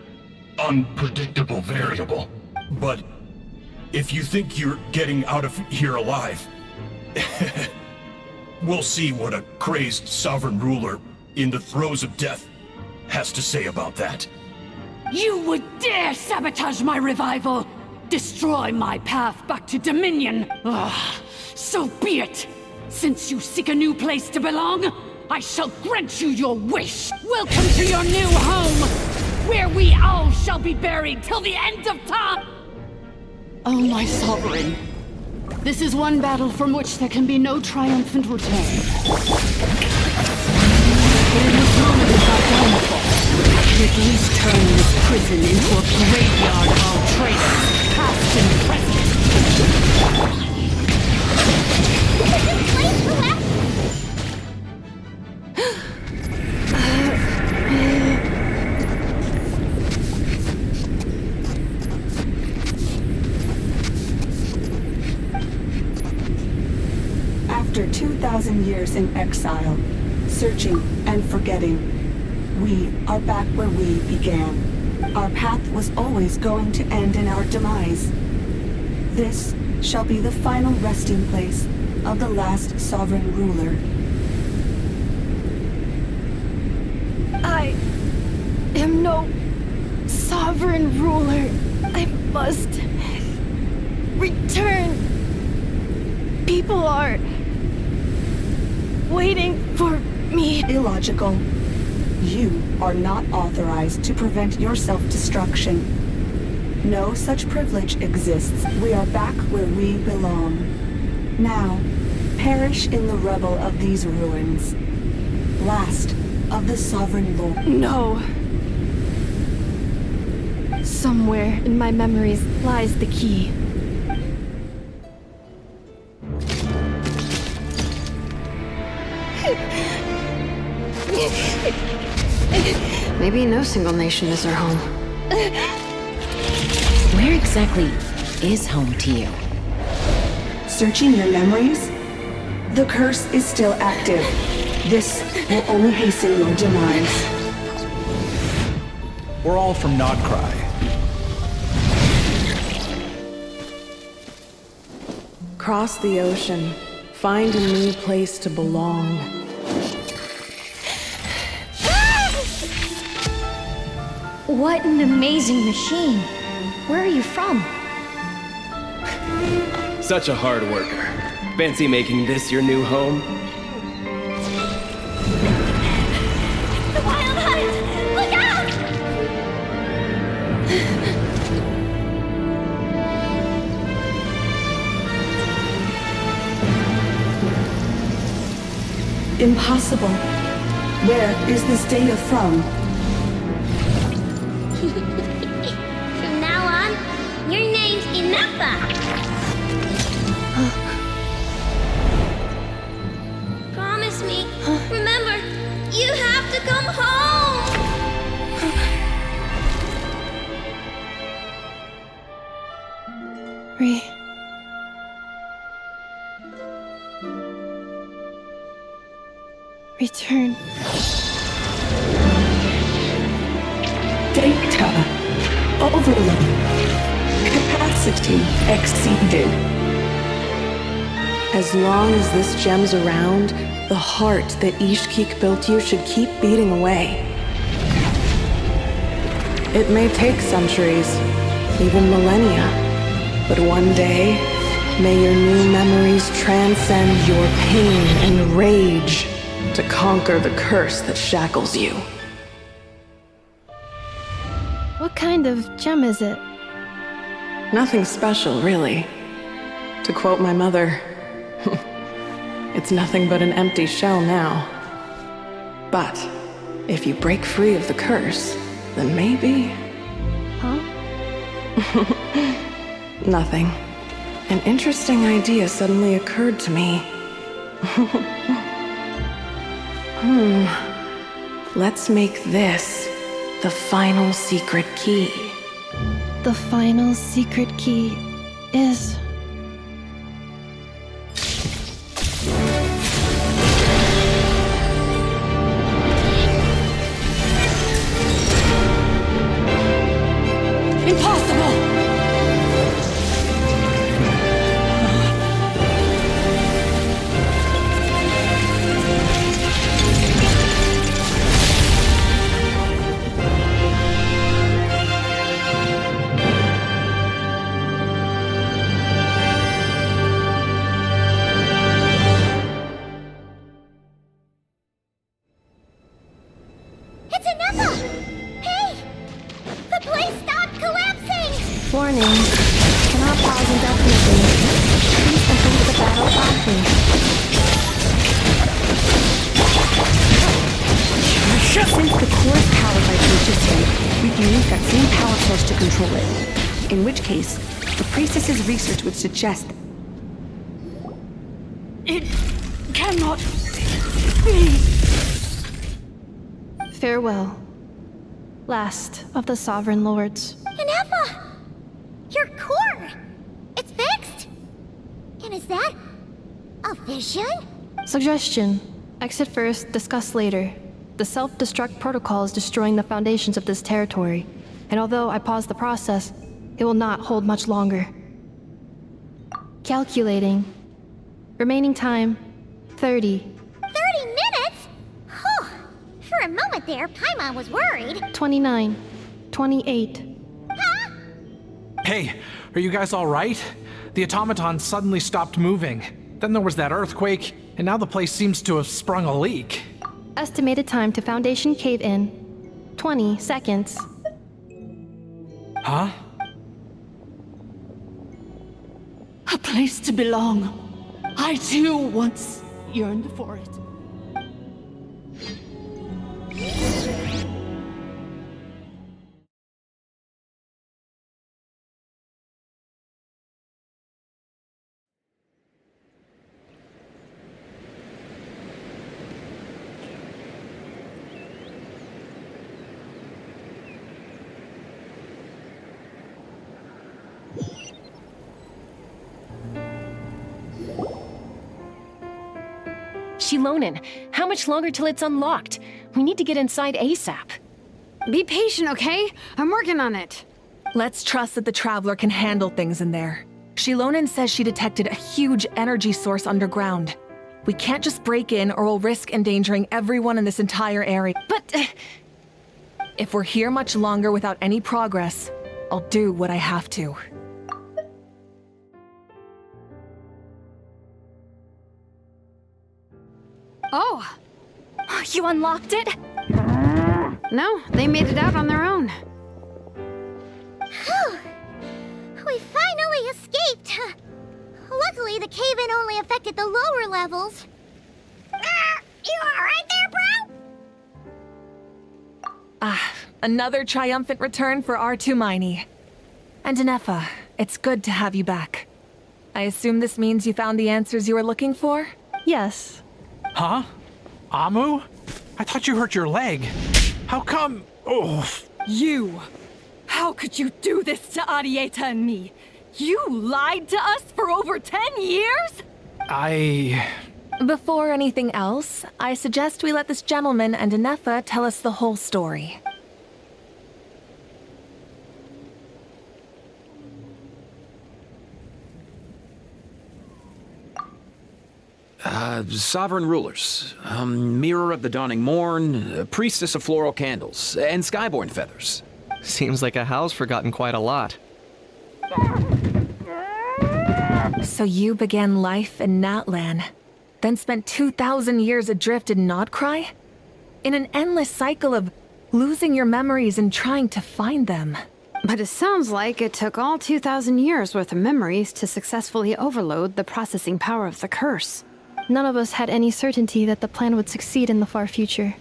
S1: unpredictable variable. But if you think you're getting out of here alive, we'll see what a crazed sovereign ruler in the throes of death has to say about that.
S8: You would dare sabotage my revival! Destroy my path back to Dominion! So be it! Since you seek a new place to belong, I shall grant you your wish! Welcome to your new home, where we all shall be buried till the end of time! Oh, my sovereign. This is one battle from which there can be no triumphant return. In this moment is our downfall. Please turn this prison into a graveyard of all traitors, past and present.
S15: After 2,000 years in exile, searching and forgetting, we are back where we began. Our path was always going to end in our demise. This shall be the final resting place of the last sovereign ruler.
S4: I am no sovereign ruler. I must return. People are waiting for me.
S15: Illogical. You are not authorized to prevent your self-destruction. No such privilege exists. We are back where we belong. Now, perish in the rubble of these ruins. Last of the sovereign lord.
S4: No. Somewhere in my memories lies the key.
S5: Maybe no single nation is our home.
S2: Where exactly is home to you?
S15: Searching your memories? The curse is still active. This will only hasten your demise.
S10: We're all from Nodkrai.
S6: Cross the ocean. Find a new place to belong.
S3: What an amazing machine. Where are you from?
S11: Such a hard worker. Fancy making this your new home?
S3: The wild hunt! Look out!
S15: Impossible. Where is this data from?
S3: From now on, your name's Ineffa. Promise me. Remember, you have to come home.
S4: Return.
S15: Data. Overload. Capacity exceeded.
S6: As long as this gem's around, the heart that Ishkik built you should keep beating away. It may take centuries, even millennia, but one day, may your new memories transcend your pain and rage to conquer the curse that shackles you.
S4: What kind of gem is it?
S6: Nothing special, really. To quote my mother, it's nothing but an empty shell now. But if you break free of the curse, then maybe...
S4: Huh?
S6: Nothing. An interesting idea suddenly occurred to me. Let's make this the final secret key.
S4: The final secret key is...
S8: Impossible!
S3: It's Ineffa! Hey! The place stopped collapsing!
S4: Warning. Cannot pause indefinitely. Please complete the battle promptly.
S15: Since the core is powered by electricity, we can use that same power source to control it. In which case, the priestess's research would suggest
S4: it cannot be. Farewell, last of the Sovereign Lords.
S3: Ineffa! Your core! It's fixed! And is that a vision?
S4: Suggestion. Exit first, discuss later. The self-destruct protocol is destroying the foundations of this territory, and although I pause the process, it will not hold much longer. Calculating. Remaining time, 30.
S3: 30 minutes? Whew. For a moment there, Paimon was worried.
S4: 29. 28.
S3: Huh?
S10: Hey, are you guys all right? The automaton suddenly stopped moving. Then there was that earthquake, and now the place seems to have sprung a leak.
S4: Estimated time to Foundation cave-in, 20 seconds.
S10: Huh?
S8: A place to belong. I too once yearned for it.
S2: Shilonen, how much longer till it's unlocked? We need to get inside ASAP.
S5: Be patient, okay? I'm working on it.
S9: Let's trust that the Traveler can handle things in there. Shilonen says she detected a huge energy source underground. We can't just break in or we'll risk endangering everyone in this entire area.
S2: But...
S9: if we're here much longer without any progress, I'll do what I have to.
S16: Oh! You unlocked it?
S5: No, they made it out on their own.
S3: Whew. We finally escaped. Luckily, the cave-in only affected the lower levels. You alright there, bro?
S9: Another triumphant return for R2 Miney. And Ineffa, it's good to have you back. I assume this means you found the answers you were looking for?
S4: Yes.
S10: Huh? Amu? I thought you hurt your leg. How come? Oh.
S7: You! How could you do this to Arieta and me? You lied to us for over 10 years?
S9: Before anything else, I suggest we let this gentleman and Ineffa tell us the whole story.
S14: Sovereign rulers, Mirror of the Dawning Morn, Priestess of Floral Candles, and Skyborn Feathers.
S11: Seems like a house forgotten quite a lot.
S9: So you began life in Natlan, then spent 2,000 years adrift in Nodkrai? In an endless cycle of losing your memories and trying to find them.
S5: But it sounds like it took all 2,000 years worth of memories to successfully overload the processing power of the curse.
S4: None of us had any certainty that the plan would succeed in the far future.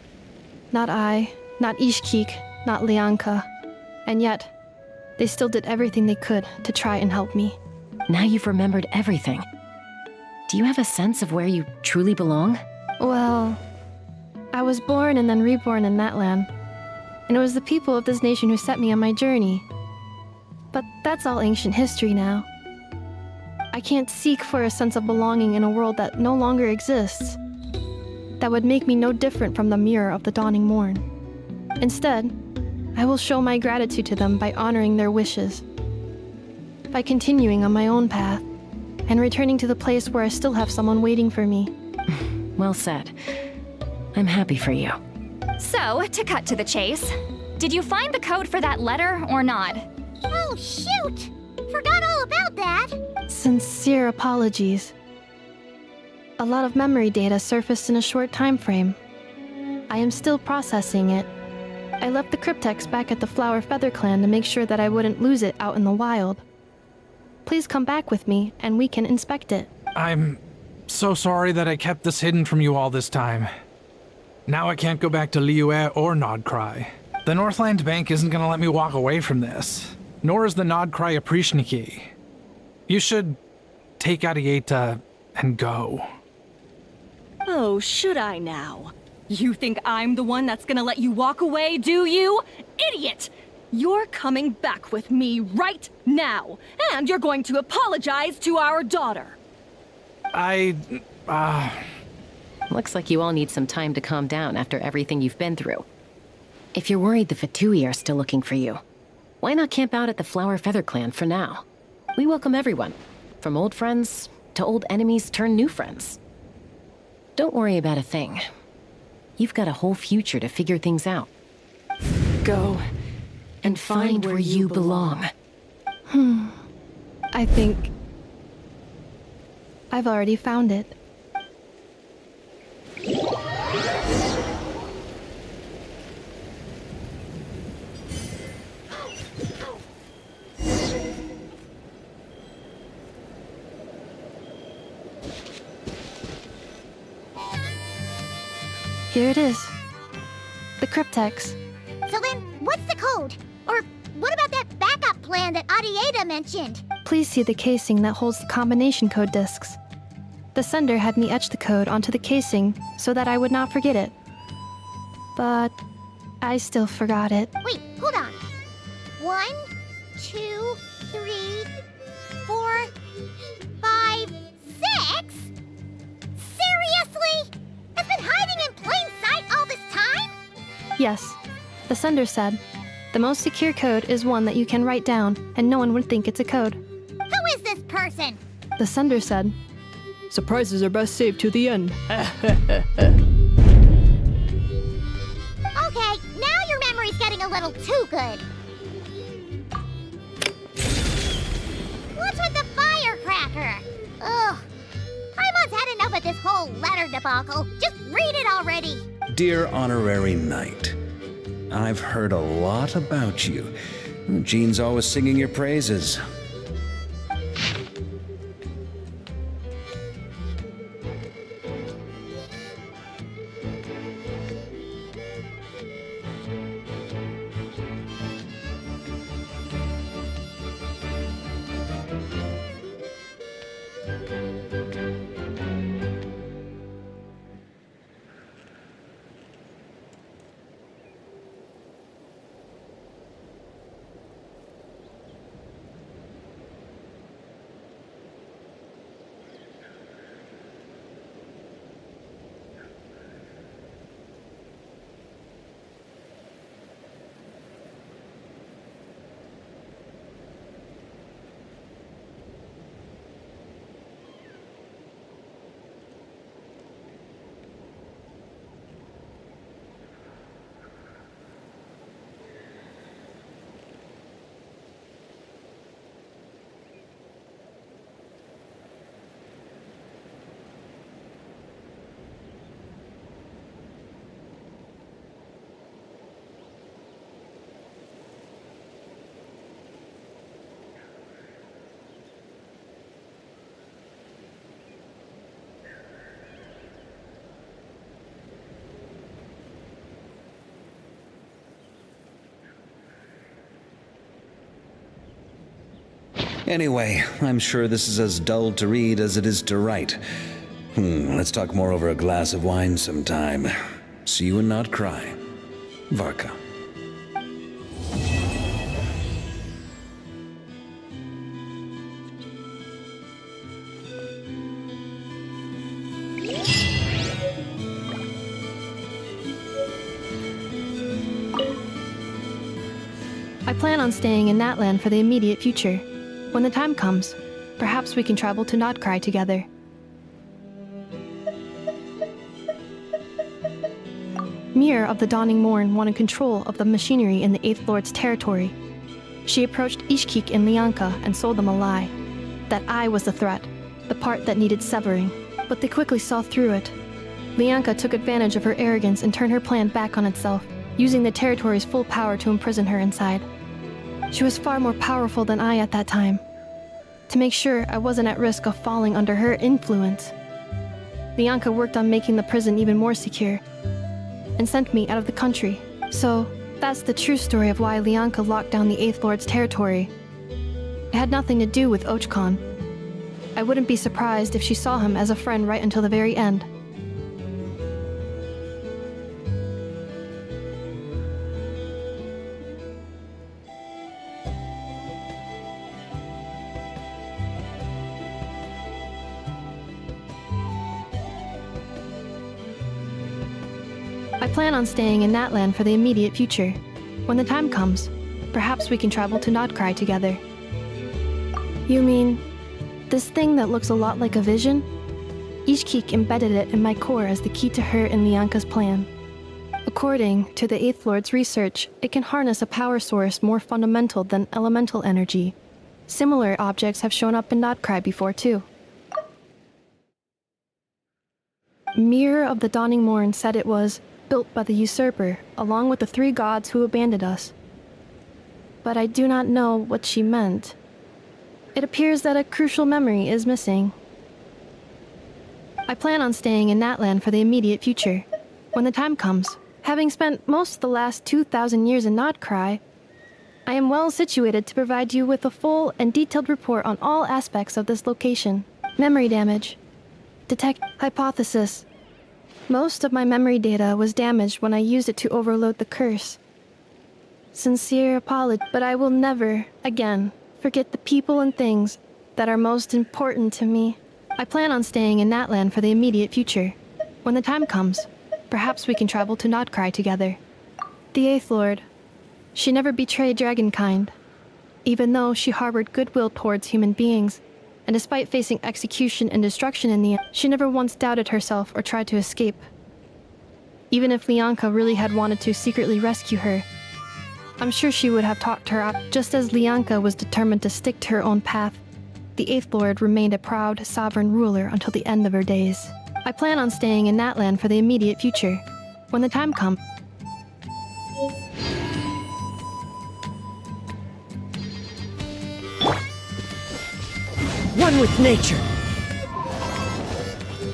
S4: Not I, not Ishkik, not Lianka. And yet, they still did everything they could to try and help me.
S2: Now you've remembered everything. Do you have a sense of where you truly belong?
S4: Well, I was born and then reborn in Natlan. And it was the people of this nation who set me on my journey. But that's all ancient history now. I can't seek for a sense of belonging in a world that no longer exists. That would make me no different from the Mirror of the Dawning Morn. Instead, I will show my gratitude to them by honoring their wishes. By continuing on my own path, and returning to the place where I still have someone waiting for me.
S2: Well said. I'm happy for you.
S16: So, to cut to the chase, did you find the code for that letter or not?
S3: Oh, shoot! Forgot all about that!
S4: Sincere apologies. A lot of memory data surfaced in a short time frame. I am still processing it. I left the cryptex back at the Flower Feather Clan to make sure that I wouldn't lose it out in the wild. Please come back with me, and we can inspect it.
S10: I'm so sorry that I kept this hidden from you all this time. Now I can't go back to Liyue or Nodkrai. The Northland Bank isn't gonna let me walk away from this, nor is the Nodkrai Aprishniki. You should take Arieta and go.
S7: Oh, should I now? You think I'm the one that's gonna let you walk away, do you? Idiot! You're coming back with me right now, and you're going to apologize to our daughter.
S2: Looks like you all need some time to calm down after everything you've been through. If you're worried the Fatui are still looking for you, why not camp out at the Flower Feather Clan for now? We welcome everyone, from old friends to old enemies turned new friends. Don't worry about a thing. You've got a whole future to figure things out. Go and find where you belong.
S4: I think I've already found it. Here it is. The cryptex.
S3: So then, what's the code? Or what about that backup plan that Arieta mentioned?
S4: Please see the casing that holds the combination code discs. The sender had me etch the code onto the casing so that I would not forget it. But I still forgot it.
S3: Wait, hold on. 1, 2, 3, 4, 5, 6? Seriously? It's been hiding in plain sight all this time?
S4: Yes. The sender said, the most secure code is one that you can write down and no one would think it's a code.
S3: Who is this person?
S4: The sender said, surprises are best saved to the end.
S3: Okay, now your memory's getting a little too good. What's with the firecracker? Ugh. Paimon's had enough of this whole letter debacle. Just read it already.
S13: Dear Honorary Knight, I've heard a lot about you. Jean's always singing your praises. Anyway, I'm sure this is as dull to read as it is to write. Let's talk more over a glass of wine sometime. See you in Nodkrai. Varka.
S4: I plan on staying in Natlan for the immediate future. When the time comes, perhaps we can travel to Nodkrai together. Mir of the Dawning Morn wanted control of the machinery in the Eighth Lord's territory. She approached Ishkik and Lianka and sold them a lie. That I was the threat, the part that needed severing. But they quickly saw through it. Lianka took advantage of her arrogance and turned her plan back on itself, using the territory's full power to imprison her inside. She was far more powerful than I at that time. To make sure I wasn't at risk of falling under her influence, Lianka worked on making the prison even more secure. and sent me out of the country. So, that's the true story of why Lianka locked down the Eighth Lord's territory. It had nothing to do with Archon. I wouldn't be surprised if she saw him as a friend right until the very end. I plan on staying in Natlan for the immediate future. When the time comes, perhaps we can travel to Nodkrai together. You mean, this thing that looks a lot like a vision? Ishkik embedded it in my core as the key to her and Lianka's plan. According to the Eighth Lord's research, it can harness a power source more fundamental than elemental energy. Similar objects have shown up in Nodkrai before too. Mirror of the Dawning Morn said it was built by the usurper, along with the 3 gods who abandoned us. But I do not know what she meant. It appears that a crucial memory is missing. I plan on staying in Natlan for the immediate future. When the time comes, having spent most of the last 2,000 years in Nodkrai, I am well situated to provide you with a full and detailed report on all aspects of this location. Memory damage. Detect hypothesis. Most of my memory data was damaged when I used it to overload the curse. Sincere apology, but I will never, again, forget the people and things that are most important to me. I plan on staying in Natlan for the immediate future. When the time comes, perhaps we can travel to Nodkrai together. The Eighth Lord. She never betrayed Dragonkind, even though she harbored goodwill towards human beings. And despite facing execution and destruction in the end, she never once doubted herself or tried to escape. Even if Lianka really had wanted to secretly rescue her, I'm sure she would have talked her out. Just as Lianka was determined to stick to her own path, the Eighth Lord remained a proud, sovereign ruler until the end of her days. I plan on staying in Natlan for the immediate future. When the time comes,
S18: one with nature.